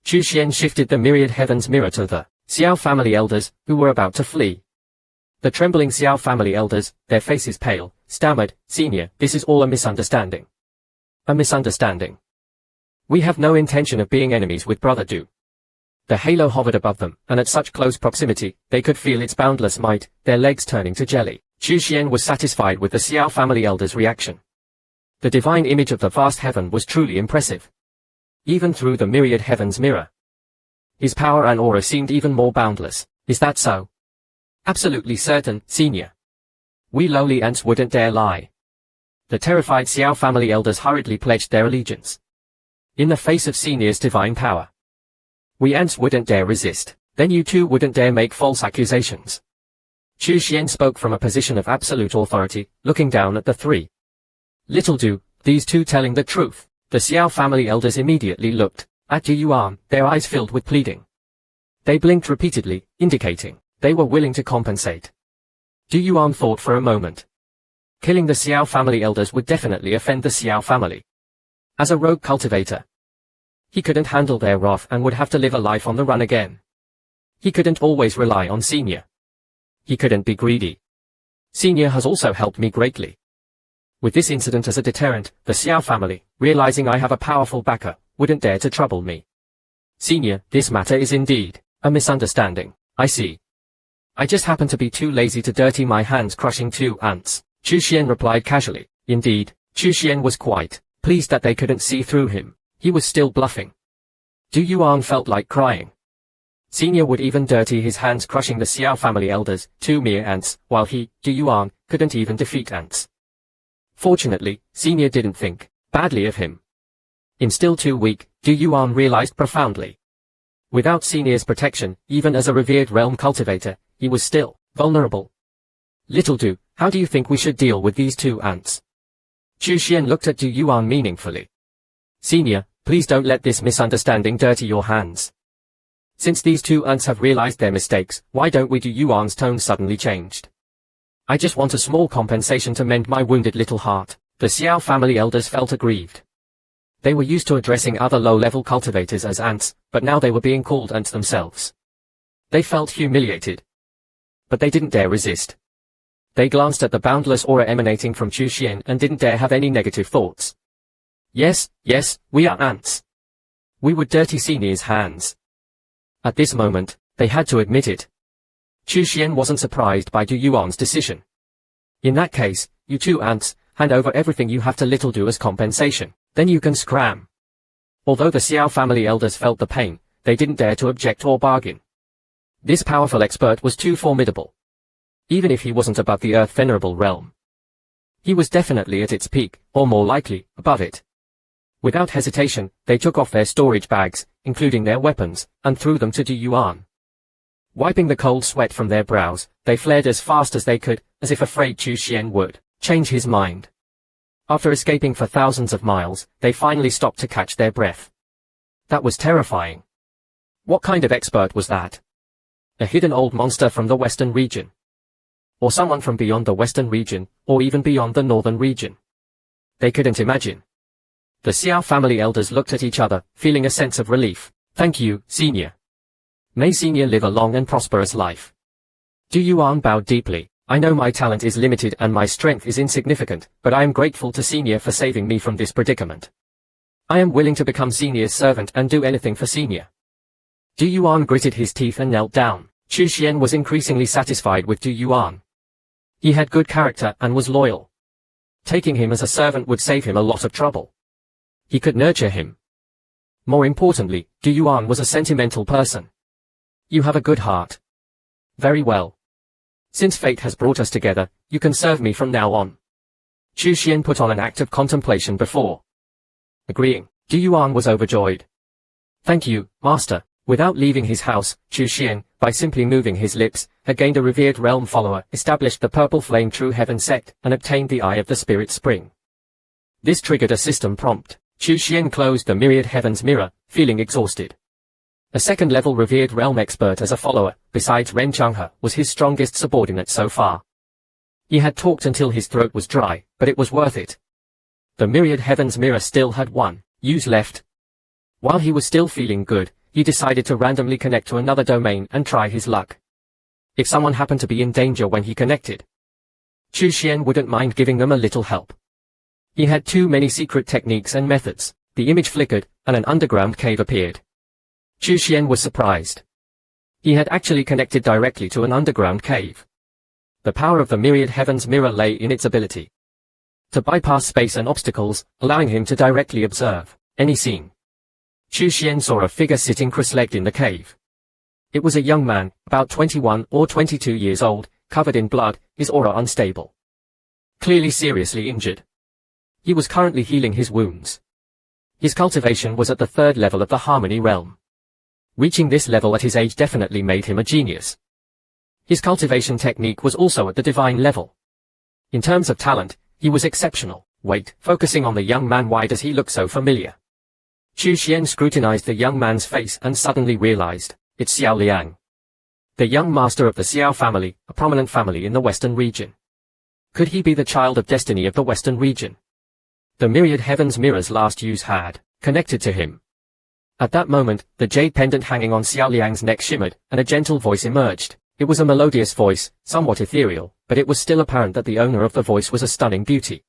Chu Xuan shifted the Myriad heaven's mirror to the Xiao family elders, who were about to flee. The trembling Xiao family elders, their faces pale, stammered, Senior, this is all a misunderstanding. A misunderstanding. We have no intention of being enemies with Brother Du. The halo hovered above them, and at such close proximity, they could feel its boundless might, their legs turning to jelly. Chu Xuan was satisfied with the Xiao family elder's reaction. The divine image of the vast heaven was truly impressive. Even through the myriad heaven's mirror, his power and aura seemed even more boundless. Is that so? Absolutely certain, senior. We lowly ants wouldn't dare lie. The terrified Xiao family elders hurriedly pledged their allegiance. In the face of senior's divine power, we ants wouldn't dare resist. Then you too wouldn't dare make false accusations. Chu Xuan spoke from a position of absolute authority, looking down at the three. Little do these two telling the truth. The Xiao family elders immediately looked at Yuan, their eyes filled with pleading. They blinked repeatedly, indicating they were willing to compensate. Yuan thought for a moment. Killing the Xiao family elders would definitely offend the Xiao family. As a rogue cultivator, he couldn't handle their wrath and would have to live a life on the run again. He couldn't always rely on senior. He couldn't be greedy. Senior has also helped me greatly. With this incident as a deterrent, the Xiao family, realizing I have a powerful backer, wouldn't dare to trouble me. Senior, this matter is indeed a misunderstanding. I see. I just happen to be too lazy to dirty my hands crushing two ants. Chu Xuan replied casually. Indeed, Chu Xuan was quite pleased that they couldn't see through him. He was still bluffing. Yuan felt like crying. Senior would even dirty his hands crushing the Xiao family elders, two mere ants, while he, Yuan, couldn't even defeat ants. Fortunately, Senior didn't think badly of him. I'm still too weak, Yuan realized profoundly. Without Senior's protection, even as a revered realm cultivator, he was still vulnerable. Little do, how do you think we should deal with these two ants? Chu Xuan looked at Yuan meaningfully. Senior, please don't let this misunderstanding dirty your hands. Since these two ants have realized their mistakes, why don't we? Yuan's tone suddenly changed. I just want a small compensation to mend my wounded little heart. The Xiao family elders felt aggrieved. They were used to addressing other low-level cultivators as ants, but now they were being called ants themselves. They felt humiliated. But they didn't dare resist. They glanced at the boundless aura emanating from Chu Xuan and didn't dare have any negative thoughts. Yes, we are ants. We would dirty Senior's hands. At this moment, they had to admit it. Chu Xuan wasn't surprised by Yuan's decision. In that case, you two ants, hand over everything you have to Little Do as compensation, then you can scram. Although the Xiao family elders felt the pain, they didn't dare to object or bargain. This powerful expert was too formidable. Even if he wasn't above the Earth Venerable realm, he was definitely at its peak, or more likely, above it. Without hesitation, they took off their storage bags, including their weapons, and threw them to Yuan. Wiping the cold sweat from their brows, they fled as fast as they could, as if afraid Chu Xuan would change his mind. After escaping for thousands of miles, they finally stopped to catch their breath. That was terrifying. What kind of expert was that? A hidden old monster from the western region? Or someone from beyond the western region, or even beyond the northern region? They couldn't imagine. The Xiao family elders looked at each other, feeling a sense of relief. Thank you, Senior. May Senior live a long and prosperous life. Yuan bowed deeply. I know my talent is limited and my strength is insignificant, but I am grateful to Senior for saving me from this predicament. I am willing to become Senior's servant and do anything for Senior. Yuan gritted his teeth and knelt down. Chu Xuan was increasingly satisfied with Yuan. He had good character and was loyal. Taking him as a servant would save him a lot of trouble. He could nurture him. More importantly, Yuan was a sentimental person. You have a good heart. Very well. Since fate has brought us together, you can serve me from now on. Chu Xuan put on an act of contemplation before agreeing. Yuan was overjoyed. Thank you, Master. Without leaving his house, Chu Xuan, by simply moving his lips, had gained a revered realm follower, established the Purple Flame True Heaven sect, and obtained the Eye of the Spirit Spring. This triggered a system prompt. Chu Xuan closed the Myriad Heaven's mirror, feeling exhausted. A second-level revered realm expert as a follower, besides Ren Changha, was his strongest subordinate so far. He had talked until his throat was dry, but it was worth it. The Myriad Heaven's mirror still had one use left. While he was still feeling good, he decided to randomly connect to another domain and try his luck. If someone happened to be in danger when he connected, Chu Xuan wouldn't mind giving them a little help. He had too many secret techniques and methods. The image flickered, and an underground cave appeared. Chu Xuan was surprised. He had actually connected directly to an underground cave. The power of the Myriad Heaven's mirror lay in its ability to bypass space and obstacles, allowing him to directly observe any scene. Chu Xuan saw a figure sitting cross-legged in the cave. It was a young man, about 21 or 22 years old, covered in blood, his aura unstable. Clearly seriously injured. He was currently healing his wounds. His cultivation was at the 3rd level of the Harmony realm. Reaching this level at his age definitely made him a genius. His cultivation technique was also at the divine level. In terms of talent, he was exceptional. Wait, focusing on the young man, why does he look so familiar? Chu Xuan scrutinized the young man's face and suddenly realized, it's Xiao Liang. The young master of the Xiao family, a prominent family in the Western region. Could he be the child of destiny of the Western region? The Myriad Heaven's mirror's last use had connected to him. At that moment, the jade pendant hanging on Xiao Liang's neck shimmered, and a gentle voice emerged. It was a melodious voice, somewhat ethereal, but it was still apparent that the owner of the voice was a stunning beauty.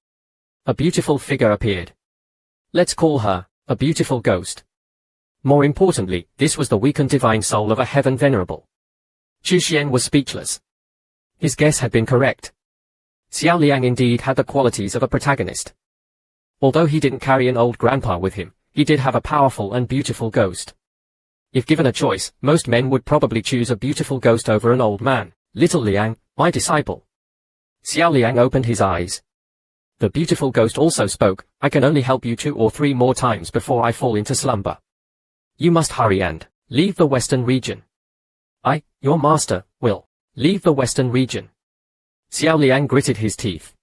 A beautiful figure appeared. Let's call her a beautiful ghost. More importantly, this was the weakened divine soul of a heaven venerable. Chu Xuan was speechless. His guess had been correct. Xiao Liang indeed had the qualities of a protagonist. Although he didn't carry an old grandpa with him, he did have a powerful and beautiful ghost. If given a choice, most men would probably choose a beautiful ghost over an old man. Little Liang, my disciple. Xiao Liang opened his eyes. The beautiful ghost also spoke, I can only help you 2 or 3 more times before I fall into slumber. You must hurry and leave the Western region. I, your master, will leave the Western region. Xiao Liang gritted his teeth.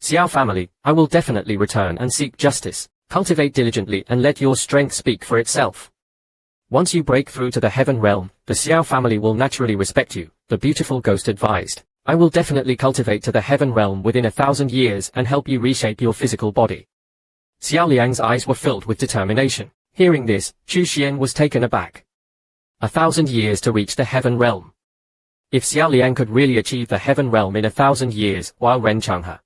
Xiao family, I will definitely return and seek justice. Cultivate diligently and let your strength speak for itself. Once you break through to the heaven realm, the Xiao family will naturally respect you, the beautiful ghost advised. I will definitely cultivate to the heaven realm within 1,000 years and help you reshape your physical body. Xiao Liang's eyes were filled with determination. Hearing this, Chu Xuan was taken aback. 1,000 years to reach the heaven realm. If Xiao Liang could really achieve the heaven realm in 1,000 years, while Ren Changha,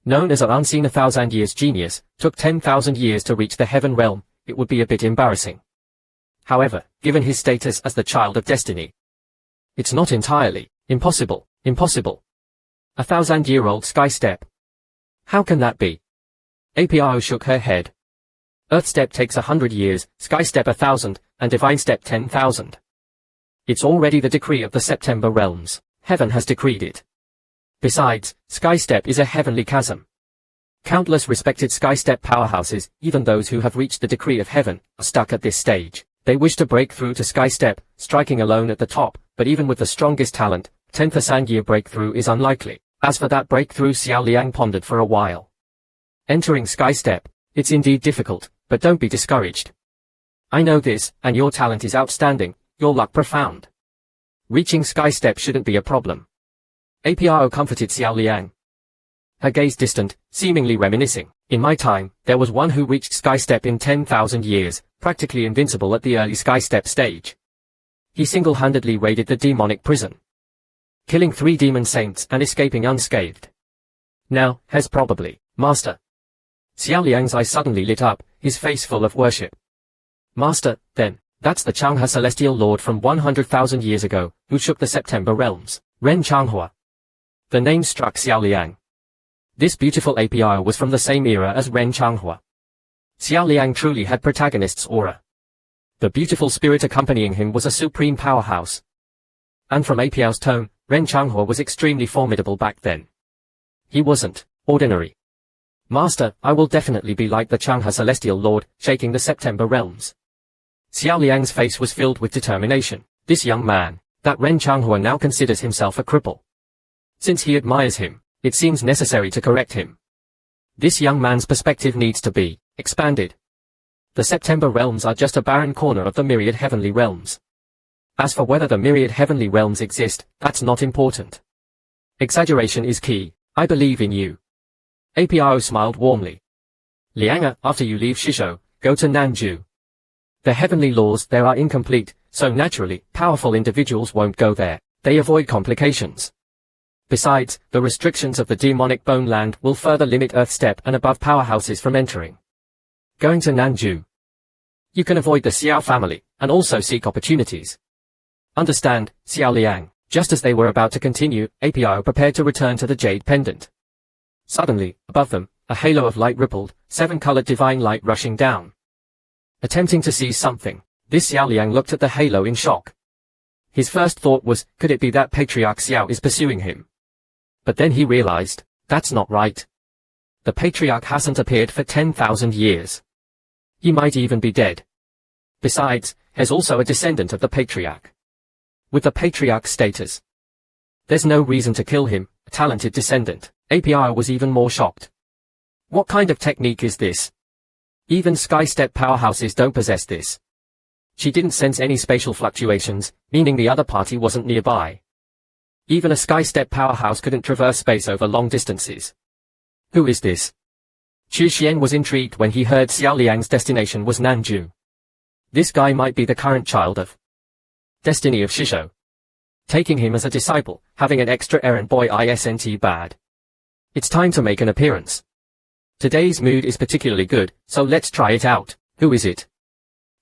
known as an unseen 1,000 years genius, took 10,000 years to reach the heaven realm, it would be a bit embarrassing. However, given his status as the child of destiny, it's not entirely impossible. 1,000-year-old sky step. How can that be? Apio shook her head. Earth step takes 100 years, sky step 1,000, and divine step 10,000. It's already the decree of the September realms. Heaven has decreed it. Besides, sky step is a heavenly chasm. Countless respected sky step powerhouses, even those who have reached the decree of heaven, are stuck at this stage. They wish to break through to sky step, striking alone at the top, but even with the strongest talent, 10,000-year breakthrough is unlikely. As for that breakthrough, Xiao Liang pondered for a while. Entering sky step, it's indeed difficult, but don't be discouraged. I know this, and your talent is outstanding, your luck profound. Reaching sky step shouldn't be a problem. Apio comforted Xiao Liang. Her gaze distant, seemingly reminiscing. In my time, there was one who reached sky step in 10,000 years, practically invincible at the early sky step stage. He single-handedly raided the demonic prison, killing 3 demon saints and escaping unscathed. Now, has probably, Master. Xiao Liang's eyes suddenly lit up, his face full of worship. Master, then, that's the Changha celestial lord from 100,000 years ago, who shook the September realms, Ren Changha. The name struck Xiao Liang. This beautiful API was from the same era as Ren Changha. Xiao Liang truly had protagonist's aura. The beautiful spirit accompanying him was a supreme powerhouse. And from API's tone, Ren Changha was extremely formidable back then. He wasn't ordinary. Master, I will definitely be like the Changha celestial lord, shaking the September realms. Xiao Liang's face was filled with determination. This young man, that Ren Changha now considers himself a cripple. Since he admires him, it seems necessary to correct him. This young man's perspective needs to be expanded. The September realms are just a barren corner of the myriad heavenly realms. As for whether the myriad heavenly realms exist, that's not important. Exaggeration is key. I believe in you. Apio smiled warmly. Lianga, after you leave Shizhou, go to Nanju. The heavenly laws there are incomplete, so naturally, powerful individuals won't go there. They avoid complications. Besides, the restrictions of the demonic bone land will further limit Earth step and above powerhouses from entering. Going to Nanju, you can avoid the Xiao family, and also seek opportunities. Understand, Xiao Liang. Just as they were about to continue, APIO prepared to return to the jade pendant. Suddenly, above them, a halo of light rippled, 7-colored divine light rushing down. Attempting to seize something, this Xiao Liang looked at the halo in shock. His first thought was, could it be that Patriarch Xiao is pursuing him? But then he realized, that's not right. The Patriarch hasn't appeared for 10,000 years. He might even be dead. Besides, he's also a descendant of the Patriarch. With the Patriarch's status, there's no reason to kill him, a talented descendant. API was even more shocked. What kind of technique is this? Even Sky-step powerhouses don't possess this. She didn't sense any spatial fluctuations, meaning the other party wasn't nearby. Even a Sky-step powerhouse couldn't traverse space over long distances. Who is this? Chu Xuan was intrigued when he heard Xiao Liang's destination was Nanju. This guy might be the current child of destiny of Shishou. Taking him as a disciple, having an extra errand boy isn't bad. It's time to make an appearance. Today's mood is particularly good, so let's try it out. Who is it?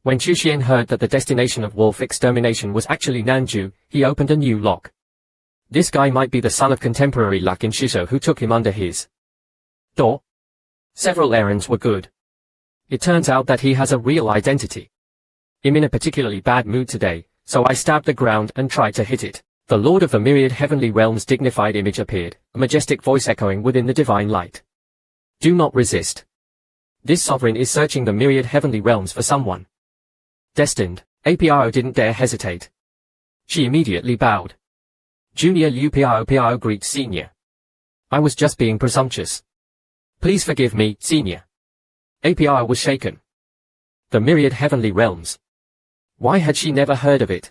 When Chu Xuan heard that the destination of wolf extermination was actually Nanju, he opened a new lock. This guy might be the son of contemporary luck in Shishou who took him under his door. Several errands were good. It turns out that he has a real identity. I'm in a particularly bad mood today, so I stabbed the ground and tried to hit it. The Lord of the Myriad Heavenly Realms' dignified image appeared, a majestic voice echoing within the divine light. Do not resist. This sovereign is searching the Myriad Heavenly Realms for someone destined. APIO didn't dare hesitate. She immediately bowed. Junior Liu Pio greets Senior. I was just being presumptuous. Please forgive me, Senior. API was shaken. The Myriad Heavenly Realms. Why had she never heard of it?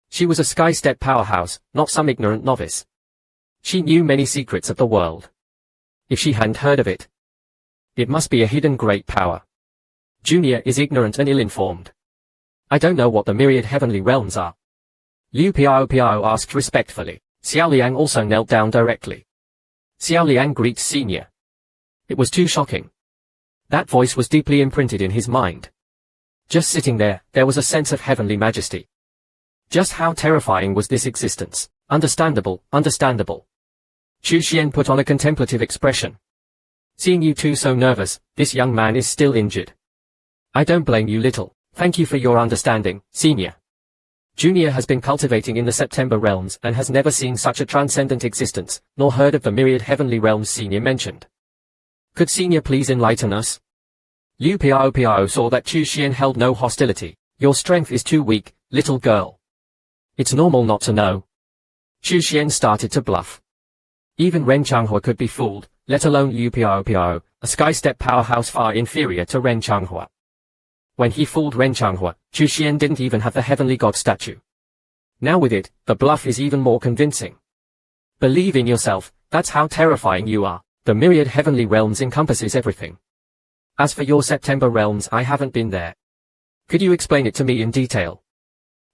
She was a Sky-step powerhouse, not some ignorant novice. She knew many secrets of the world. If she hadn't heard of it, it must be a hidden great power. Junior is ignorant and ill-informed. I don't know what the Myriad Heavenly Realms are. Liu Pio asked respectfully. Xiao Liang also knelt down directly. Xiao Liang greets Senior. It was too shocking. That voice was deeply imprinted in his mind. Just sitting there, there was a sense of heavenly majesty. Just how terrifying was this existence? Understandable, understandable. Chu Xuan put on a contemplative expression. Seeing you two so nervous, this young man is still injured. I don't blame you little. Thank you for your understanding, Senior. Junior has been cultivating in the September realms and has never seen such a transcendent existence, nor heard of the Myriad Heavenly Realms Senior mentioned. Could Senior please enlighten us? Liu Pio saw that Chu Xuan held no hostility. Your strength is too weak, little girl. It's normal not to know. Chu Xuan started to bluff. Even Ren Changha could be fooled, let alone Liu Pio, a Sky-step powerhouse far inferior to Ren Changha. When he fooled Ren Changha, Chu Xuan didn't even have the heavenly god statue. Now with it, the bluff is even more convincing. Believe in yourself, that's how terrifying you are. The Myriad Heavenly Realms encompasses everything. As for your September realms, I haven't been there. Could you explain it to me in detail?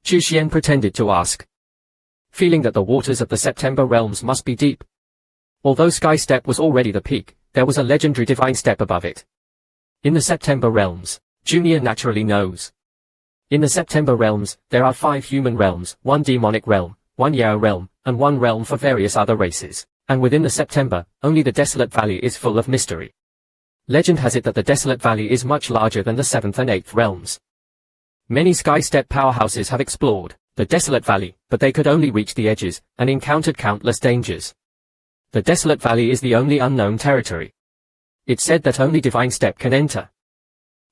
Chu Xuan pretended to ask. Feeling that the waters of the September realms must be deep. Although Sky Step was already the peak, there was a legendary divine step above it. In the September realms, Junior naturally knows. In the September realms, there are 5 human realms, 1 demonic realm, 1 Yao realm, and 1 realm for various other races. And within the September, only the Desolate Valley is full of mystery. Legend has it that the Desolate Valley is much larger than the 7th and 8th realms. Many Sky-step powerhouses have explored the Desolate Valley, but they could only reach the edges, and encountered countless dangers. The Desolate Valley is the only unknown territory. It's said that only Divine Step can enter.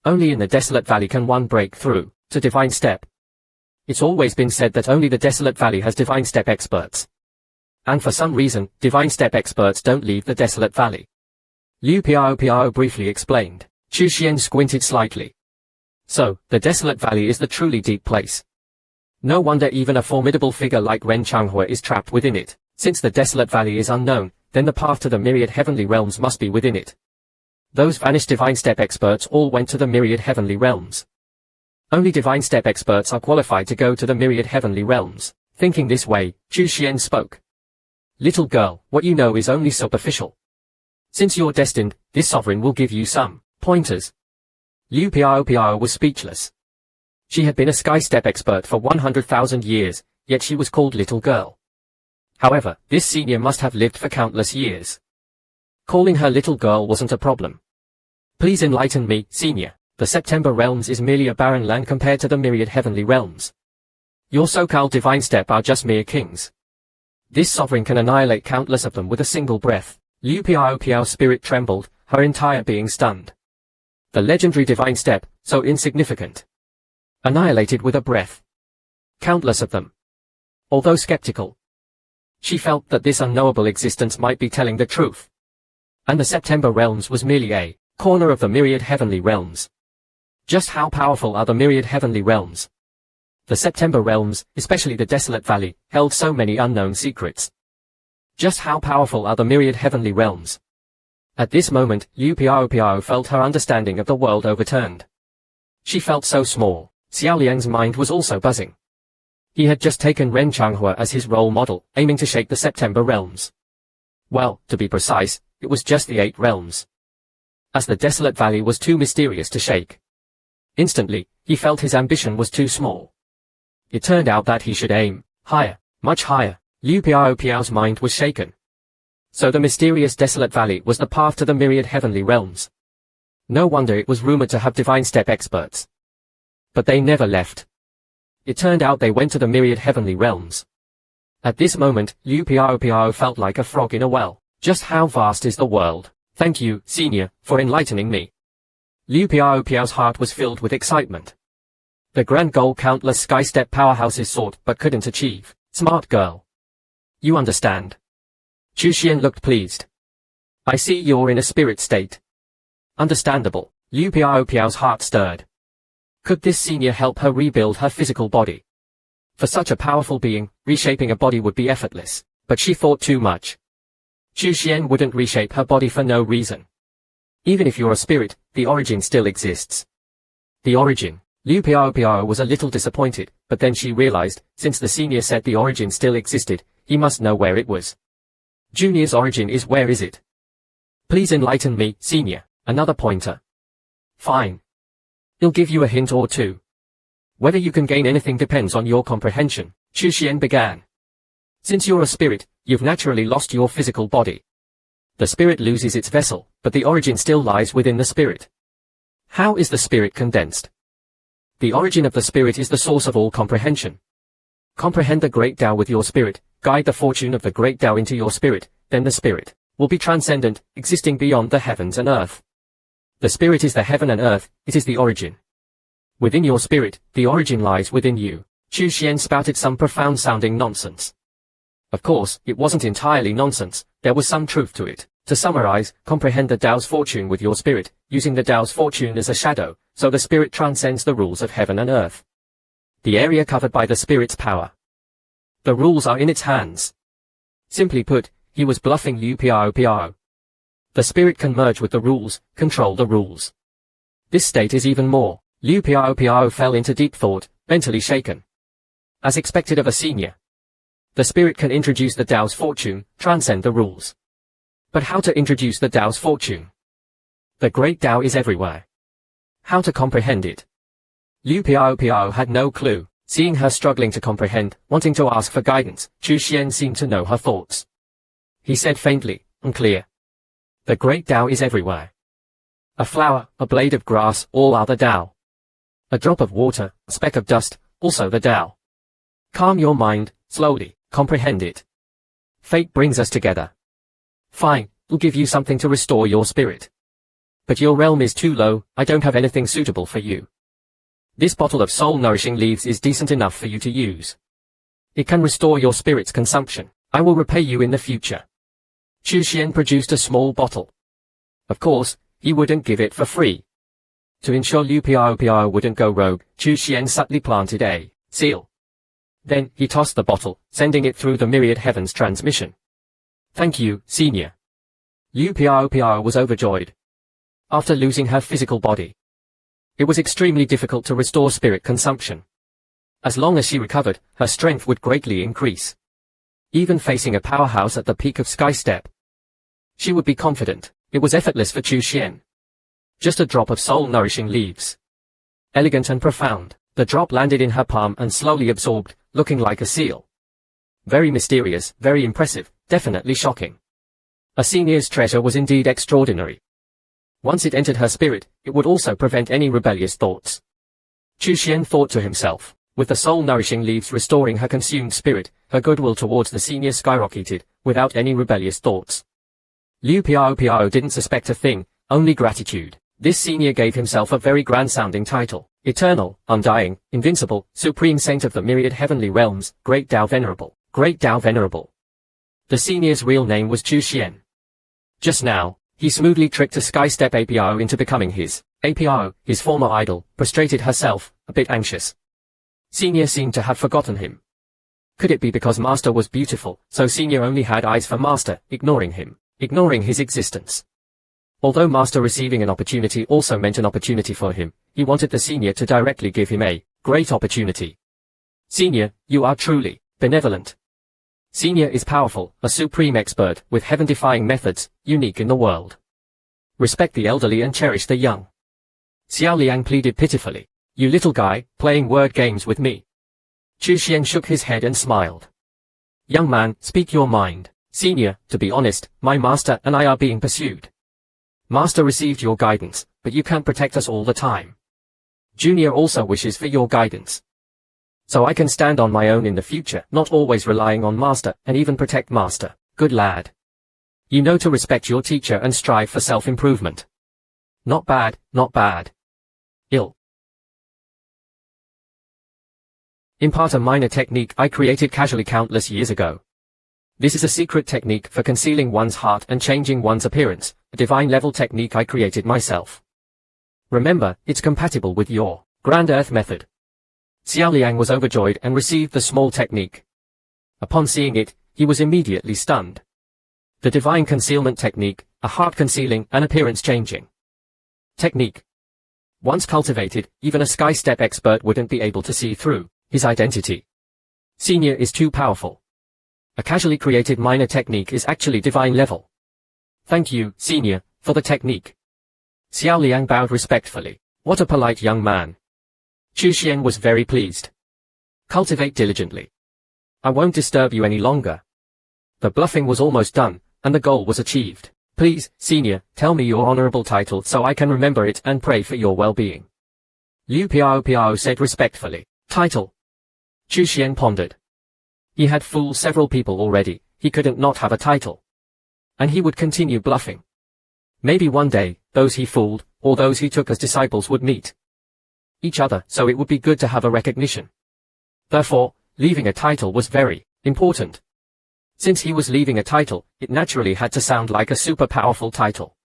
Only in the Desolate Valley can one break through to Divine Step. It's always been said that only the Desolate Valley has Divine Step experts. And for some reason, Divine Step experts don't leave the Desolate Valley. Liu Pio briefly explained. Chu Xuan squinted slightly. So, the Desolate Valley is the truly deep place. No wonder even a formidable figure like Ren Changha is trapped within it. Since the Desolate Valley is unknown, then the path to the Myriad Heavenly Realms must be within it. Those vanished Divine Step experts all went to the Myriad Heavenly Realms. Only Divine Step experts are qualified to go to the Myriad Heavenly Realms. Thinking this way, Chu Xuan spoke. Little girl, what you know is only superficial. Since you're destined, this sovereign will give you some pointers. Liu Pio was speechless. She had been a sky step expert for 100,000 years, yet she was called little girl. However, this senior must have lived for countless years. Calling her little girl wasn't a problem. Please enlighten me, senior. The September realms is merely a barren land compared to the myriad heavenly realms. Your so-called divine step are just mere kings. This sovereign can annihilate countless of them with a single breath. Liu Piao's spirit trembled, her entire being stunned. The legendary divine step, so insignificant. Annihilated with a breath. Countless of them. Although skeptical, she felt that this unknowable existence might be telling the truth. And the September realms was merely a corner of the myriad heavenly realms. Just how powerful are the myriad heavenly realms? The September realms, especially the Desolate Valley, held so many unknown secrets. Just how powerful are the myriad heavenly realms? At this moment, Liu Piao felt her understanding of the world overturned. She felt so small. Xiao Liang's mind was also buzzing. He had just taken Ren Changha as his role model, aiming to shake the September realms. Well, to be precise, it was just the 8 realms. As the Desolate Valley was too mysterious to shake. Instantly, he felt his ambition was too small. It turned out that he should aim higher, much higher. Liu Piao's mind was shaken. So the mysterious Desolate Valley was the path to the myriad heavenly realms. No wonder it was rumored to have divine step experts. But they never left. It turned out they went to the myriad heavenly realms. At this moment, Liu Piao felt like a frog in a well. Just how vast is the world? Thank you, senior, for enlightening me. Liu Piao's heart was filled with excitement. The grand goal countless sky step powerhouses sought but couldn't achieve. Smart girl. You understand. Chu Xuan looked pleased. I see you're in a spirit state. Understandable. Liu Piao's heart stirred. Could this senior help her rebuild her physical body? For such a powerful being, reshaping a body would be effortless, but she thought too much. Chu Xuan wouldn't reshape her body for no reason. Even if you're a spirit, the origin still exists. The origin. Liu Piao was a little disappointed, but then she realized, since the senior said the origin still existed, he must know where it was. Junior's origin is where is it? Please enlighten me, senior. Another pointer. Fine. He'll give you a hint or two. Whether you can gain anything depends on your comprehension. Chu Xuan began. Since you're a spirit, you've naturally lost your physical body. The spirit loses its vessel, but the origin still lies within the spirit. How is the spirit condensed? The origin of the spirit is the source of all comprehension. Comprehend the great Tao with your spirit, guide the fortune of the great Tao into your spirit, then the spirit will be transcendent, existing beyond the heavens and earth. The spirit is the heaven and earth, it is the origin. Within your spirit, the origin lies within you. Chu Xuan spouted some profound-sounding nonsense. Of course, it wasn't entirely nonsense, there was some truth to it. To summarize, comprehend the Tao's fortune with your spirit, using the Tao's fortune as a shadow, so the spirit transcends the rules of heaven and earth. The area covered by the spirit's power. The rules are in its hands. Simply put, he was bluffing Liu Piao. The spirit can merge with the rules, control the rules. This state is even more. Liu Piao fell into deep thought, mentally shaken. As expected of a senior. The spirit can introduce the Tao's fortune, transcend the rules. But how to introduce the Tao's fortune? The great Tao is everywhere. How to comprehend it? Liu Piao had no clue. Seeing her struggling to comprehend, wanting to ask for guidance, Chu Xuan seemed to know her thoughts. He said faintly, unclear. The great Tao is everywhere. A flower, a blade of grass, all are the Tao. A drop of water, a speck of dust, also the Tao. Calm your mind, slowly, comprehend it. Fate brings us together. Fine, we'll give you something to restore your spirit. But your realm is too low, I don't have anything suitable for you. This bottle of soul-nourishing leaves is decent enough for you to use. It can restore your spirit's consumption. I will repay you in the future. Chu Xuan produced a small bottle. Of course, he wouldn't give it for free. To ensure Liu Piao wouldn't go rogue, Chu Xuan subtly planted a seal. Then, he tossed the bottle, sending it through the myriad heavens transmission. Thank you, senior. Liu Piao was overjoyed. After losing her physical body, it was extremely difficult to restore spirit consumption. As long as she recovered, her strength would greatly increase. Even facing a powerhouse at the peak of Sky Step, she would be confident. It was effortless for Chu Xuan. Just a drop of soul-nourishing leaves. Elegant and profound. The drop landed in her palm and slowly absorbed, looking like a seal. Very mysterious, very impressive, definitely shocking. A senior's treasure was indeed extraordinary. Once it entered her spirit, it would also prevent any rebellious thoughts. Chu Xuan thought to himself, with the soul-nourishing leaves restoring her consumed spirit, her goodwill towards the senior skyrocketed, without any rebellious thoughts. Liu Piao didn't suspect a thing, only gratitude. This senior gave himself a very grand-sounding title: Eternal, Undying, Invincible, Supreme Saint of the Myriad Heavenly Realms, Great Tao Venerable, Great Tao Venerable. The senior's real name was Chu Xuan. Just now, he smoothly tricked a Skystep APO into becoming his APO, his former idol, prostrated herself, a bit anxious. Senior seemed to have forgotten him. Could it be because Master was beautiful, so Senior only had eyes for Master, ignoring him, ignoring his existence? Although Master receiving an opportunity also meant an opportunity for him, he wanted the Senior to directly give him a great opportunity. Senior, you are truly benevolent. Senior is powerful, a supreme expert, with heaven-defying methods, unique in the world. Respect the elderly and cherish the young. Xiao Liang pleaded pitifully. You little guy, playing word games with me. Chu Xuan shook his head and smiled. Young man, speak your mind. Senior, to be honest, my master and I are being pursued. Master received your guidance, but you can't protect us all the time. Junior also wishes for your guidance. So I can stand on my own in the future, not always relying on Master, and even protect Master. Good lad. You know to respect your teacher and strive for self-improvement. Not bad, not bad. Ill. Impart a minor technique I created casually countless years ago. This is a secret technique for concealing one's heart and changing one's appearance, a divine level technique I created myself. Remember, it's compatible with your Grand Earth method. Xiao Liang was overjoyed and received the small technique. Upon seeing it, he was immediately stunned. The divine concealment technique, a heart-concealing and appearance-changing technique. Once cultivated, even a Skystep expert wouldn't be able to see through his identity. Senior is too powerful. A casually created minor technique is actually divine level. Thank you, Senior, for the technique. Xiao Liang bowed respectfully. What a polite young man. Chu Xuan was very pleased. Cultivate diligently. I won't disturb you any longer. The bluffing was almost done, and the goal was achieved. Please, Senior, tell me your honorable title so I can remember it and pray for your well-being. Liu Piao said respectfully. Title. Chu Xuan pondered. He had fooled several people already, he couldn't not have a title. And he would continue bluffing. Maybe one day, those he fooled, or those he took as disciples would meet each other, so it would be good to have a recognition. Therefore, leaving a title was very important. Since he was leaving a title, it naturally had to sound like a super powerful title.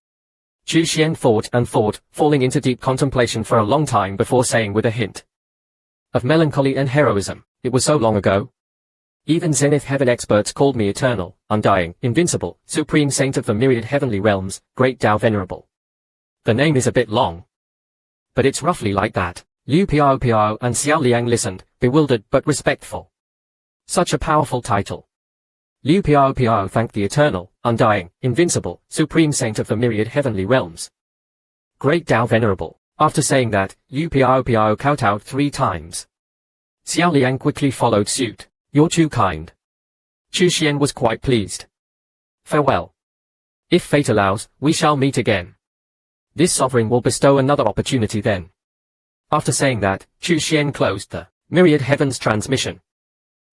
Chu Xuan thought and thought, falling into deep contemplation for a long time before saying with a hint of melancholy and heroism, it was so long ago. Even Zenith Heaven experts called me Eternal, Undying, Invincible, Supreme Saint of the Myriad Heavenly Realms, Great Tao Venerable. The name is a bit long, but it's roughly like that. Liu Piao and Xiao Liang listened, bewildered but respectful. Such a powerful title. Liu Piao thanked the Eternal, Undying, Invincible, Supreme Saint of the Myriad Heavenly Realms, Great Tao Venerable. After saying that, Liu Piao kowtowed 3 times. Xiao Liang quickly followed suit. You're too kind. Chu Xuan was quite pleased. Farewell. If fate allows, we shall meet again. This sovereign will bestow another opportunity then. After saying that, Chu Xuan closed the Myriad Heavens transmission.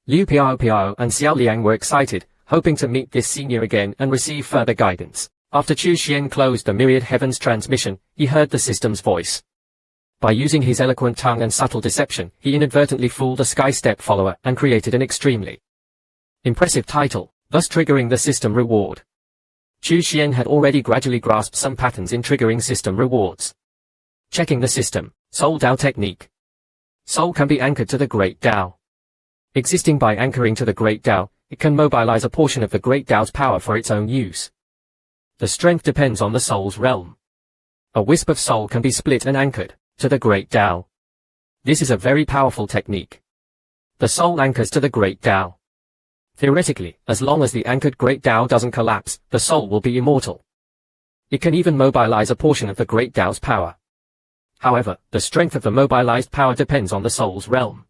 Liu Piao and Xiao Liang were excited, hoping to meet this senior again and receive further guidance. After Chu Xuan closed the Myriad Heavens transmission, he heard the system's voice. By using his eloquent tongue and subtle deception, he inadvertently fooled a Skystep follower and created an extremely impressive title, thus triggering the system reward. Chu Xuan had already gradually grasped some patterns in triggering system rewards. Checking the system. Soul Tao technique. Soul can be anchored to the Great Tao. Existing by anchoring to the Great Tao, it can mobilize a portion of the Great Tao's power for its own use. The strength depends on the soul's realm. A wisp of soul can be split and anchored to the Great Tao. This is a very powerful technique. The soul anchors to the Great Tao. Theoretically, as long as the anchored Great Tao doesn't collapse, the soul will be immortal. It can even mobilize a portion of the Great Tao's power. However, the strength of the mobilized power depends on the soul's realm.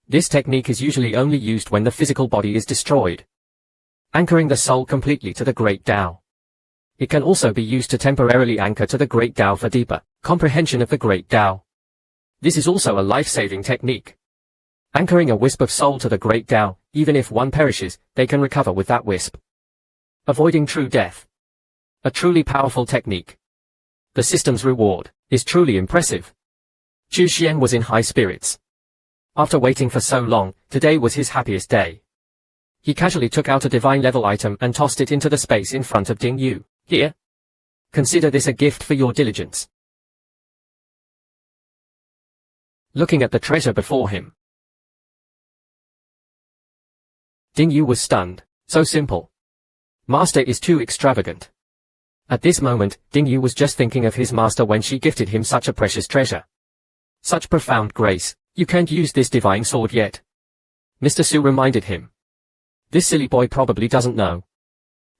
This technique is usually only used when the physical body is destroyed, anchoring the soul completely to the Great Tao. It can also be used to temporarily anchor to the Great Tao for deeper comprehension of the Great Tao. This is also a life-saving technique. Anchoring a wisp of soul to the Great Tao, even if one perishes, they can recover with that wisp. Avoiding true death. A truly powerful technique. The system's reward is truly impressive. Chu Xuan was in high spirits. After waiting for so long, today was his happiest day. He casually took out a divine level item and tossed it into the space in front of Ding Yu. Here. Consider this a gift for your diligence. Looking at the treasure before him, Ding Yu was stunned. So simple. Master is too extravagant. At this moment, Ding Yu was just thinking of his master when she gifted him such a precious treasure. Such profound grace. You can't use this divine sword yet. Mr. Su reminded him. This silly boy probably doesn't know.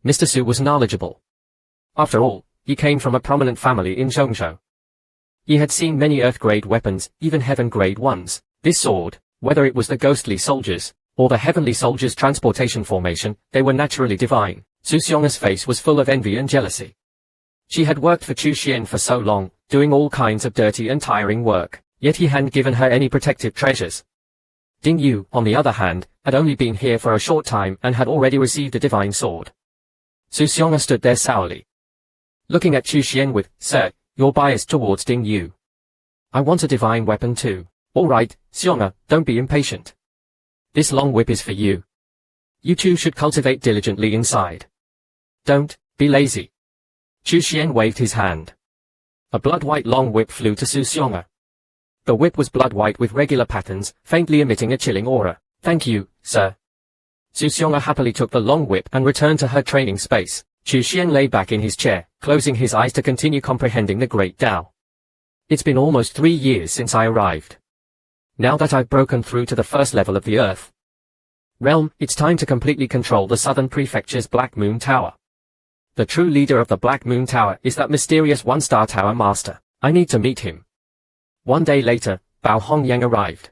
Mr. Su was knowledgeable. After all, he came from a prominent family in Zhongzhou. He had seen many earth-grade weapons, even heaven-grade ones. This sword, whether it was the ghostly soldiers, or the heavenly soldiers' transportation formation, they were naturally divine. Chu Xuan's face was full of envy and jealousy. She had worked for Chu Xuan for so long, doing all kinds of dirty and tiring work, yet he hadn't given her any protective treasures. Ding Yu, on the other hand, had only been here for a short time and had already received a divine sword. Chu Xuan stood there sourly, looking at Chu Xuan with, "Sir, you're biased towards Ding Yu. I want a divine weapon too." "All right, Xuan, don't be impatient. This long whip is for you. You two should cultivate diligently inside. Don't be lazy." Chu Xuan waved his hand. A blood-white long whip flew to Chu Xuan. The whip was blood-white with regular patterns, faintly emitting a chilling aura. "Thank you, sir." Chu Xuan happily took the long whip and returned to her training space. Chu Xuan lay back in his chair, closing his eyes to continue comprehending the Great Tao. It's been almost 3 years since I arrived. Now that I've broken through to the first level of the Earth realm, it's time to completely control the Southern Prefecture's Black Moon Tower. The true leader of the Black Moon Tower is that mysterious one-star tower master. I need to meet him. One day later, Bao Hongyang arrived.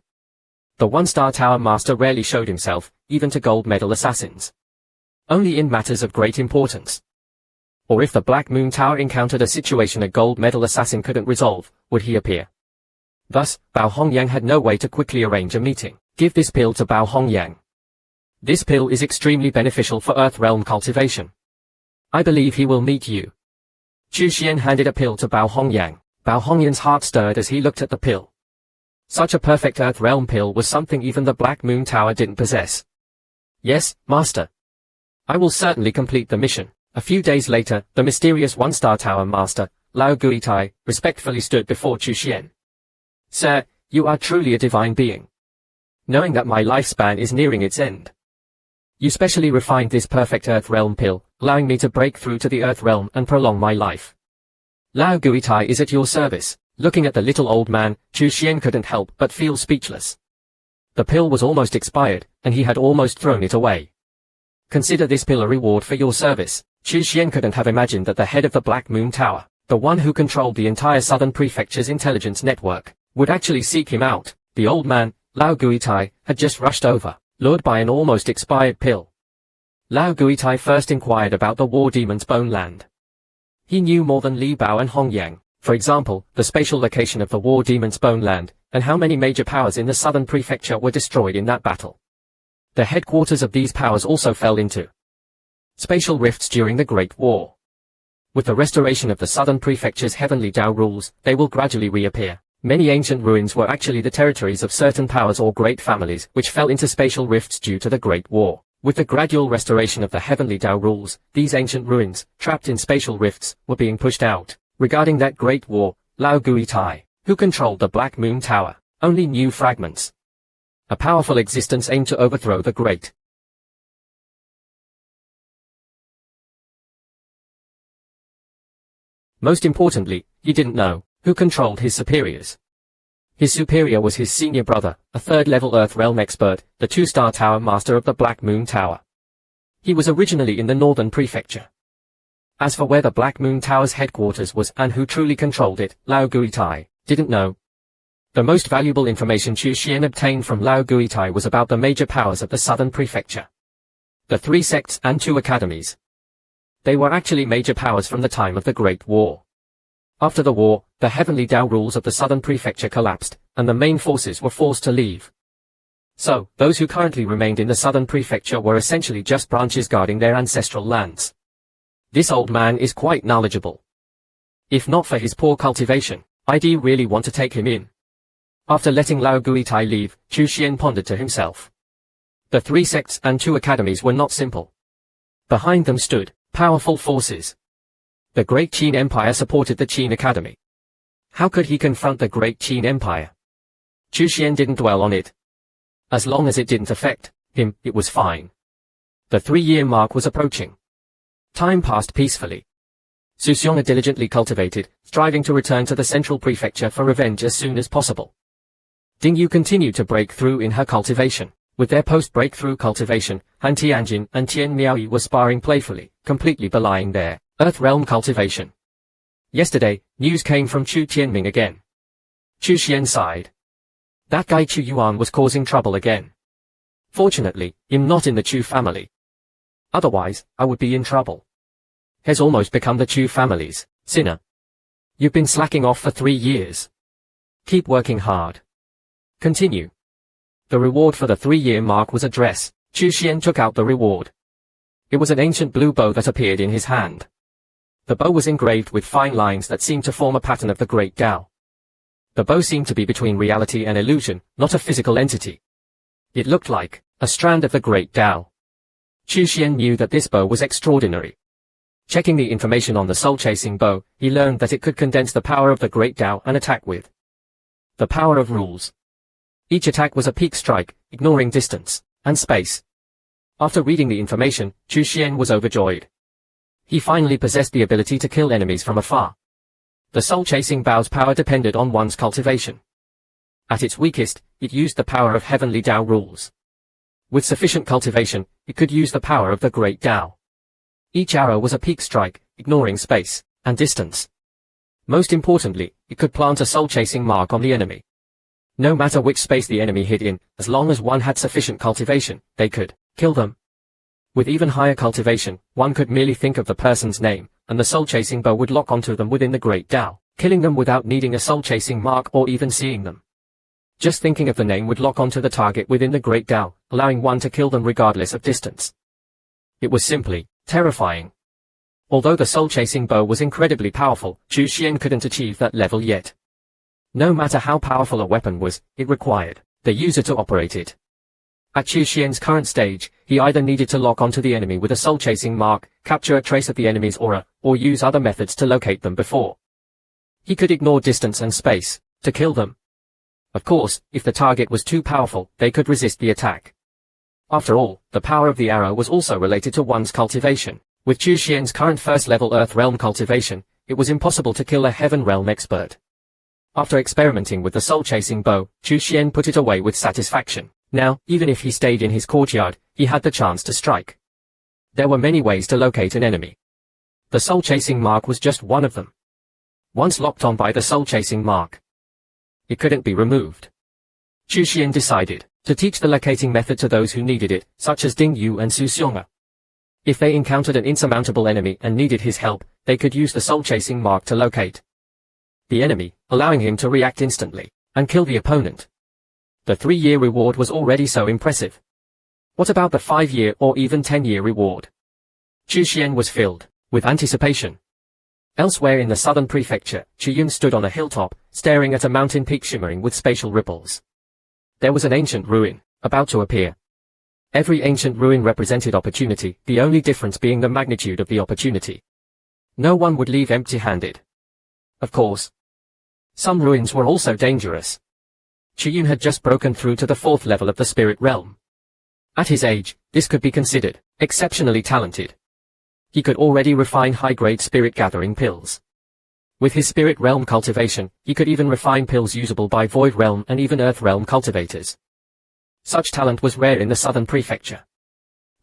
The one-star tower master rarely showed himself, even to gold medal assassins. Only in matters of great importance. Or if the Black Moon Tower encountered a situation a gold medal assassin couldn't resolve, would he appear. Thus, Bao Hongyang had no way to quickly arrange a meeting. Give this pill to Bao Hongyang. This pill is extremely beneficial for Earth Realm cultivation. I believe he will meet you. Chu Xuan handed a pill to Bao Hongyang. Bao Hongyang's heart stirred as he looked at the pill. Such a perfect Earth Realm pill was something even the Black Moon Tower didn't possess. Yes, Master. I will certainly complete the mission. A few days later, the mysterious one-star tower master, Lao Guitai, respectfully stood before Chu Xuan. Sir, you are truly a divine being. Knowing that my lifespan is nearing its end, you specially refined this perfect Earth Realm pill, allowing me to break through to the Earth Realm and prolong my life. Lao Guitai is at your service. Looking at the little old man, Chu Xuan couldn't help but feel speechless. The pill was almost expired, and he had almost thrown it away. Consider this pill a reward for your service. Chu Xuan couldn't have imagined that the head of the Black Moon Tower, the one who controlled the entire Southern Prefecture's intelligence network, would actually seek him out. The old man, Lao Guitai, had just rushed over, lured by an almost expired pill. Lao Guitai first inquired about the War Demon's Bone Land. He knew more than Li Bao and Hongyang, for example, the spatial location of the War Demon's Bone Land, and how many major powers in the Southern Prefecture were destroyed in that battle. The headquarters of these powers also fell into spatial rifts during the Great War. With the restoration of the Southern Prefecture's heavenly Tao rules, they will gradually reappear. Many ancient ruins were actually the territories of certain powers or great families which fell into spatial rifts due to the Great War. With the gradual restoration of the heavenly Tao rules, these ancient ruins, trapped in spatial rifts, were being pushed out. Regarding that Great War, Lao Guitai, who controlled the Black Moon Tower, only knew fragments. A powerful existence aimed to overthrow the great. Most importantly, he didn't know who controlled his superiors. His superior was his senior brother, a third-level Earth Realm expert, the two-star tower master of the Black Moon Tower. He was originally in the Northern Prefecture. As for where the Black Moon Tower's headquarters was and who truly controlled it, Lao Guitai, didn't know. The most valuable information Chu Xuan obtained from Lao Guitai was about the major powers of the southern prefecture. The 3 sects and 2 academies. They were actually major powers from the time of the Great War. After the war, the heavenly Dao rules of the southern prefecture collapsed, and the main forces were forced to leave. So, those who currently remained in the southern prefecture were essentially just branches guarding their ancestral lands. This old man is quite knowledgeable. If not for his poor cultivation, I'd really want to take him in. After letting Lao Guitai leave, Chu Xuan pondered to himself. The 3 sects and 2 academies were not simple. Behind them stood powerful forces. The Great Qin Empire supported the Qin Academy. How could he confront the Great Qin Empire? Chu Xuan didn't dwell on it. As long as it didn't affect him, it was fine. The 3-year mark was approaching. Time passed peacefully. Chu Xuan diligently cultivated, striving to return to the central prefecture for revenge as soon as possible. Ding Yu continued to break through in her cultivation. With their post-breakthrough cultivation, Han Tianjin and Tian Miaoyi were sparring playfully, completely belying their Earth Realm cultivation. Yesterday, news came from Chu Tianming again. Chu Xuan sighed. That guy Chu Yuan was causing trouble again. Fortunately, I'm not in the Chu family. Otherwise, I would be in trouble. Has almost become the Chu family's sinner. You've been slacking off for 3 years. Keep working hard. Continue. The reward for the 3-year mark was a dress. Chu Xuan took out the reward. It was an ancient blue bow that appeared in his hand. The bow was engraved with fine lines that seemed to form a pattern of the Great Tao. The bow seemed to be between reality and illusion, not a physical entity. It looked like a strand of the Great Tao. Chu Xuan knew that this bow was extraordinary. Checking the information on the soul-chasing bow, he learned that it could condense the power of the Great Tao and attack with the power of rules. Each attack was a peak strike, ignoring distance and space. After reading the information, Chu Xuan was overjoyed. He finally possessed the ability to kill enemies from afar. The soul-chasing bow's power depended on one's cultivation. At its weakest, it used the power of heavenly Dao rules. With sufficient cultivation, it could use the power of the Great Dao. Each arrow was a peak strike, ignoring space and distance. Most importantly, it could plant a soul-chasing mark on the enemy. No matter which space the enemy hid in, as long as one had sufficient cultivation, they could kill them. With even higher cultivation, one could merely think of the person's name, and the soul-chasing bow would lock onto them within the Great Tao, killing them without needing a soul-chasing mark or even seeing them. Just thinking of the name would lock onto the target within the Great Tao, allowing one to kill them regardless of distance. It was simply terrifying. Although the soul-chasing bow was incredibly powerful, Chu Xuan couldn't achieve that level yet. No matter how powerful a weapon was, it required the user to operate it. At Chu Xuan's current stage, he either needed to lock onto the enemy with a soul-chasing mark, capture a trace of the enemy's aura, or use other methods to locate them before he could ignore distance and space to kill them. Of course, if the target was too powerful, they could resist the attack. After all, the power of the arrow was also related to one's cultivation. With Chu Xuan's current first-level Earth Realm cultivation, it was impossible to kill a Heaven Realm expert. After experimenting with the soul-chasing bow, Chu Xuan put it away with satisfaction. Now, even if he stayed in his courtyard, he had the chance to strike. There were many ways to locate an enemy. The soul-chasing mark was just one of them. Once locked on by the soul-chasing mark, it couldn't be removed. Chu Xuan decided to teach the locating method to those who needed it, such as Ding Yu and Chu Xuan. If they encountered an insurmountable enemy and needed his help, they could use the soul-chasing mark to locate the enemy, allowing him to react instantly and kill the opponent. The 3-year reward was already so impressive. What about the 5-year or even 10-year reward? Chu Xuan was filled with anticipation. Elsewhere in the southern prefecture, Chu Yun stood on a hilltop, staring at a mountain peak shimmering with spatial ripples. There was an ancient ruin about to appear. Every ancient ruin represented opportunity, the only difference being the magnitude of the opportunity. No one would leave empty-handed. Of course, some ruins were also dangerous. Chu Yun had just broken through to the 4th level of the spirit realm. At his age, this could be considered exceptionally talented. He could already refine high-grade spirit-gathering pills. With his spirit realm cultivation, he could even refine pills usable by void realm and even earth realm cultivators. Such talent was rare in the southern prefecture.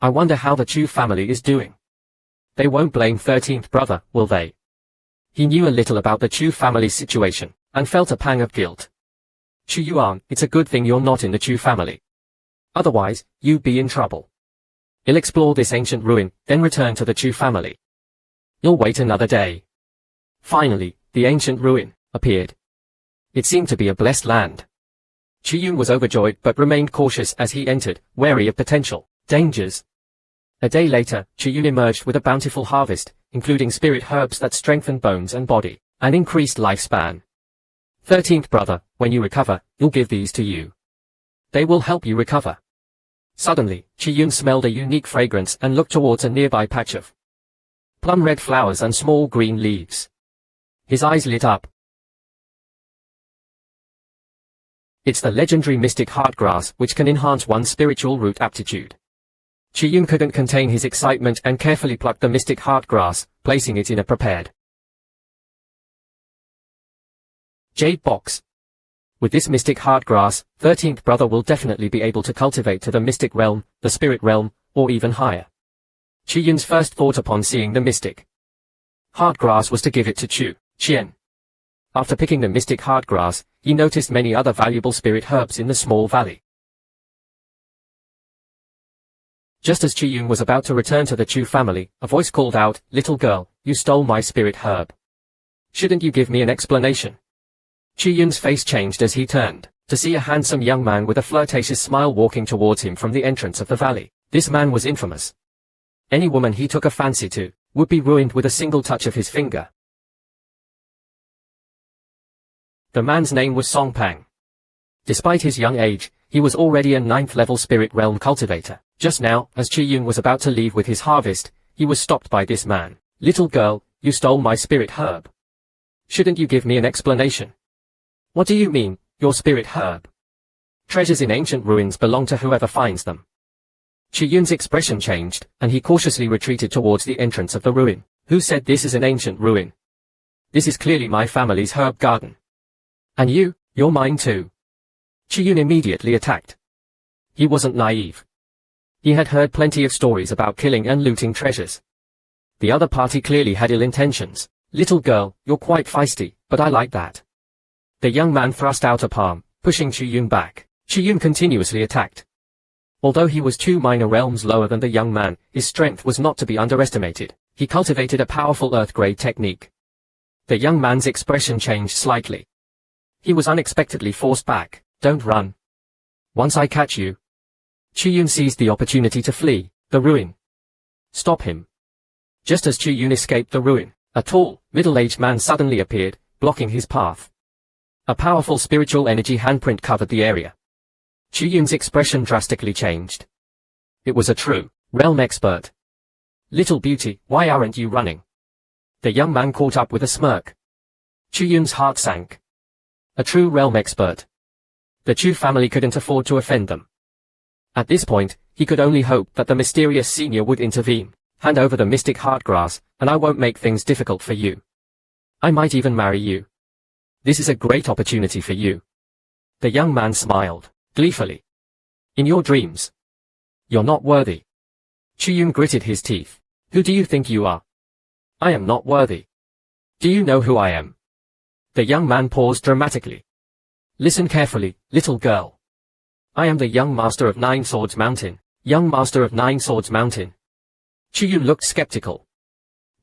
I wonder how the Chu family is doing. They won't blame 13th brother, will they? He knew a little about the Chu family's situation. and felt a pang of guilt. Chu Yuan, it's a good thing you're not in the Chu family. Otherwise, you'd be in trouble. You'll explore this ancient ruin, then return to the Chu family. You'll wait another day. Finally, the ancient ruin appeared. It seemed to be a blessed land. Chu Yuan was overjoyed but remained cautious as he entered, wary of potential dangers. A day later, Chu Yuan emerged with a bountiful harvest, including spirit herbs that strengthened bones and body, and increased lifespan. 13th brother, when you recover, you'll give these to you. They will help you recover. Suddenly, Chu Yuan smelled a unique fragrance and looked towards a nearby patch of plum red flowers and small green leaves. His eyes lit up. It's the legendary mystic heartgrass which can enhance one's spiritual root aptitude. Chu Yuan couldn't contain his excitement and carefully plucked the mystic heartgrass, placing it in a prepared jade box. With this mystic heartgrass, 13th brother will definitely be able to cultivate to the mystic realm, the spirit realm, or even higher. Chu Yuan's first thought upon seeing the mystic heartgrass was to give it to Chu Xuan. After picking the mystic heartgrass, he noticed many other valuable spirit herbs in the small valley. Just as Chu Yuan was about to return to the Chu family, a voice called out, "Little girl, you stole my spirit herb. Shouldn't you give me an explanation?" Chu Yuan's face changed as he turned to see a handsome young man with a flirtatious smile walking towards him from the entrance of the valley. This man was infamous. Any woman he took a fancy to would be ruined with a single touch of his finger. The man's name was Song Pang. Despite his young age, he was already a 9th level spirit realm cultivator. Just now, as Chu Yuan was about to leave with his harvest, he was stopped by this man. "Little girl, you stole my spirit herb. Shouldn't you give me an explanation?" "What do you mean, your spirit herb? Treasures in ancient ruins belong to whoever finds them." Chu Yuan's expression changed, and he cautiously retreated towards the entrance of the ruin. "Who said this is an ancient ruin? This is clearly my family's herb garden. And you're mine too." Chu Yuan immediately attacked. He wasn't naive. He had heard plenty of stories about killing and looting treasures. The other party clearly had ill intentions. "Little girl, you're quite feisty, but I like that." The young man thrust out a palm, pushing Chu Yuan back. Chu Yuan continuously attacked. Although he was 2 minor realms lower than the young man, his strength was not to be underestimated. He cultivated a powerful earth-grade technique. The young man's expression changed slightly. He was unexpectedly forced back. "Don't run. Once I catch you." Chu Yuan seized the opportunity to flee the ruin. "Stop him." Just as Chu Yuan escaped the ruin, a tall, middle-aged man suddenly appeared, blocking his path. A powerful spiritual energy handprint covered the area. Chu Yuan's expression drastically changed. It was a true realm expert. "Little beauty, why aren't you running?" The young man caught up with a smirk. Chu Yuan's heart sank. A true realm expert. The Chu family couldn't afford to offend them. At this point, he could only hope that the mysterious senior would intervene. "Hand over the mystic heartgrass, and I won't make things difficult for you. I might even marry you. This is a great opportunity for you." The young man smiled gleefully. "In your dreams. You're not worthy." Chu Yuan gritted his teeth. "Who do you think you are? I am not worthy. Do you know who I am?" The young man paused dramatically. "Listen carefully, little girl. I am the young master of 9 Swords Mountain." "Young master of 9 Swords Mountain?" Chu Yuan looked skeptical.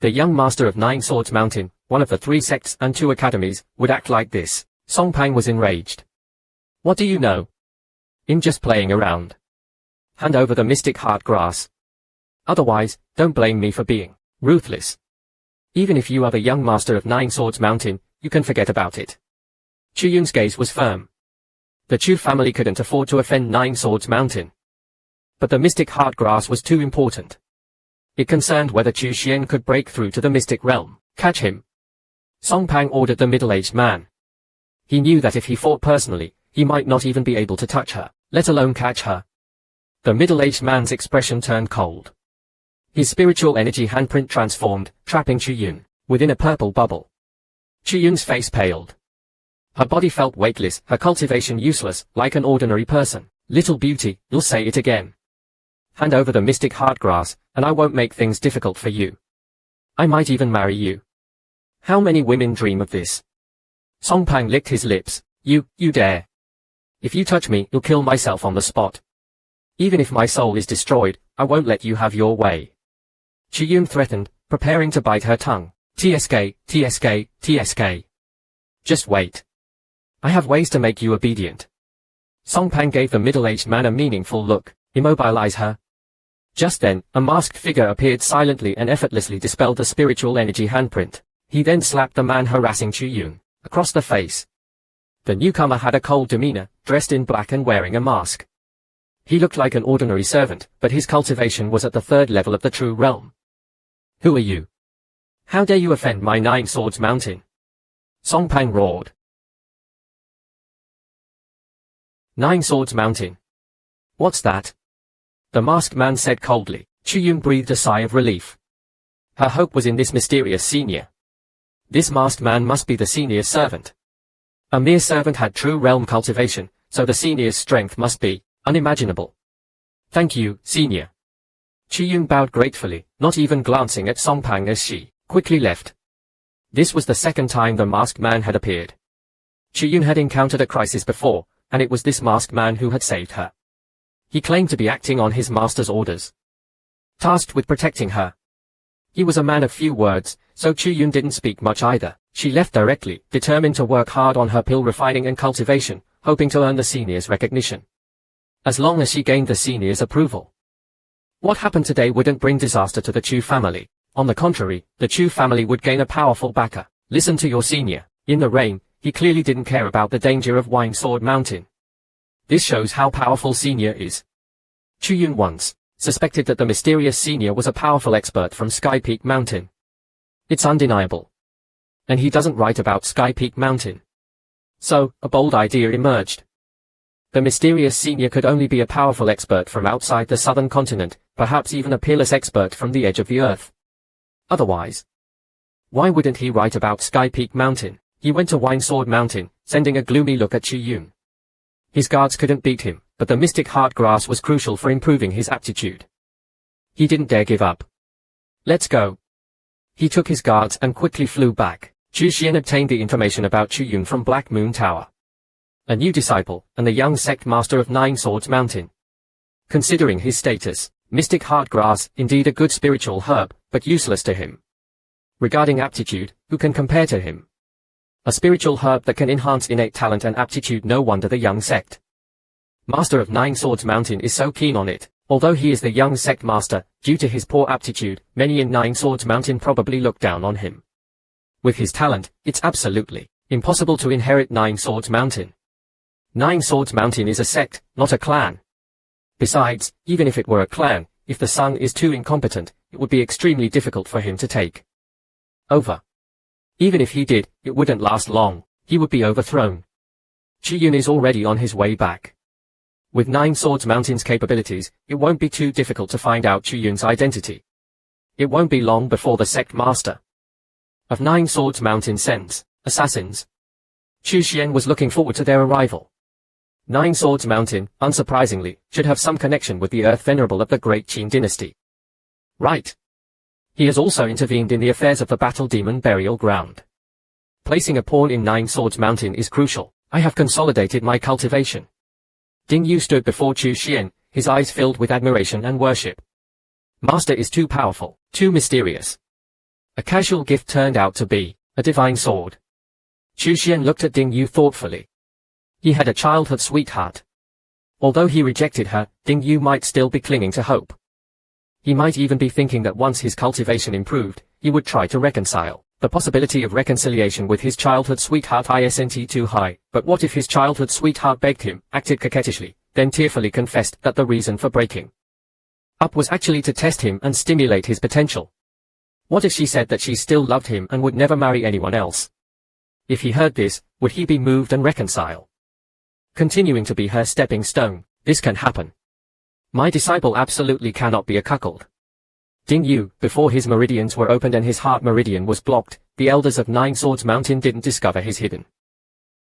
The young master of 9 Swords Mountain, one of the 3 sects and 2 academies, would act like this. Song Pang was enraged. "What do you know? I'm just playing around. Hand over the mystic heartgrass. Otherwise, don't blame me for being ruthless. Even if you are the young master of 9 Swords Mountain, you can forget about it." Chu Yuan's gaze was firm. The Chu family couldn't afford to offend 9 Swords Mountain. But the mystic heartgrass was too important. It concerned whether Chu Xuan could break through to the mystic realm. "Catch him." Song Pang ordered the middle-aged man. He knew that if he fought personally, he might not even be able to touch her, let alone catch her. The middle-aged man's expression turned cold. His spiritual energy handprint transformed, trapping Chu Yuan within a purple bubble. Chu Yuan's face paled. Her body felt weightless, her cultivation useless, like an ordinary person. "Little beauty, you'll say it again. Hand over the mystic heartgrass, and I won't make things difficult for you. I might even marry you." How many women dream of this? Song Pang licked his lips. You dare. If you touch me, you'll kill myself on the spot. Even if my soul is destroyed, I won't let you have your way. Chu Yuan threatened, preparing to bite her tongue. TSK, TSK, TSK. Just wait. I have ways to make you obedient. Song Pang gave the middle-aged man a meaningful look. Immobilize her. Just then, a masked figure appeared silently and effortlessly dispelled the spiritual energy handprint. He then slapped the man harassing Chu Yuan across the face. The newcomer had a cold demeanor, dressed in black and wearing a mask. He looked like an ordinary servant, but his cultivation was at the 3rd level of the true realm. Who are you? How dare you offend my 9 Swords Mountain? Song Pang roared. 9 Swords Mountain. What's that? The masked man said coldly. Chu Yuan breathed a sigh of relief. Her hope was in this mysterious senior. This masked man must be the senior's servant. A mere servant had true realm cultivation, so the senior's strength must be unimaginable. Thank you, senior. Chu Yuan bowed gratefully, not even glancing at Song Pang as she quickly left. This was the 2nd time the masked man had appeared. Chu Yuan had encountered a crisis before, and it was this masked man who had saved her. He claimed to be acting on his master's orders, tasked with protecting her. He was a man of few words, so Chu Yuan didn't speak much either. She left directly, determined to work hard on her pill refining and cultivation, hoping to earn the senior's recognition. As long as she gained the senior's approval. What happened today wouldn't bring disaster to the Chu family. On the contrary, the Chu family would gain a powerful backer. Listen to your senior. In the rain, he clearly didn't care about the danger of Wine Sword Mountain. This shows how powerful senior is. Chu Yuan once suspected that the mysterious senior was a powerful expert from Sky Peak Mountain. It's undeniable. And he doesn't write about Sky Peak Mountain. So, a bold idea emerged. The mysterious senior could only be a powerful expert from outside the southern continent, perhaps even a peerless expert from the edge of the earth. Otherwise, why wouldn't he write about Sky Peak Mountain? He went to Wine Sword Mountain, sending a gloomy look at Chu Yuan. His guards couldn't beat him, but the mystic heart grass was crucial for improving his aptitude. He didn't dare give up. Let's go. He took his guards and quickly flew back. Chu Xuan obtained the information about Chu Yuan from Black Moon Tower. A new disciple, and the young sect master of 9 Swords Mountain. Considering his status, mystic heart grass, indeed a good spiritual herb, but useless to him. Regarding aptitude, who can compare to him? A spiritual herb that can enhance innate talent and aptitude, no wonder the young sect master of 9 Swords Mountain is so keen on it. Although he is the young sect master, due to his poor aptitude, many in 9 Swords Mountain probably look down on him. With his talent, it's absolutely impossible to inherit 9 Swords Mountain. 9 Swords Mountain is a sect, not a clan. Besides, even if it were a clan, if the son is too incompetent, it would be extremely difficult for him to take over. Even if he did, it wouldn't last long. He would be overthrown. Chu Yuan is already on his way back. With 9 Swords Mountain's capabilities, it won't be too difficult to find out Chu Yuan's identity. It won't be long before the sect master of 9 Swords Mountain sends assassins. Chu Xuan was looking forward to their arrival. 9 Swords Mountain, unsurprisingly, should have some connection with the Earth Venerable of the Great Qin dynasty. Right. He has also intervened in the affairs of the Battle Demon Burial Ground. Placing a pawn in 9 Swords Mountain is crucial. I have consolidated my cultivation. Ding Yu stood before Chu Xuan, his eyes filled with admiration and worship. Master is too powerful, too mysterious. A casual gift turned out to be a divine sword. Chu Xuan looked at Ding Yu thoughtfully. He had a childhood sweetheart. Although he rejected her, Ding Yu might still be clinging to hope. He might even be thinking that once his cultivation improved, he would try to reconcile. The possibility of reconciliation with his childhood sweetheart isn't too high, but what if his childhood sweetheart begged him, acted coquettishly, then tearfully confessed that the reason for breaking up was actually to test him and stimulate his potential? What if she said that she still loved him and would never marry anyone else? If he heard this, would he be moved and reconcile? Continuing to be her stepping stone, this can happen. My disciple absolutely cannot be a cuckold. Ding Yu, before his meridians were opened and his heart meridian was blocked, the elders of 9 Swords Mountain didn't discover his hidden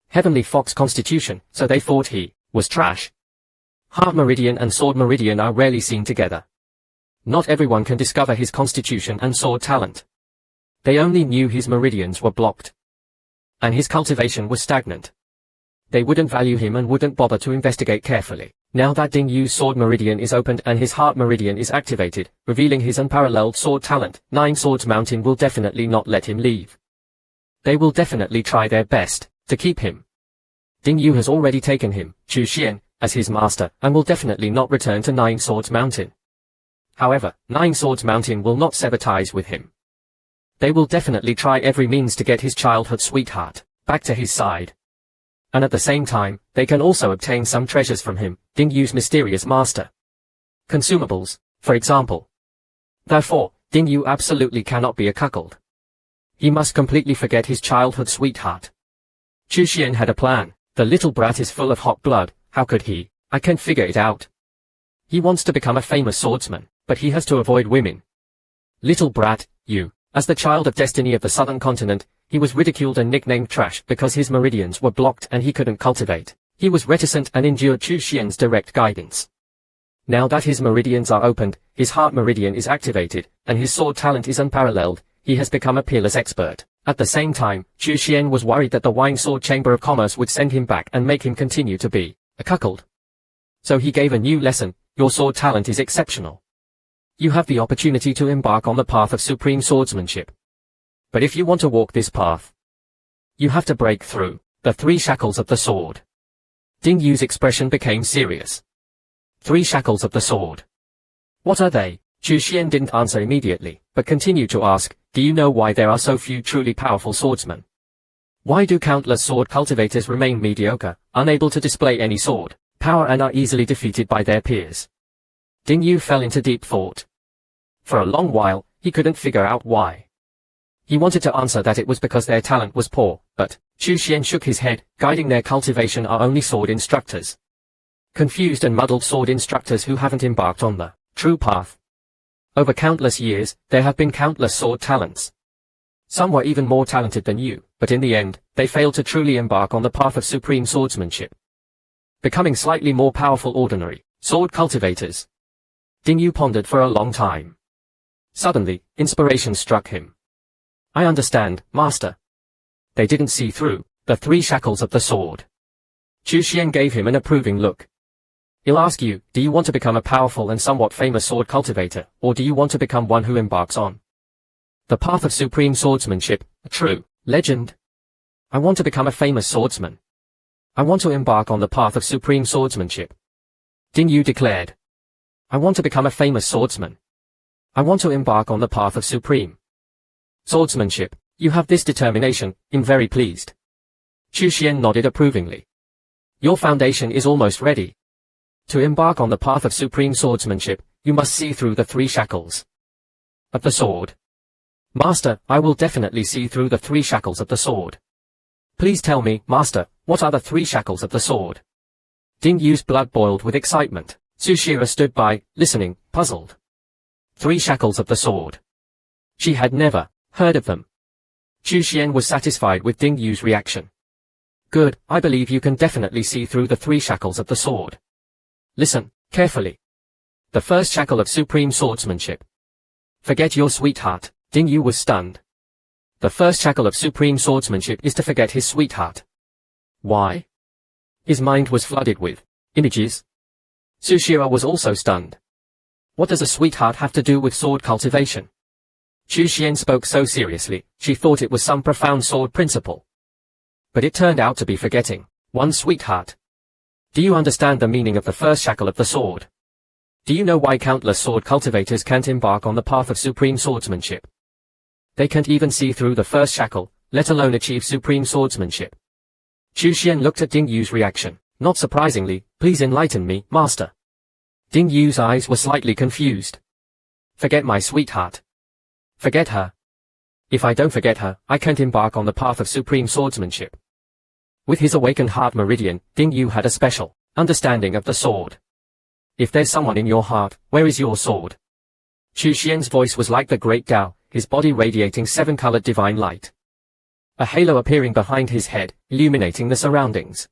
Heavenly Fox constitution, so they thought he was trash. Heart meridian and sword meridian are rarely seen together. Not everyone can discover his constitution and sword talent. They only knew his meridians were blocked. and his cultivation was stagnant. They wouldn't value him and wouldn't bother to investigate carefully. Now that Ding Yu's sword meridian is opened and his heart meridian is activated, revealing his unparalleled sword talent, Nine Swords Mountain will definitely not let him leave. They will definitely try their best to keep him. Ding Yu has already taken him, Chu Xuan, as his master, and will definitely not return to Nine Swords Mountain. However, Nine Swords Mountain will not sever ties with him. They will definitely try every means to get his childhood sweetheart back to his side. And at the same time, they can also obtain some treasures from him, Ding Yu's mysterious master. Consumables, for example. Therefore, Ding Yu absolutely cannot be a cuckold. He must completely forget his childhood sweetheart. Chu Xuan had a plan. The little brat is full of hot blood, how could he? I can't figure it out. He wants to become a famous swordsman, but he has to avoid women. Little brat, you. As the child of destiny of the southern continent, he was ridiculed and nicknamed Trash because his meridians were blocked and he couldn't cultivate. He was reticent and endured Chu Xuan's direct guidance. Now that his meridians are opened, his heart meridian is activated, and his sword talent is unparalleled, he has become a peerless expert. At the same time, Chu Xuan was worried that the Wine Sword Chamber of Commerce would send him back and make him continue to be a cuckold. So he gave a new lesson: your sword talent is exceptional. You have the opportunity to embark on the path of supreme swordsmanship. But if you want to walk this path, you have to break through the 3 shackles of the sword. Ding Yu's expression became serious. 3 shackles of the sword. What are they? Chu Xuan didn't answer immediately, but continued to ask, do you know why there are so few truly powerful swordsmen? Why do countless sword cultivators remain mediocre, unable to display any sword power and are easily defeated by their peers? Ding Yu fell into deep thought. For a long while, he couldn't figure out why. He wanted to answer that it was because their talent was poor, but Chu Xuan shook his head, guiding their cultivation are only sword instructors. Confused and muddled sword instructors who haven't embarked on the true path. Over countless years, there have been countless sword talents. Some were even more talented than you, but in the end, they failed to truly embark on the path of supreme swordsmanship. Becoming slightly more powerful ordinary sword cultivators. Ding Yu pondered for a long time. Suddenly, inspiration struck him. I understand, master. They didn't see through the 3 shackles of the sword. Chu Xuan gave him an approving look. He'll ask you, do you want to become a powerful and somewhat famous sword cultivator, or do you want to become one who embarks on the path of supreme swordsmanship, a true legend? I want to become a famous swordsman. I want to embark on the path of supreme swordsmanship. Ding Yu declared. I want to become a famous swordsman. I want to embark on the path of supreme swordsmanship. You have this determination, I'm very pleased. Chu Xuan nodded approvingly. Your foundation is almost ready. To embark on the path of supreme swordsmanship, you must see through the 3 shackles of the sword. Master, I will definitely see through the 3 shackles of the sword. Please tell me, master, what are the 3 shackles of the sword? Ding Yu's blood boiled with excitement. Sushira stood by, listening, puzzled. 3 shackles of the sword. She had never heard of them. Chu Xuan was satisfied with Ding Yu's reaction. Good, I believe you can definitely see through the 3 shackles of the sword. Listen, carefully. The first shackle of supreme swordsmanship. Forget your sweetheart. Ding Yu was stunned. The first shackle of supreme swordsmanship is to forget his sweetheart. Why? His mind was flooded with images. Sushira was also stunned. What does a sweetheart have to do with sword cultivation? Chu Xuan spoke so seriously, she thought it was some profound sword principle. But it turned out to be forgetting one's sweetheart. Do you understand the meaning of the first shackle of the sword? Do you know why countless sword cultivators can't embark on the path of supreme swordsmanship? They can't even see through the first shackle, let alone achieve supreme swordsmanship. Chu Xuan looked at Ding Yu's reaction. Not surprisingly, please enlighten me, master. Ding Yu's eyes were slightly confused. Forget my sweetheart. Forget her. If I don't forget her, I can't embark on the path of supreme swordsmanship. With his awakened heart meridian, Ding Yu had a special understanding of the sword. If there's someone in your heart, where is your sword? Chu Xuan's voice was like the great Tao, his body radiating 7-colored divine light. A halo appearing behind his head, illuminating the surroundings.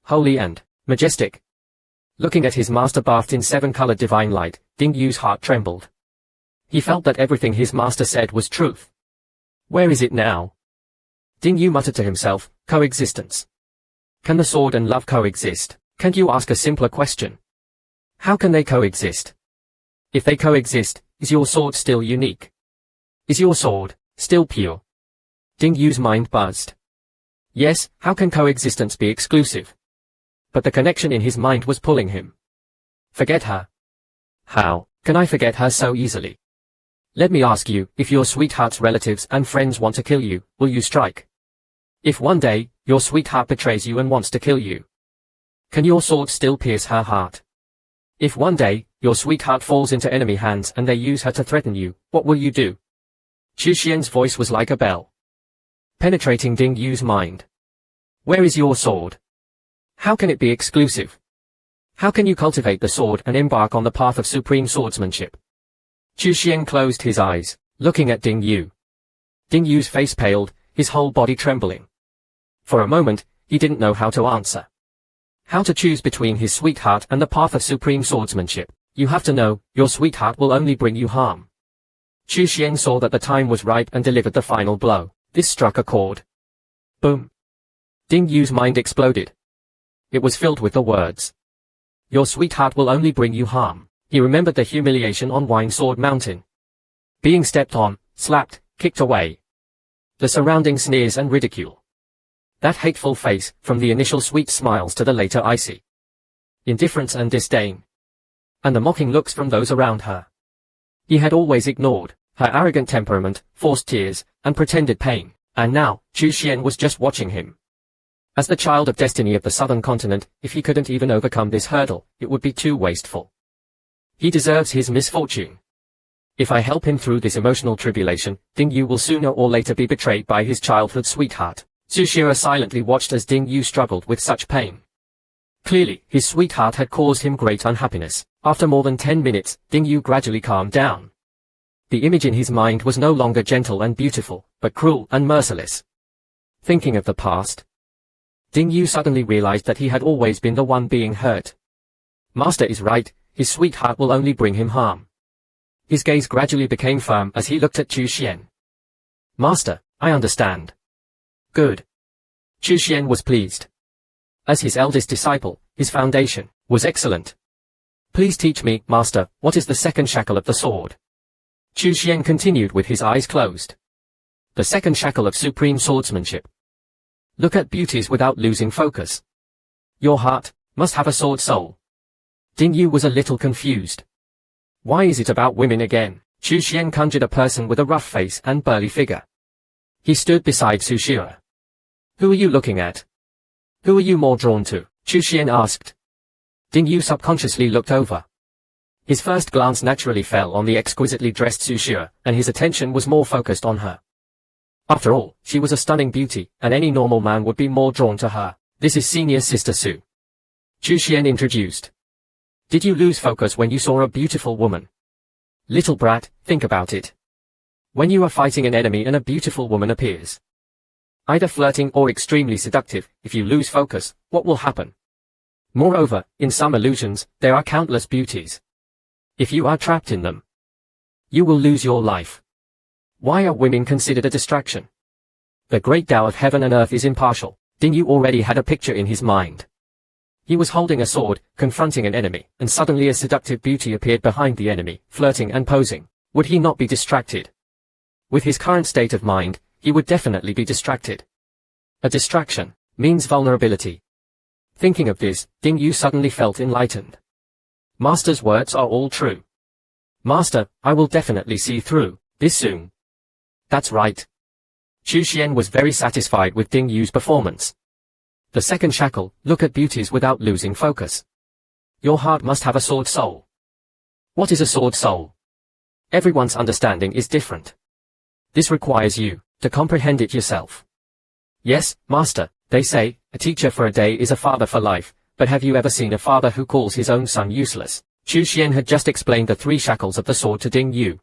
Holy and majestic. Looking at his master bathed in 7-colored divine light, Ding Yu's heart trembled. He felt that everything his master said was truth. Where is it now? Ding Yu muttered to himself, coexistence. Can the sword and love coexist? Can't you ask a simpler question? How can they coexist? If they coexist, is your sword still unique? Is your sword still pure? Ding Yu's mind buzzed. Yes, how can coexistence be exclusive? But the connection in his mind was pulling him. Forget her. How can I forget her so easily? Let me ask you, if your sweetheart's relatives and friends want to kill you, will you strike? If one day, your sweetheart betrays you and wants to kill you, can your sword still pierce her heart? If one day, your sweetheart falls into enemy hands and they use her to threaten you, what will you do? Chu Xuan's voice was like a bell, penetrating Ding Yu's mind. Where is your sword? How can it be exclusive? How can you cultivate the sword and embark on the path of supreme swordsmanship? Chu Xuan closed his eyes, looking at Ding Yu. Ding Yu's face paled, his whole body trembling. For a moment, he didn't know how to answer. How to choose between his sweetheart and the path of supreme swordsmanship. You have to know, your sweetheart will only bring you harm. Chu Xuan saw that the time was ripe and delivered the final blow. This struck a chord. Boom. Ding Yu's mind exploded. It was filled with the words. Your sweetheart will only bring you harm. He remembered the humiliation on Wine Sword Mountain. Being stepped on, slapped, kicked away. The surrounding sneers and ridicule. That hateful face, from the initial sweet smiles to the later icy indifference and disdain. And the mocking looks from those around her. He had always ignored her arrogant temperament, forced tears, and pretended pain, and now, Chu Xuan was just watching him. As the child of destiny of the southern continent, if he couldn't even overcome this hurdle, it would be too wasteful. He deserves his misfortune. If I help him through this emotional tribulation, Ding Yu will sooner or later be betrayed by his childhood sweetheart. Su Shira silently watched as Ding Yu struggled with such pain. Clearly, his sweetheart had caused him great unhappiness. After more than 10 minutes, Ding Yu gradually calmed down. The image in his mind was no longer gentle and beautiful, but cruel and merciless. Thinking of the past, Ding Yu suddenly realized that he had always been the one being hurt. Master is right, his sweetheart will only bring him harm. His gaze gradually became firm as he looked at Chu Xuan. Master, I understand. Good. Chu Xuan was pleased. As his eldest disciple, his foundation was excellent. Please teach me, Master, what is the second shackle of the sword? Chu Xuan continued with his eyes closed. The second shackle of supreme swordsmanship. Look at beauties without losing focus. Your heart must have a sword soul. Ding Yu was a little confused. Why is it about women again? Chu Xuan conjured a person with a rough face and burly figure. He stood beside Su Shira. Who are you looking at? Who are you more drawn to? Chu Xuan asked. Ding Yu subconsciously looked over. His first glance naturally fell on the exquisitely dressed Su Shira, and his attention was more focused on her. After all, she was a stunning beauty, and any normal man would be more drawn to her. This is senior sister Su. Chu Xuan introduced. Did you lose focus when you saw a beautiful woman? Little brat, think about it. When you are fighting an enemy and a beautiful woman appears, either flirting or extremely seductive, if you lose focus, what will happen? Moreover, in some illusions, there are countless beauties. If you are trapped in them, you will lose your life. Why are women considered a distraction? The great Tao of heaven and earth is impartial. Ding Yu already had a picture in his mind. He was holding a sword, confronting an enemy, and suddenly a seductive beauty appeared behind the enemy, flirting and posing. Would he not be distracted? With his current state of mind, he would definitely be distracted. A distraction means vulnerability. Thinking of this, Ding Yu suddenly felt enlightened. Master's words are all true. Master, I will definitely see through this soon. That's right. Chu Xuan was very satisfied with Ding Yu's performance. The second shackle, look at beauties without losing focus. Your heart must have a sword soul. What is a sword soul? Everyone's understanding is different. This requires you to comprehend it yourself. Yes, Master, they say, a teacher for a day is a father for life, but have you ever seen a father who calls his own son useless? Chu Xuan had just explained the 3 shackles of the sword to Ding Yu.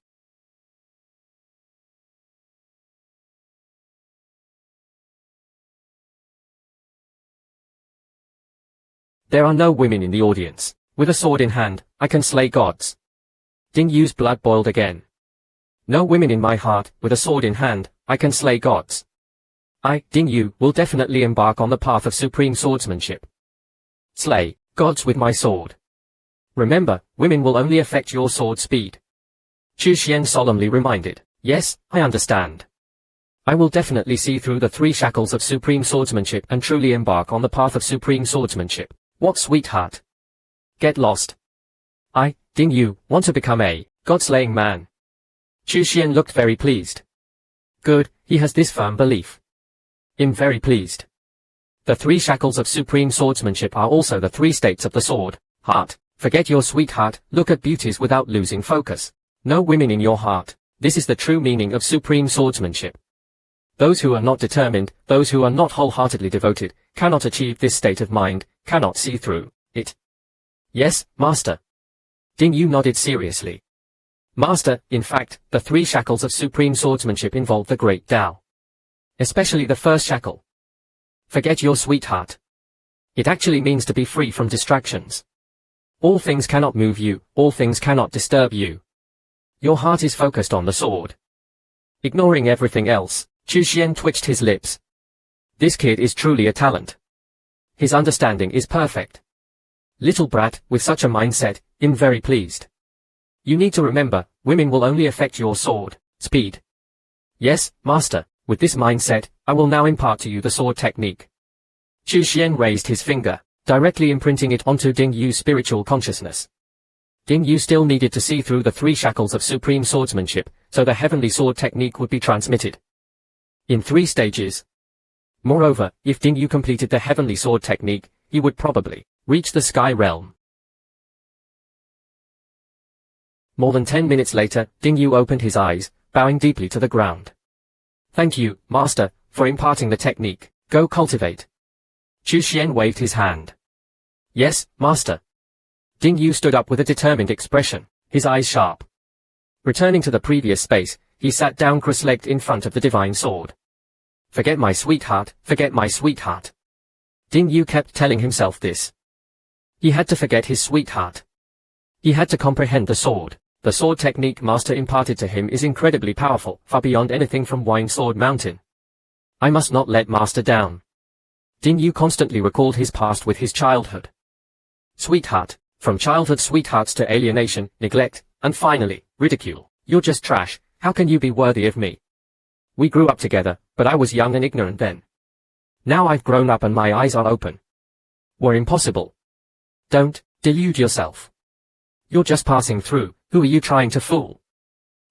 There are no women in the audience. With a sword in hand, I can slay gods. Ding Yu's blood boiled again. No women in my heart, with a sword in hand, I can slay gods. I, Ding Yu, will definitely embark on the path of supreme swordsmanship. Slay gods with my sword. Remember, women will only affect your sword speed. Chu Xuan solemnly reminded. Yes, I understand. I will definitely see through the 3 shackles of supreme swordsmanship and truly embark on the path of supreme swordsmanship. What sweetheart? Get lost. I, Ding Yu, want to become a god-slaying man. Chu Xuan looked very pleased. Good, he has this firm belief. I'm very pleased. The 3 shackles of supreme swordsmanship are also the 3 states of the sword. Heart. Forget your sweetheart, look at beauties without losing focus. No women in your heart. This is the true meaning of supreme swordsmanship. Those who are not determined, those who are not wholeheartedly devoted, cannot achieve this state of mind, cannot see through it. Yes, Master. Ding Yu nodded seriously. Master, in fact, the 3 shackles of supreme swordsmanship involve the great Tao. Especially the first shackle. Forget your sweetheart. It actually means to be free from distractions. All things cannot move you, all things cannot disturb you. Your heart is focused on the sword. Ignoring everything else, Chu Xuan twitched his lips. This kid is truly a talent. His understanding is perfect. Little brat, with such a mindset, I'm very pleased. You need to remember, women will only affect your sword speed. Yes, Master, with this mindset, I will now impart to you the sword technique. Chu Xuan raised his finger, directly imprinting it onto Ding Yu's spiritual consciousness. Ding Yu still needed to see through the 3 shackles of supreme swordsmanship, so the heavenly sword technique would be transmitted. In 3 stages. Moreover, if Ding Yu completed the heavenly sword technique, he would probably reach the sky realm. More than 10 minutes later, Ding Yu opened his eyes, bowing deeply to the ground. Thank you, Master, for imparting the technique. Go cultivate. Chu Xuan waved his hand. Yes, Master. Ding Yu stood up with a determined expression, his eyes sharp. Returning to the previous space, he sat down cross-legged in front of the divine sword. Forget my sweetheart, forget my sweetheart. Ding Yu kept telling himself this. He had to forget his sweetheart. He had to comprehend the sword. The sword technique Master imparted to him is incredibly powerful, far beyond anything from Wine Sword Mountain. I must not let Master down. Ding Yu constantly recalled his past with his childhood. Sweetheart, from childhood sweethearts to alienation, neglect, and finally, ridicule. You're just trash, how can you be worthy of me? We grew up together, but I was young and ignorant then. Now I've grown up and my eyes are open. We're impossible. Don't delude yourself. You're just passing through, who are you trying to fool?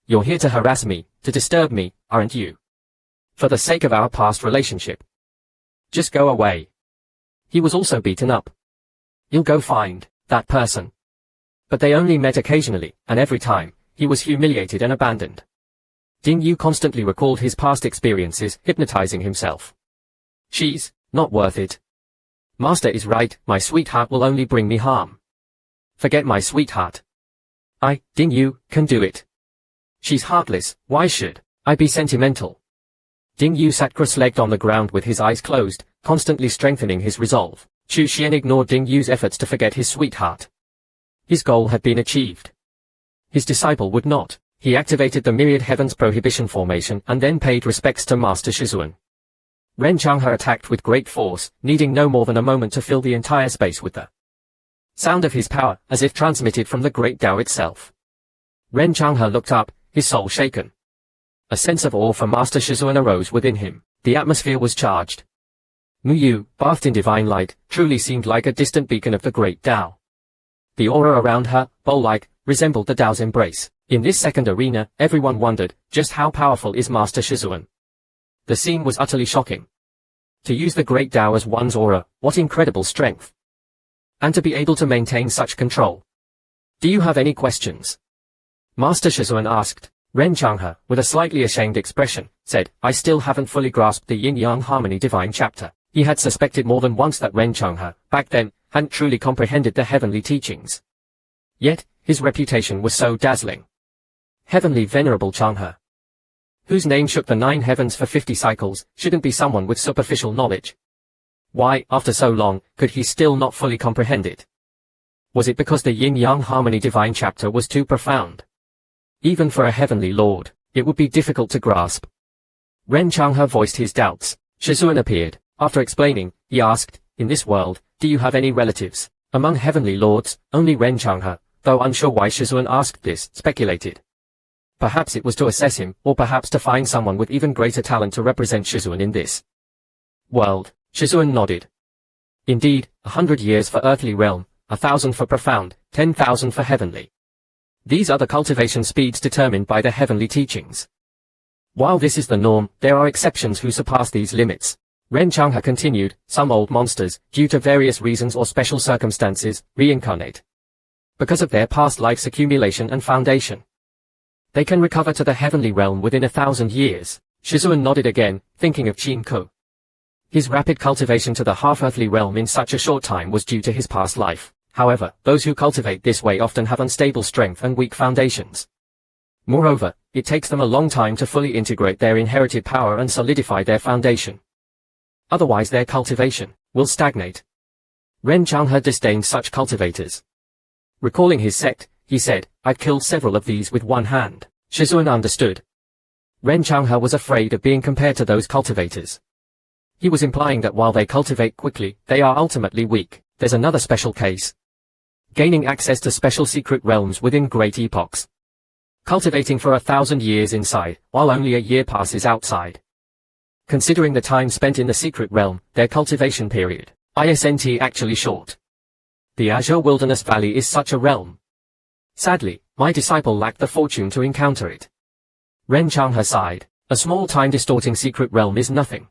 You're here to harass me, to disturb me, aren't you? For the sake of our past relationship. Just go away. He was also beaten up. You'll go find that person. But they only met occasionally, and every time, he was humiliated and abandoned. Ding Yu constantly recalled his past experiences, hypnotizing himself. She's not worth it. Master is right, my sweetheart will only bring me harm. Forget my sweetheart. I, Ding Yu, can do it. She's heartless, why should I be sentimental? Ding Yu sat cross-legged on the ground with his eyes closed, constantly strengthening his resolve. Chu Xuan ignored Ding Yu's efforts to forget his sweetheart. His goal had been achieved. His disciple would not. He activated the Myriad Heaven's Prohibition formation and then paid respects to Master Chu Xuan. Ren Changha attacked with great force, needing no more than a moment to fill the entire space with the sound of his power, as if transmitted from the great Tao itself. Ren Changha looked up, his soul shaken. A sense of awe for Master Chu Xuan arose within him. The atmosphere was charged. Mu Yu, bathed in divine light, truly seemed like a distant beacon of the great Tao. The aura around her, bowl-like, resembled the Tao's embrace. In this second arena, everyone wondered, just how powerful is Master Chu Xuan? The scene was utterly shocking. To use the great Tao as one's aura, what incredible strength. And to be able to maintain such control. Do you have any questions? Master Chu Xuan asked. Ren Changha, with a slightly ashamed expression, said, I still haven't fully grasped the yin-yang harmony divine chapter. He had suspected more than once that Ren Changha, back then, hadn't truly comprehended the heavenly teachings. Yet, his reputation was so dazzling. Heavenly Venerable Changha, whose name shook the 9 heavens for 50 cycles, shouldn't be someone with superficial knowledge. Why, after so long, could he still not fully comprehend it? Was it because the yin-yang harmony divine chapter was too profound? Even for a heavenly lord, it would be difficult to grasp. Ren Changha voiced his doubts. Chu Xuan appeared. After explaining, he asked, "In this world, do you have any relatives?" Among heavenly lords, only Ren Changha, though unsure why Chu Xuan asked this, speculated. Perhaps it was to assess him, or perhaps to find someone with even greater talent to represent Chu Xuan in this world. Chu Xuan nodded. Indeed, 100 years for earthly realm, 1,000 for profound, 10,000 for heavenly. These are the cultivation speeds determined by the heavenly teachings. While this is the norm, there are exceptions who surpass these limits. Ren Changha continued, some old monsters, due to various reasons or special circumstances, reincarnate. Because of their past life's accumulation and foundation. They can recover to the heavenly realm within 1,000 years. Chu Xuan nodded again, thinking of Qin Ko. His rapid cultivation to the half-earthly realm in such a short time was due to his past life. However, those who cultivate this way often have unstable strength and weak foundations. Moreover, it takes them a long time to fully integrate their inherited power and solidify their foundation. Otherwise their cultivation will stagnate. Ren Changha disdained such cultivators. Recalling his sect, he said, "I've killed several of these with one hand." Chu Xuan understood. Ren Changha was afraid of being compared to those cultivators. He was implying that while they cultivate quickly, they are ultimately weak. There's another special case. Gaining access to special secret realms within great epochs. Cultivating for 1,000 years inside, while only a year passes outside. Considering the time spent in the secret realm, their cultivation period isn't actually short. The Azure Wilderness Valley is such a realm. Sadly, my disciple lacked the fortune to encounter it. Ren Changha sighed. A small time-distorting secret realm is nothing.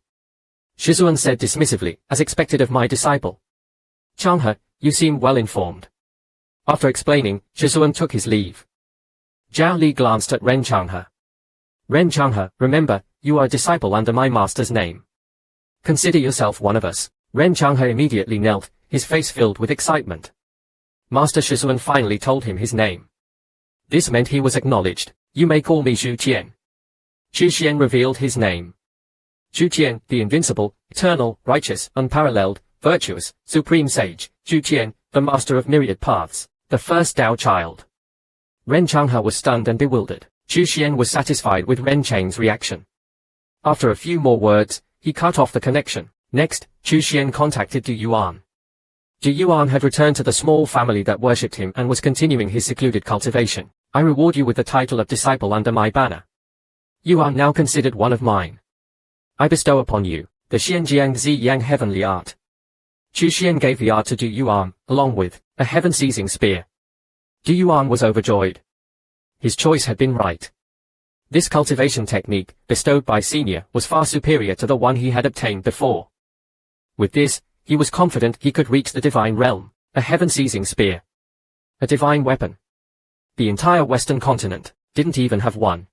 Chu Xuan said dismissively, as expected of my disciple. Changha, you seem well informed. After explaining, Chu Xuan took his leave. Zhao Li glanced at Ren Changha. Ren Changha, remember, you are a disciple under my master's name. Consider yourself one of us. Ren Changha immediately knelt, his face filled with excitement. Master Chu Xuan finally told him his name. This meant he was acknowledged. You may call me Chu Qian. Chu Qian revealed his name. Chu Qian, the invincible, eternal, righteous, unparalleled, virtuous, supreme sage. Chu Qian, the master of myriad paths, the first Tao child. Ren Changha was stunned and bewildered. Chu Qian was satisfied with Ren Chang's reaction. After a few more words, he cut off the connection. Next, Chu Qian contacted Yuan. Yuan had returned to the small family that worshipped him and was continuing his secluded cultivation. I reward you with the title of disciple under my banner. You are now considered one of mine. I bestow upon you the Xianjiang Zi Yang heavenly art. Chu Qian gave the art to Yuan, along with a heaven-seizing spear. Yuan was overjoyed. His choice had been right. This cultivation technique, bestowed by Senior, was far superior to the one he had obtained before. With this, he was confident he could reach the divine realm, a heaven-seizing spear. A divine weapon. The entire Western continent didn't even have one.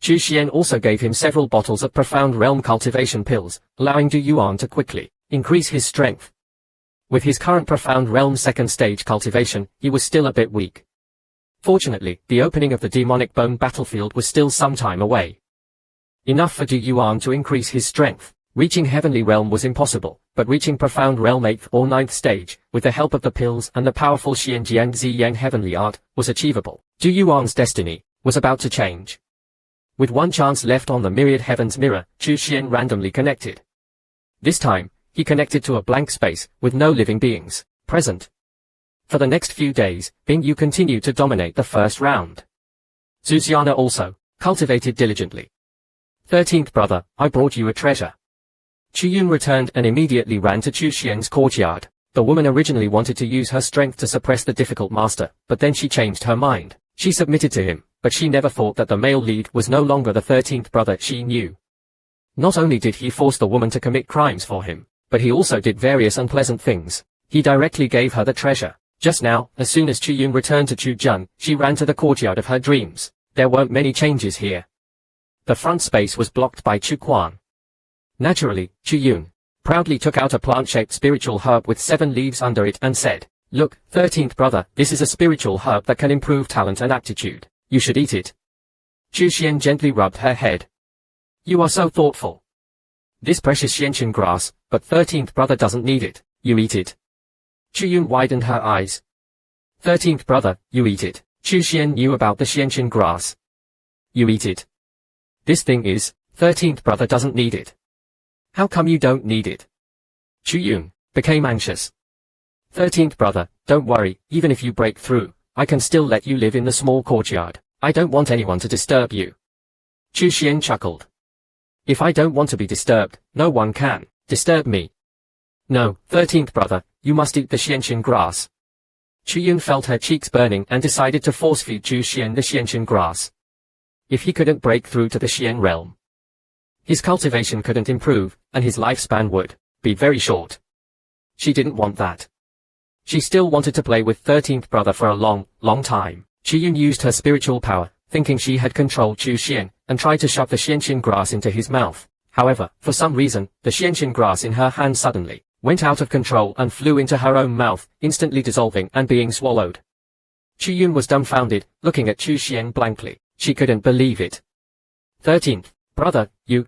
Chu Qian also gave him several bottles of profound realm cultivation pills, allowing Yuan to quickly increase his strength. With his current profound realm second stage cultivation, he was still a bit weak. Fortunately, the opening of the demonic bone battlefield was still some time away. Enough for Yuan to increase his strength. Reaching heavenly realm was impossible, but reaching profound realm 8th or 9th stage, with the help of the pills and the powerful Xianjiang Zi Yang heavenly art, was achievable. Yuan's destiny was about to change. With one chance left on the Myriad Heaven's mirror, Chu Qian randomly connected. This time, he connected to a blank space, with no living beings present. For the next few days, Bing Yu continued to dominate the first round. Zuziana also cultivated diligently. 13th brother, I brought you a treasure. Chu Yun returned and immediately ran to Chu Xian's courtyard. The woman originally wanted to use her strength to suppress the difficult master, but then she changed her mind. She submitted to him, but she never thought that the male lead was no longer the 13th brother she knew. Not only did he force the woman to commit crimes for him, but he also did various unpleasant things. He directly gave her the treasure. Just now, as soon as Chu Yun returned to Chu Jun, she ran to the courtyard of her dreams. There weren't many changes here. The front space was blocked by Chu Xuan. Naturally, Chu Yun proudly took out a plant-shaped spiritual herb with 7 leaves under it and said, Look, 13th brother, this is a spiritual herb that can improve talent and aptitude. You should eat it. Chu Xian gently rubbed her head. You are so thoughtful. This precious Xianqin grass, but 13th brother doesn't need it. You eat it. Chu Yun widened her eyes. 13th brother, you eat it. Chu Xian knew about the Xianqin grass. You eat it. This thing is, 13th brother doesn't need it. How come you don't need it? Chu Yun became anxious. 13th brother, don't worry, even if you break through, I can still let you live in the small courtyard. I don't want anyone to disturb you. Chu Xuan chuckled. If I don't want to be disturbed, no one can disturb me. No, 13th brother, you must eat the xianxin grass. Chu Yun felt her cheeks burning and decided to force-feed Chu Xuan the xianxin grass. If he couldn't break through to the Xian realm, his cultivation couldn't improve, and his lifespan would be very short. She didn't want that. She still wanted to play with 13th brother for a long, long time. Chu Yun used her spiritual power, thinking she had controlled Chu Xuan, and tried to shove the xianxin grass into his mouth. However, for some reason, the xianxin grass in her hand suddenly went out of control and flew into her own mouth, instantly dissolving and being swallowed. Chu Yun was dumbfounded, looking at Chu Xuan blankly. She couldn't believe it. 13th brother, you.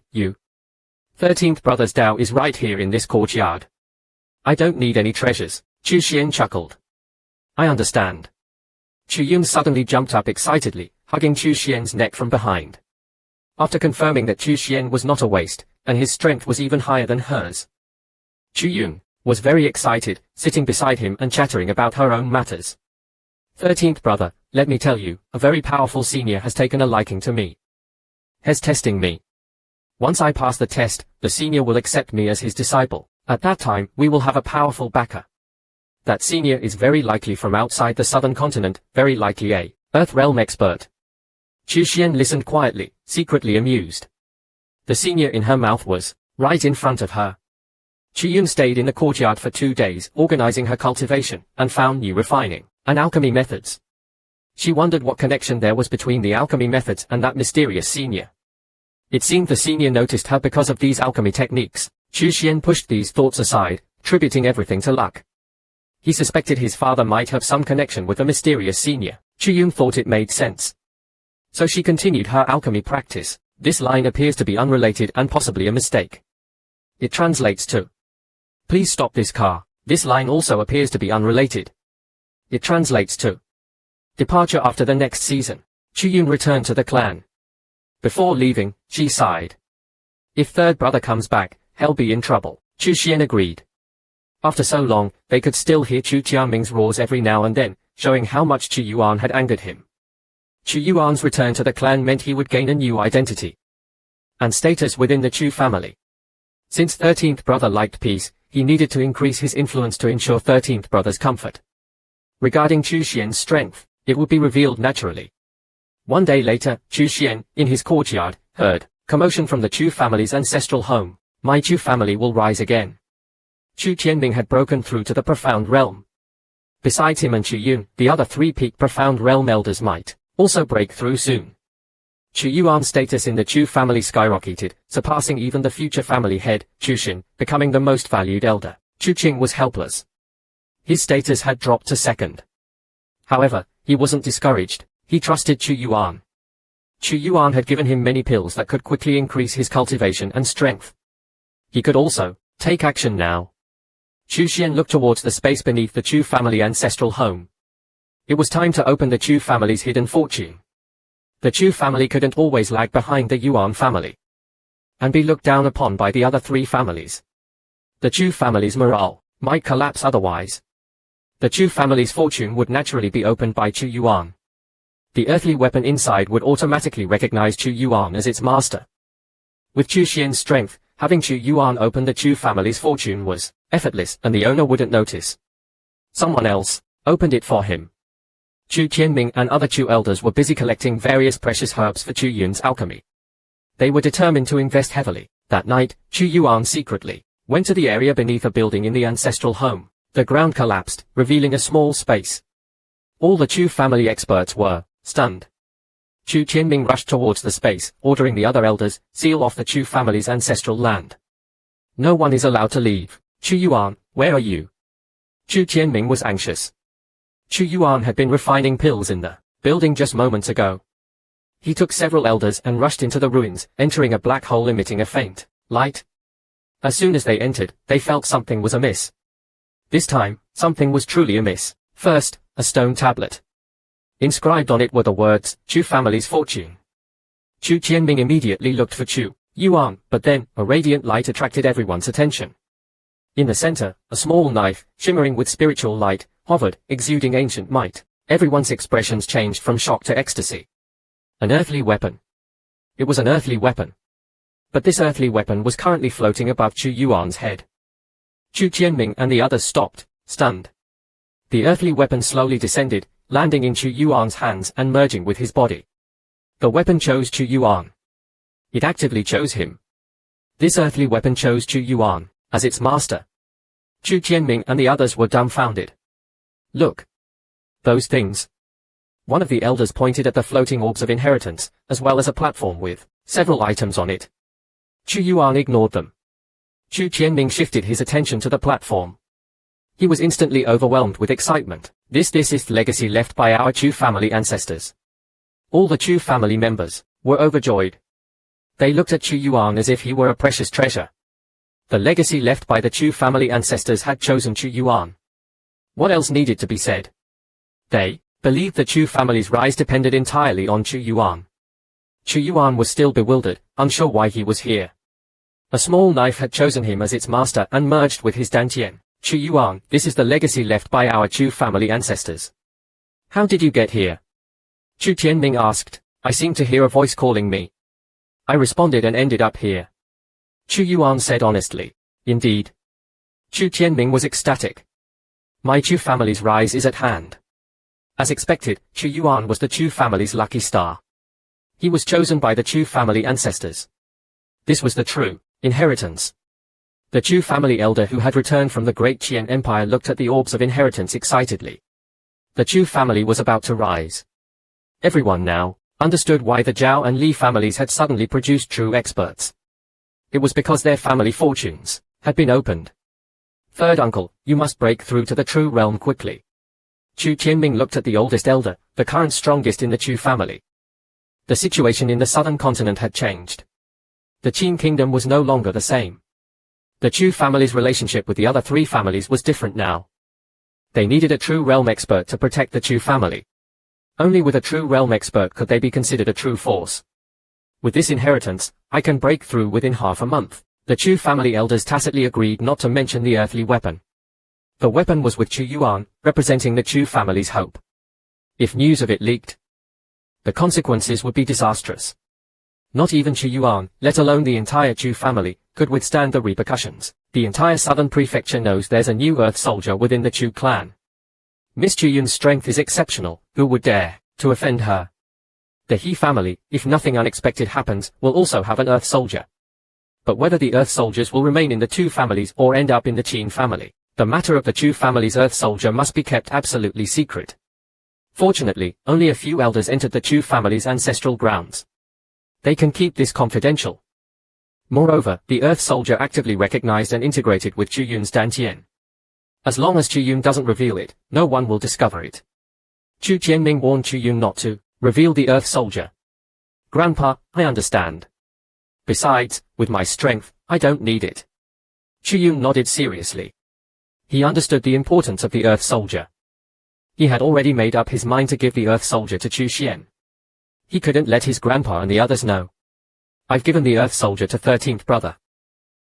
13th brother's Tao is right here in this courtyard. I don't need any treasures. Chu Xuan chuckled. I understand. Chu Yun suddenly jumped up excitedly, hugging Chu Xuan's neck from behind. After confirming that Chu Xuan was not a waste, and his strength was even higher than hers, Chu Yun was very excited, sitting beside him and chattering about her own matters. 13th brother, let me tell you, a very powerful senior has taken a liking to me. He's testing me. Once I pass the test, the senior will accept me as his disciple. At that time, we will have a powerful backer. That senior is very likely from outside the southern continent, very likely a Earth realm expert. Chu Xuan listened quietly, secretly amused. The senior in her mouth was right in front of her. Chu Yun stayed in the courtyard for 2 days, organizing her cultivation, and found new refining and alchemy methods. She wondered what connection there was between the alchemy methods and that mysterious senior. It seemed the senior noticed her because of these alchemy techniques. Chu Xuan pushed these thoughts aside, attributing everything to luck. He suspected his father might have some connection with the mysterious senior. Chu Yun thought it made sense. So she continued her alchemy practice. This line appears to be unrelated and possibly a mistake. It translates to, please stop this car. This line also appears to be unrelated. It translates to, departure after the next season. Chu Yun returned to the clan. Before leaving, she sighed. If third brother comes back, he'll be in trouble. Chu Xuan agreed. After so long, they could still hear Chu Tianming's roars every now and then, showing how much Chu Yuan had angered him. Chu Yuan's return to the clan meant he would gain a new identity and status within the Chu family. Since 13th brother liked peace, he needed to increase his influence to ensure 13th brother's comfort. Regarding Chu Xuan's strength, it would be revealed naturally. One day later, Chu Xuan, in his courtyard, heard commotion from the Chu family's ancestral home. My Chu family will rise again. Chu Tianming had broken through to the profound realm. Besides him and Chu Yun, the other 3 peak profound realm elders might also break through soon. Chu Yuan's status in the Chu family skyrocketed, surpassing even the future family head, Chu Xin, becoming the most valued elder. Chu Qing was helpless. His status had dropped to second. However, he wasn't discouraged. He trusted Chu Yuan. Chu Yuan had given him many pills that could quickly increase his cultivation and strength. He could also take action now. Chu Xuan looked towards the space beneath the Chu family ancestral home. It was time to open the Chu family's hidden fortune. The Chu family couldn't always lag behind the Yuan family and be looked down upon by the other 3 families. The Chu family's morale might collapse otherwise. The Chu family's fortune would naturally be opened by Chu Yuan. The earthly weapon inside would automatically recognize Chu Yuan as its master. With Chu Xuan's strength, having Chu Yuan open the Chu family's fortune was effortless, and the owner wouldn't notice. Someone else opened it for him. Chu Tianming and other Chu elders were busy collecting various precious herbs for Chu Yun's alchemy. They were determined to invest heavily. That night, Chu Yuan secretly went to the area beneath a building in the ancestral home. The ground collapsed, revealing a small space. All the Chu family experts were stunned. Chu Tianming rushed towards the space, ordering the other elders, seal off the Chu family's ancestral land. No one is allowed to leave. Chu Yuan, where are you? Chu Tianming was anxious. Chu Yuan had been refining pills in the building just moments ago. He took several elders and rushed into the ruins, entering a black hole emitting a faint light. As soon as they entered, they felt something was amiss. This time, something was truly amiss. First, a stone tablet. Inscribed on it were the words, Chu family's fortune. Chu Tianming immediately looked for Chu Yuan, but then, a radiant light attracted everyone's attention. In the center, a small knife, shimmering with spiritual light, hovered, exuding ancient might. Everyone's expressions changed from shock to ecstasy. An earthly weapon. It was an earthly weapon. But this earthly weapon was currently floating above Chu Yuan's head. Chu Qianming and the others stopped, stunned. The earthly weapon slowly descended, landing in Chu Yuan's hands and merging with his body. The weapon chose Chu Yuan. It actively chose him. This earthly weapon chose Chu Yuan as its master. Chu Qianming and the others were dumbfounded. Look. Those things. One of the elders pointed at the floating orbs of inheritance, as well as a platform with several items on it. Chu Yuan ignored them. Chu Qianming shifted his attention to the platform. He was instantly overwhelmed with excitement. This is the legacy left by our Chu family ancestors. All the Chu family members were overjoyed. They looked at Chu Yuan as if he were a precious treasure. The legacy left by the Chu family ancestors had chosen Chu Yuan. What else needed to be said? They believed the Chu family's rise depended entirely on Chu Yuan. Chu Yuan was still bewildered, unsure why he was here. A small knife had chosen him as its master and merged with his dantian. Chu Yuan, this is the legacy left by our Chu family ancestors. How did you get here? Chu Qianming asked. I seemed to hear a voice calling me. I responded and ended up here. Chu Yuan said honestly. Indeed. Chu Qianming was ecstatic. My Chu family's rise is at hand. As expected, Chu Yuan was the Chu family's lucky star. He was chosen by the Chu family ancestors. This was the true inheritance. The Chu family elder who had returned from the Great Qian Empire looked at the orbs of inheritance excitedly. The Chu family was about to rise. Everyone now understood why the Zhao and Li families had suddenly produced true experts. It was because their family fortunes had been opened. Third uncle, you must break through to the true realm quickly. Chu Qianming looked at the oldest elder, the current strongest in the Chu family. The situation in the southern continent had changed. The Qin kingdom was no longer the same. The Chu family's relationship with the other three families was different now. They needed a true realm expert to protect the Chu family. Only with a true realm expert could they be considered a true force. With this inheritance, I can break through within half a month. The Chu family elders tacitly agreed not to mention the earthly weapon. The weapon was with Chu Yuan, representing the Chu family's hope. If news of it leaked, the consequences would be disastrous. Not even Chu Yuan, let alone the entire Chu family, could withstand the repercussions. The entire southern prefecture knows there's a new earth soldier within the Chu clan. Miss Chu Yun's strength is exceptional. Who would dare to offend her? The He family, if nothing unexpected happens, will also have an earth soldier. But whether the earth soldiers will remain in the two families or end up in the Qin family, the matter of the Chu family's earth soldier must be kept absolutely secret. Fortunately, only a few elders entered the Chu family's ancestral grounds. They can keep this confidential. Moreover, the earth soldier actively recognized and integrated with Chu Yun's dantian. As long as Chu Yun doesn't reveal it, no one will discover it. Chu Qianming warned Chu Yun not to reveal the earth soldier. Grandpa, I understand. Besides, with my strength, I don't need it. Chu Yun nodded seriously. He understood the importance of the earth soldier. He had already made up his mind to give the earth soldier to Chu Xian. He couldn't let his grandpa and the others know. I've given the earth soldier to 13th brother.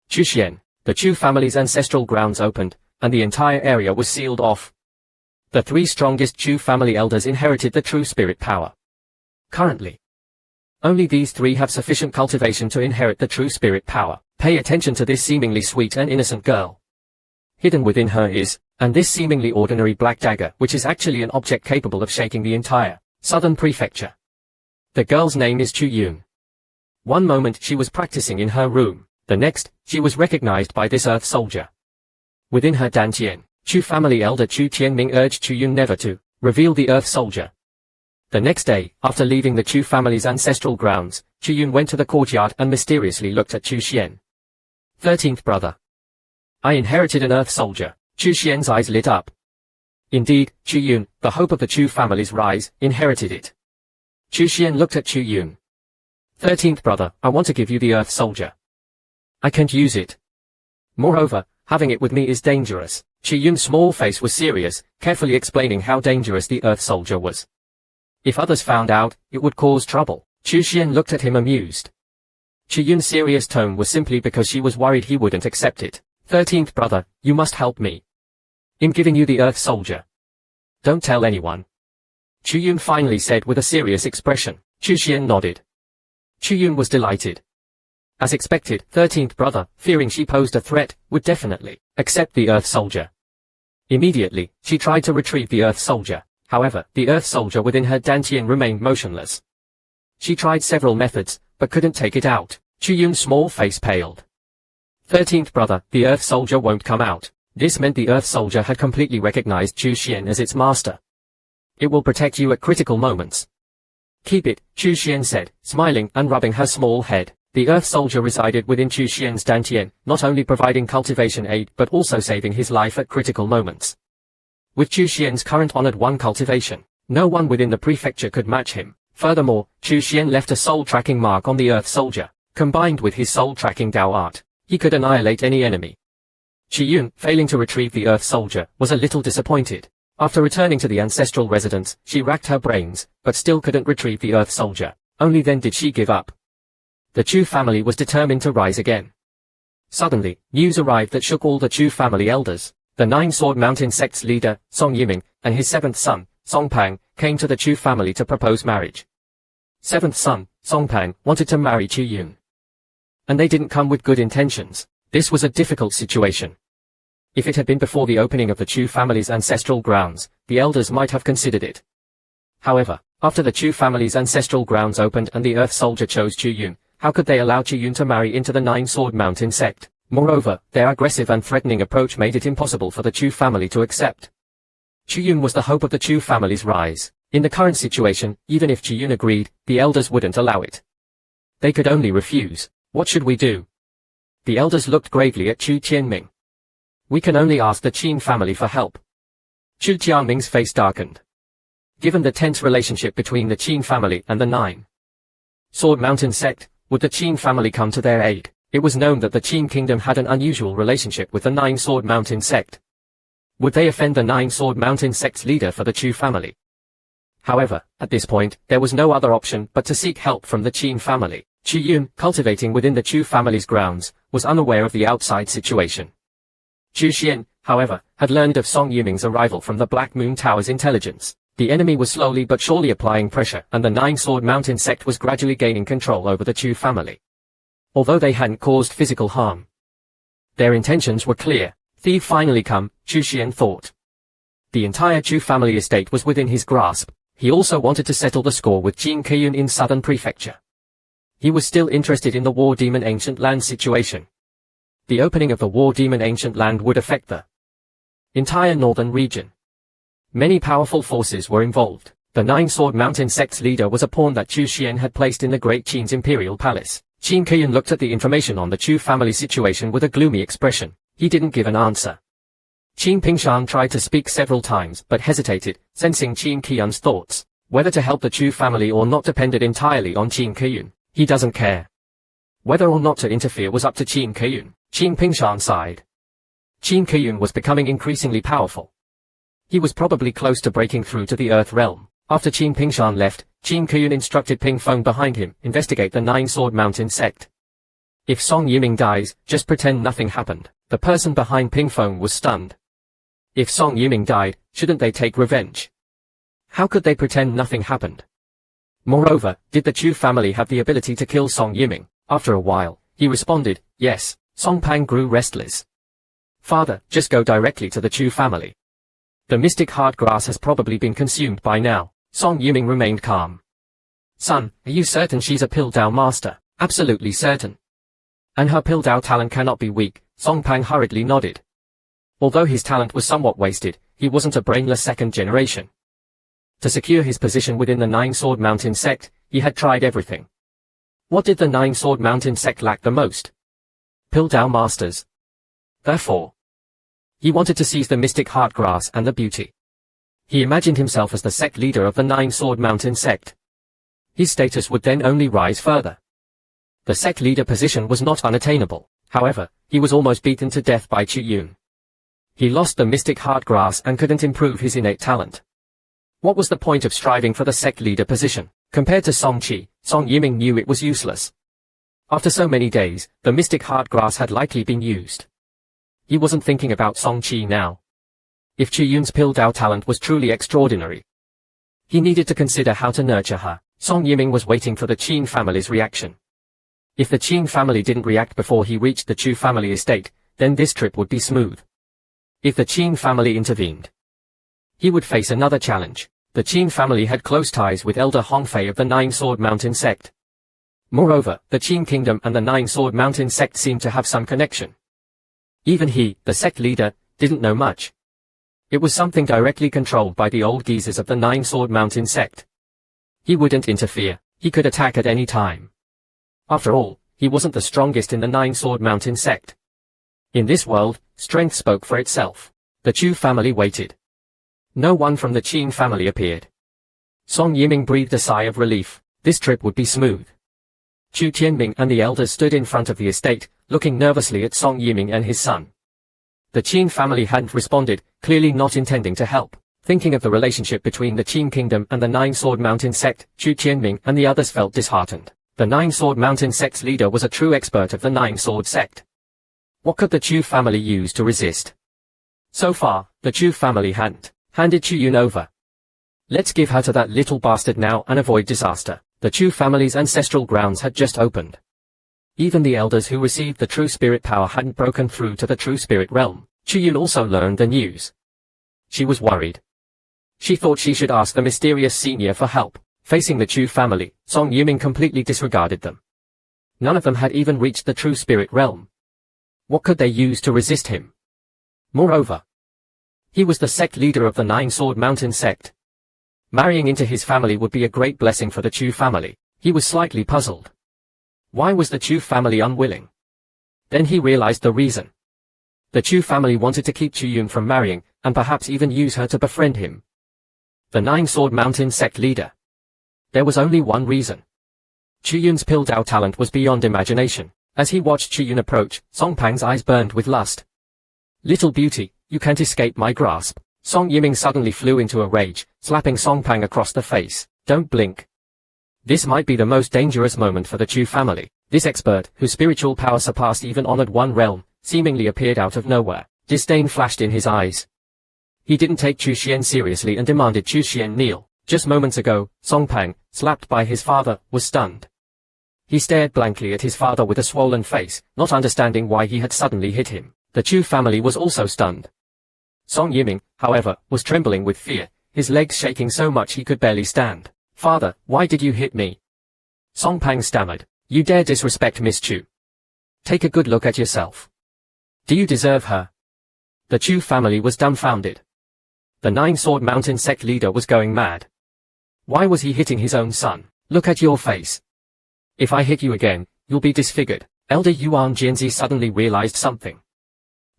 Chu Xian. The Chu family's ancestral grounds opened, and the entire area was sealed off. The three strongest Chu family elders inherited the true spirit power. Currently, only these three have sufficient cultivation to inherit the true spirit power. Pay attention to this seemingly sweet and innocent girl. Hidden within her is, and this seemingly ordinary black dagger, which is actually an object capable of shaking the entire southern prefecture. The girl's name is Chu Yun. One moment she was practicing in her room, the next, she was recognized by this earth soldier. Within her dantian, Chu family elder Chu Qianming urged Chu Yun never to reveal the earth soldier. The next day, after leaving the Chu family's ancestral grounds, Chu Yun went to the courtyard and mysteriously looked at Chu Xian. 13th brother. I inherited an earth soldier. Chu Xian's eyes lit up. Indeed, Chu Yun, the hope of the Chu family's rise, inherited it. Chu Xian looked at Chu Yun. 13th brother, I want to give you the earth soldier. I can't use it. Moreover, having it with me is dangerous. Chu Yun's small face was serious, carefully explaining how dangerous the earth soldier was. If others found out, it would cause trouble. Chu Xian looked at him amused. Chu Yuan's serious tone was simply because she was worried he wouldn't accept it. 13th brother, you must help me. I'm giving you the Earth Soldier. Don't tell anyone. Chu Yuan finally said with a serious expression. Chu Xuan nodded. Chu Yuan was delighted. As expected, 13th brother, fearing she posed a threat, would definitely accept the Earth Soldier. Immediately, she tried to retrieve the Earth Soldier. However, the Earth Soldier within her dantian remained motionless. She tried several methods, but couldn't take it out. Chu Yuan's small face paled. 13th brother, the Earth Soldier won't come out. This meant the Earth Soldier had completely recognized Chu Xuan as its master. It will protect you at critical moments. Keep it, Chu Xuan said, smiling and rubbing her small head. The Earth Soldier resided within Chu Xuan's dantian, not only providing cultivation aid but also saving his life at critical moments. With Chu Xuan's current honored 1 cultivation, no one within the prefecture could match him. Furthermore, Chu Xuan left a soul tracking mark on the Earth Soldier. Combined with his soul tracking Dao art, he could annihilate any enemy. Chu Yuan, failing to retrieve the Earth Soldier, was a little disappointed. After returning to the ancestral residence, she racked her brains, but still couldn't retrieve the Earth Soldier. Only then did she give up. The Chu family was determined to rise again. Suddenly, news arrived that shook all the Chu family elders. The 9 Sword Mountain sect's leader, Song Yiming, and his 7th son, Song Pang, came to the Chu family to propose marriage. 7th son, Song Pang, wanted to marry Chu Yuan. And they didn't come with good intentions. This was a difficult situation. If it had been before the opening of the Chu family's ancestral grounds, the elders might have considered it. However, after the Chu family's ancestral grounds opened and the Earth Soldier chose Chu Yuan, how could they allow Chu Yuan to marry into the 9 Sword Mountain sect? Moreover, their aggressive and threatening approach made it impossible for the Chu family to accept. Chu Yuan was the hope of the Chu family's rise. In the current situation, even if Chu Yuan agreed, the elders wouldn't allow it. They could only refuse. What should we do? The elders looked gravely at Chu Tianming. We can only ask the Qin family for help. Chu Tianming's face darkened. Given the tense relationship between the Qin family and the 9 Sword Mountain sect, would the Qin family come to their aid? It was known that the Qin kingdom had an unusual relationship with the 9 Sword Mountain sect. Would they offend the 9 Sword Mountain sect's leader for the Chu family? However, at this point, there was no other option but to seek help from the Qin family. Chu Yuan, cultivating within the Chu family's grounds, was unaware of the outside situation. Chu Xuan, however, had learned of Song Yiming's arrival from the Black Moon Tower's intelligence. The enemy was slowly but surely applying pressure, and the 9 Sword Mountain sect was gradually gaining control over the Chu family. Although they hadn't caused physical harm, their intentions were clear. Thief finally come, Chu Xuan thought. The entire Chu family estate was within his grasp. He also wanted to settle the score with Qin Keyun in southern prefecture. He was still interested in the War Demon Ancient Land situation. The opening of the War Demon Ancient Land would affect the entire northern region. Many powerful forces were involved. The 9 Sword Mountain sect's leader was a pawn that Chu Xuan had placed in the Great Qin's imperial palace. Qin Keyun looked at the information on the Chu family situation with a gloomy expression. He didn't give an answer. Qin Pingshan tried to speak several times but hesitated, sensing Qin Keyun's thoughts. Whether to help the Chu family or not depended entirely on Qin Keyun. He doesn't care. Whether or not to interfere was up to Qin Keyun. Qin Pingshan sighed. Qin Keyun was becoming increasingly powerful. He was probably close to breaking through to the Earth realm. After Qin Pingshan left, Qin Keyun instructed Ping Feng behind him, investigate the 9 Sword Mountain sect. If Song Yiming dies, just pretend nothing happened. The person behind Ping Feng was stunned. If Song Yiming died, shouldn't they take revenge? How could they pretend nothing happened? Moreover, did the Chu family have the ability to kill Song Yiming? After a while, he responded, yes. Song Pang grew restless. Father, just go directly to the Chu family. The mystic hard grass has probably been consumed by now. Song Yiming remained calm. Son, are you certain she's a Pildao master? Absolutely certain. And her Pildao talent cannot be weak. Song Pang hurriedly nodded. Although his talent was somewhat wasted, he wasn't a brainless second generation. To secure his position within the 9 Sword Mountain sect, he had tried everything. What did the 9 Sword Mountain sect lack the most? Pildao masters. Therefore, he wanted to seize the mystic heart grass and the beauty. He imagined himself as the sect leader of the 9 Sword Mountain sect. His status would then only rise further. The sect leader position was not unattainable. However, he was almost beaten to death by Chu Yuan. He lost the mystic heart grass and couldn't improve his innate talent. What was the point of striving for the sect leader position? Compared to Song Qi, Song Yiming knew it was useless. After so many days, the mystic heart grass had likely been used. He wasn't thinking about Song Qi now. If Chu Yun's Pill Dao talent was truly extraordinary, he needed to consider how to nurture her. Song Yiming was waiting for the Qin family's reaction. If the Qin family didn't react before he reached the Chu family estate, then this trip would be smooth. If the Qin family intervened, he would face another challenge. The Qin family had close ties with Elder Hongfei of the Nine Sword Mountain sect. Moreover, the Qin kingdom and the Nine Sword Mountain sect seemed to have some connection. Even he, the sect leader, didn't know much. It was something directly controlled by the old geezers of the Nine Sword Mountain sect. He wouldn't interfere. He could attack at any time. After all, he wasn't the strongest in the Nine Sword Mountain sect. In this world, strength spoke for itself. The Chu family waited. No one from the Qin family appeared. Song Yiming breathed a sigh of relief. This trip would be smooth. Chu Tianming and the elders stood in front of the estate, looking nervously at Song Yiming and his son. The Qin family hadn't responded, clearly not intending to help. Thinking of the relationship between the Qin kingdom and the Nine Sword Mountain sect, Chu Tianming and the others felt disheartened. The Nine Sword Mountain sect's leader was a true expert of the Nine Sword sect. What could the Chu family use to resist? So far, the Chu family hadn't handed Chu Yun over. Let's give her to that little bastard now and avoid disaster. The Chu family's ancestral grounds had just opened. Even the elders who received the true spirit power hadn't broken through to the true spirit realm. Chu Yun also learned the news. She was worried. She thought she should ask the mysterious senior for help. Facing the Chu family, Song Yiming completely disregarded them. None of them had even reached the true spirit realm. What could they use to resist him? Moreover, he was the sect leader of the Nine Sword Mountain sect. Marrying into his family would be a great blessing for the Chu family. He was slightly puzzled. Why was the Chu family unwilling? Then he realized the reason. The Chu family wanted to keep Chu Yun from marrying, and perhaps even use her to befriend him. The Nine Sword Mountain sect leader. There was only one reason. Chu Yun's Pill Dao talent was beyond imagination. As he watched Chu Yun approach, Song Pang's eyes burned with lust. Little beauty, you can't escape my grasp. Song Yiming suddenly flew into a rage, slapping Song Pang across the face. Don't blink. This might be the most dangerous moment for the Chu family. This expert, whose spiritual power surpassed even honored one realm, seemingly appeared out of nowhere. Disdain flashed in his eyes. He didn't take Chu Xuan seriously and demanded Chu Xuan kneel. Just moments ago, Song Pang, slapped by his father, was stunned. He stared blankly at his father with a swollen face, not understanding why he had suddenly hit him. The Chu family was also stunned. Song Yiming, however, was trembling with fear, his legs shaking so much he could barely stand. Father, why did you hit me? Song Pang stammered. You dare disrespect Miss Chu. Take a good look at yourself. Do you deserve her? The Chu family was dumbfounded. The Nine Sword Mountain sect leader was going mad. Why was he hitting his own son? Look at your face. If I hit you again, you'll be disfigured. Elder Yuan Jianzi suddenly realized something.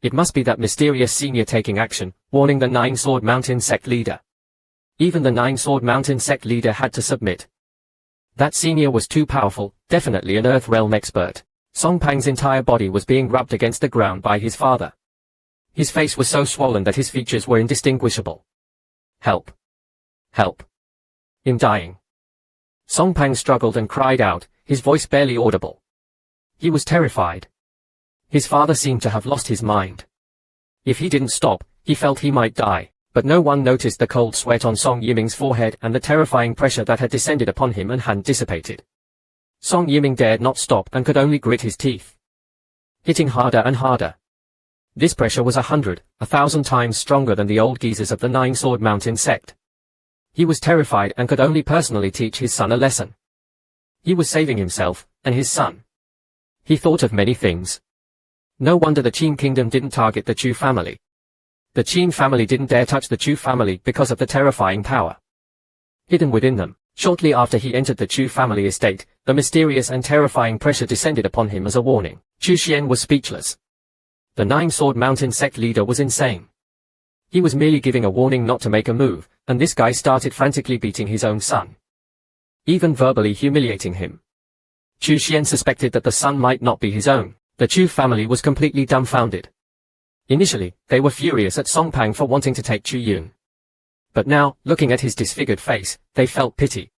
It must be that mysterious senior taking action, warning the Nine Sword Mountain sect leader. Even the Nine Sword Mountain sect leader had to submit. That senior was too powerful, definitely an Earth Realm expert. Song Pang's entire body was being rubbed against the ground by his father. His face was so swollen that his features were indistinguishable. Help. Help. I'm dying. Song Pang struggled and cried out, his voice barely audible. He was terrified. His father seemed to have lost his mind. If he didn't stop, he felt he might die. But no one noticed the cold sweat on Song Yiming's forehead and the terrifying pressure that had descended upon him and hadn't dissipated. Song Yiming dared not stop and could only grit his teeth. Hitting harder and harder. This pressure was 1,000 times stronger than the old geezers of the Nine Sword Mountain sect. He was terrified and could only personally teach his son a lesson. He was saving himself, and his son. He thought of many things. No wonder the Qin kingdom didn't target the Chu family. The Qin family didn't dare touch the Chu family because of the terrifying power hidden within them. Shortly after he entered the Chu family estate, the mysterious and terrifying pressure descended upon him as a warning. Chu Xuan was speechless. The Nine Sword Mountain sect leader was insane. He was merely giving a warning not to make a move, and this guy started frantically beating his own son. Even verbally humiliating him. Chu Xuan suspected that the son might not be his own. The Chu family was completely dumbfounded. Initially, they were furious at Song Pang for wanting to take Chu Yun. But now, looking at his disfigured face, they felt pity.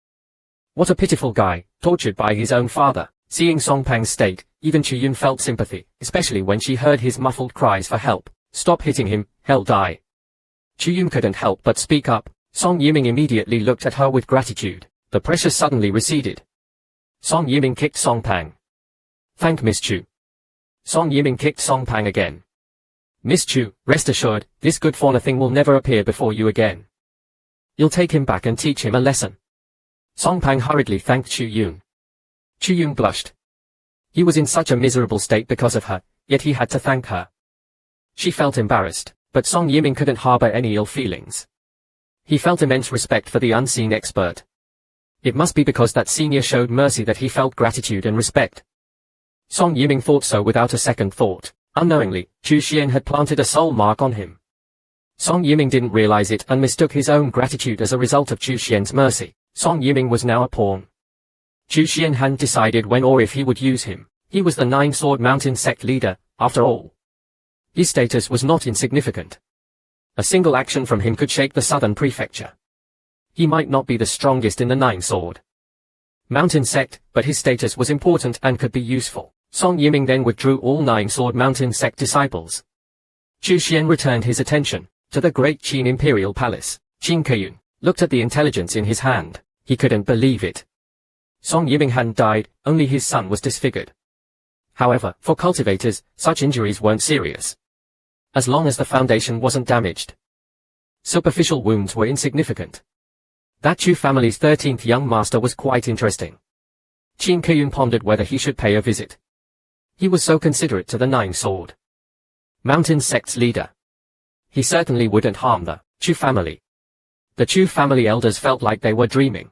What a pitiful guy, tortured by his own father. Seeing Song Pang's state, even Chu Yun felt sympathy, especially when she heard his muffled cries for help. "Stop hitting him, he'll die." Chu Yun couldn't help but speak up. Song Yiming immediately looked at her with gratitude. The pressure suddenly receded. Song Yiming kicked Song Pang. "Thank Miss Chu." Song Yiming kicked Song Pang again. "Miss Chu, rest assured, this good for nothing will never appear before you again. You'll take him back and teach him a lesson." Song Pang hurriedly thanked Chu Yun. Chu Yun blushed. He was in such a miserable state because of her, yet he had to thank her. She felt embarrassed, but Song Yiming couldn't harbor any ill feelings. He felt immense respect for the unseen expert. It must be because that senior showed mercy that he felt gratitude and respect. Song Yiming thought so without a second thought. Unknowingly, Chu Xuan had planted a soul mark on him. Song Yiming didn't realize it and mistook his own gratitude as a result of Chu Xuan's mercy. Song Yiming was now a pawn. Chu Xuan hadn't decided when or if he would use him. He was the Nine-Sword Mountain sect leader, after all. His status was not insignificant. A single action from him could shake the southern prefecture. He might not be the strongest in the Nine-Sword Mountain sect, but his status was important and could be useful. Song Yiming then withdrew all Nine-Sword Mountain sect disciples. Chu Xuan returned his attention to the Great Qin Imperial Palace. Qin Keyun looked at the intelligence in his hand. He couldn't believe it. Song Yiming hadn't died, only his son was disfigured. However, for cultivators, such injuries weren't serious. As long as the foundation wasn't damaged. Superficial wounds were insignificant. That Chu family's 13th young master was quite interesting. Qin Keyun pondered whether he should pay a visit. He was so considerate to the Nine-Sword Mountain sect's leader. He certainly wouldn't harm the Chu family. The Chu family elders felt like they were dreaming.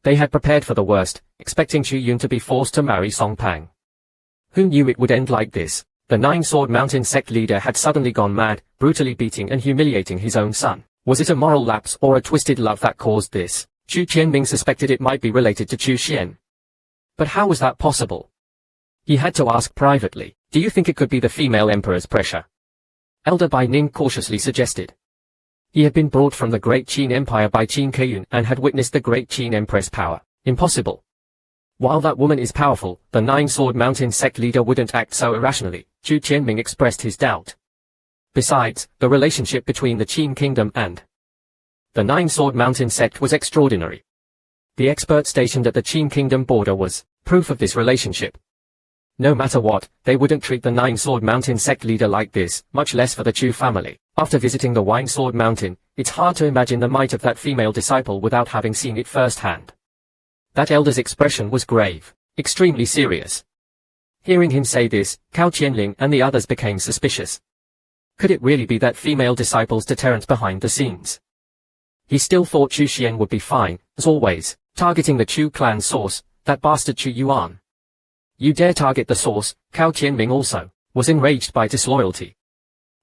They had prepared for the worst, expecting Chu Yun to be forced to marry Song Pang. Who knew it would end like this? The Nine-Sword Mountain sect leader had suddenly gone mad, brutally beating and humiliating his own son. Was it a moral lapse or a twisted love that caused this? Chu Qianming suspected it might be related to Chu Xuan. But how was that possible? He had to ask privately. "Do you think it could be the female emperor's pressure?" Elder Bai Ning cautiously suggested. He had been brought from the Great Qin Empire by Qin Keyun and had witnessed the Great Qin Empress power. Impossible. While that woman is powerful, the Nine-Sword Mountain sect leader wouldn't act so irrationally. Chu Qianming expressed his doubt. Besides, the relationship between the Qin kingdom and the Nine-Sword Mountain sect was extraordinary. The expert stationed at the Qin kingdom border was proof of this relationship. No matter what, they wouldn't treat the Nine-Sword Mountain sect leader like this, much less for the Chu family. After visiting the Wine Sword Mountain, it's hard to imagine the might of that female disciple without having seen it firsthand. That elder's expression was grave, extremely serious. Hearing him say this, Cao Qianling and the others became suspicious. Could it really be that female disciple's deterrent behind the scenes? He still thought Chu Xuan would be fine, as always, targeting the Chu clan source, that bastard Chu Yuan. "You dare target the source?" Cao Qianming also was enraged by disloyalty.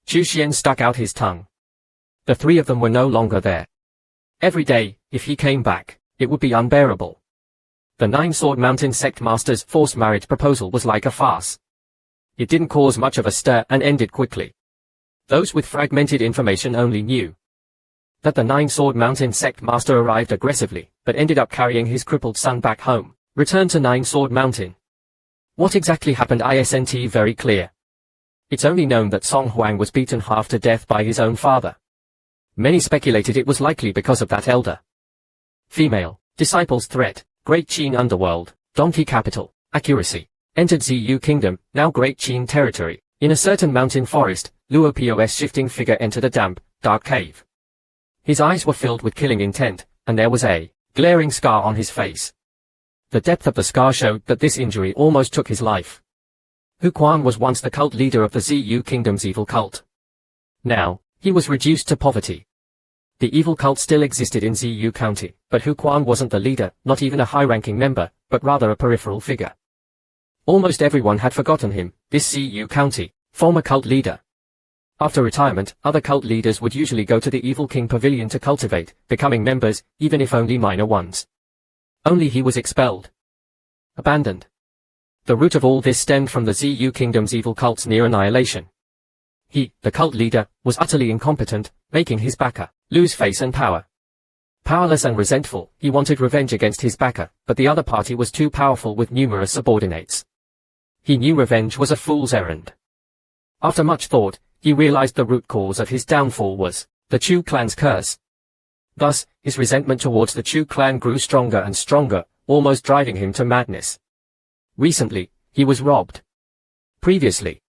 Chu Xuan stuck out his tongue. The three of them were no longer there. Every day, if he came back, it would be unbearable. The Nine-Sword Mountain sect master's forced marriage proposal was like a farce. It didn't cause much of a stir and ended quickly. Those with fragmented information only knew that the Nine-Sword Mountain sect master arrived aggressively, but ended up carrying his crippled son back home, returned to Nine-Sword Mountain. What exactly happened isn't very clear. It's only known that Song Huang was beaten half to death by his own father. Many speculated it was likely because of that elder female disciple's threat. Great Qin Underworld, Donkey Capital, Accuracy. Entered Ziyu Kingdom, now Great Qin Territory. In a certain mountain forest, Luo Po's shifting figure entered a damp, dark cave. His eyes were filled with killing intent, and there was a glaring scar on his face. The depth of the scar showed that this injury almost took his life. Hu Quan was once the cult leader of the Ziyu Kingdom's evil cult. Now, he was reduced to poverty. The evil cult still existed in Ziyu County, but Hu Quan wasn't the leader, not even a high-ranking member, but rather a peripheral figure. Almost everyone had forgotten him, this Ziyu County former cult leader. After retirement, other cult leaders would usually go to the Evil King Pavilion to cultivate, becoming members, even if only minor ones. Only he was expelled. Abandoned. The root of all this stemmed from the Ziyu Kingdom's evil cult's near annihilation. He, the cult leader, was utterly incompetent, making his backer lose face and power. Powerless and resentful, he wanted revenge against his backer, but the other party was too powerful with numerous subordinates. He knew revenge was a fool's errand. After much thought, he realized the root cause of his downfall was the Chu clan's curse. Thus, his resentment towards the Chu clan grew stronger and stronger, almost driving him to madness. Recently, he was robbed. Previously,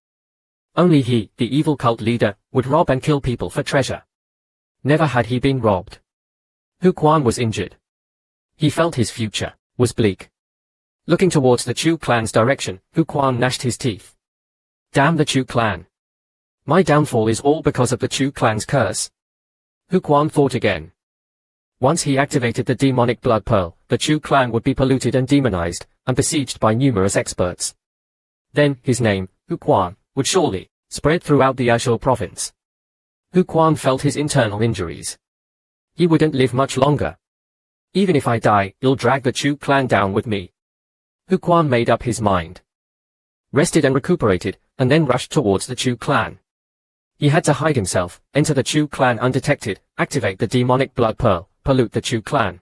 only he, the evil cult leader, would rob and kill people for treasure. Never had he been robbed. Hu Quan was injured. He felt his future was bleak. Looking towards the Chu clan's direction, Hu Quan gnashed his teeth. Damn the Chu clan. My downfall is all because of the Chu clan's curse. Hu Quan thought again. Once he activated the demonic blood pearl, the Chu clan would be polluted and demonized, and besieged by numerous experts. Then, his name, Hu Quan, would surely spread throughout the Nan Province. Hu Quan felt his internal injuries. He wouldn't live much longer. Even if I die, I'll drag the Chu clan down with me. Hu Quan made up his mind. Rested and recuperated, and then rushed towards the Chu clan. He had to hide himself, enter the Chu clan undetected, activate the demonic blood pearl, pollute the Chu clan,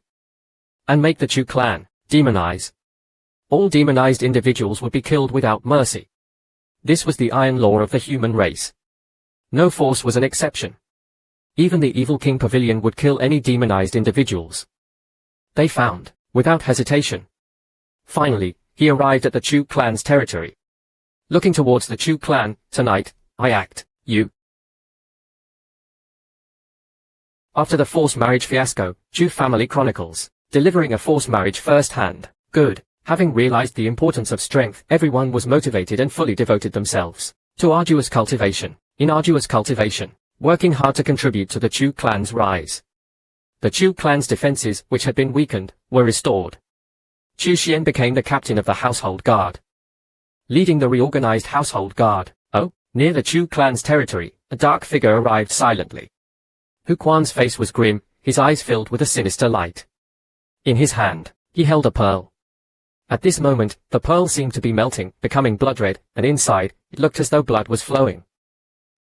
and make the Chu clan demonize. All demonized individuals would be killed without mercy. This was the iron law of the human race. No force was an exception. Even the evil King Pavilion would kill any demonized individuals. They found, without hesitation. Finally, he arrived at the Chu clan's territory. Looking towards the Chu clan, tonight, I act, you. After the forced marriage fiasco, Chu family chronicles, delivering a forced marriage first-hand, good. Having realized the importance of strength, everyone was motivated and fully devoted themselves to arduous cultivation. In arduous cultivation, working hard to contribute to the Chu clan's rise. The Chu clan's defenses, which had been weakened, were restored. Chu Xuan became the captain of the household guard. Leading the reorganized household guard, near the Chu clan's territory, a dark figure arrived silently. Hu Quan's face was grim, his eyes filled with a sinister light. In his hand, he held a pearl. At this moment, the pearl seemed to be melting, becoming blood red, and inside, it looked as though blood was flowing.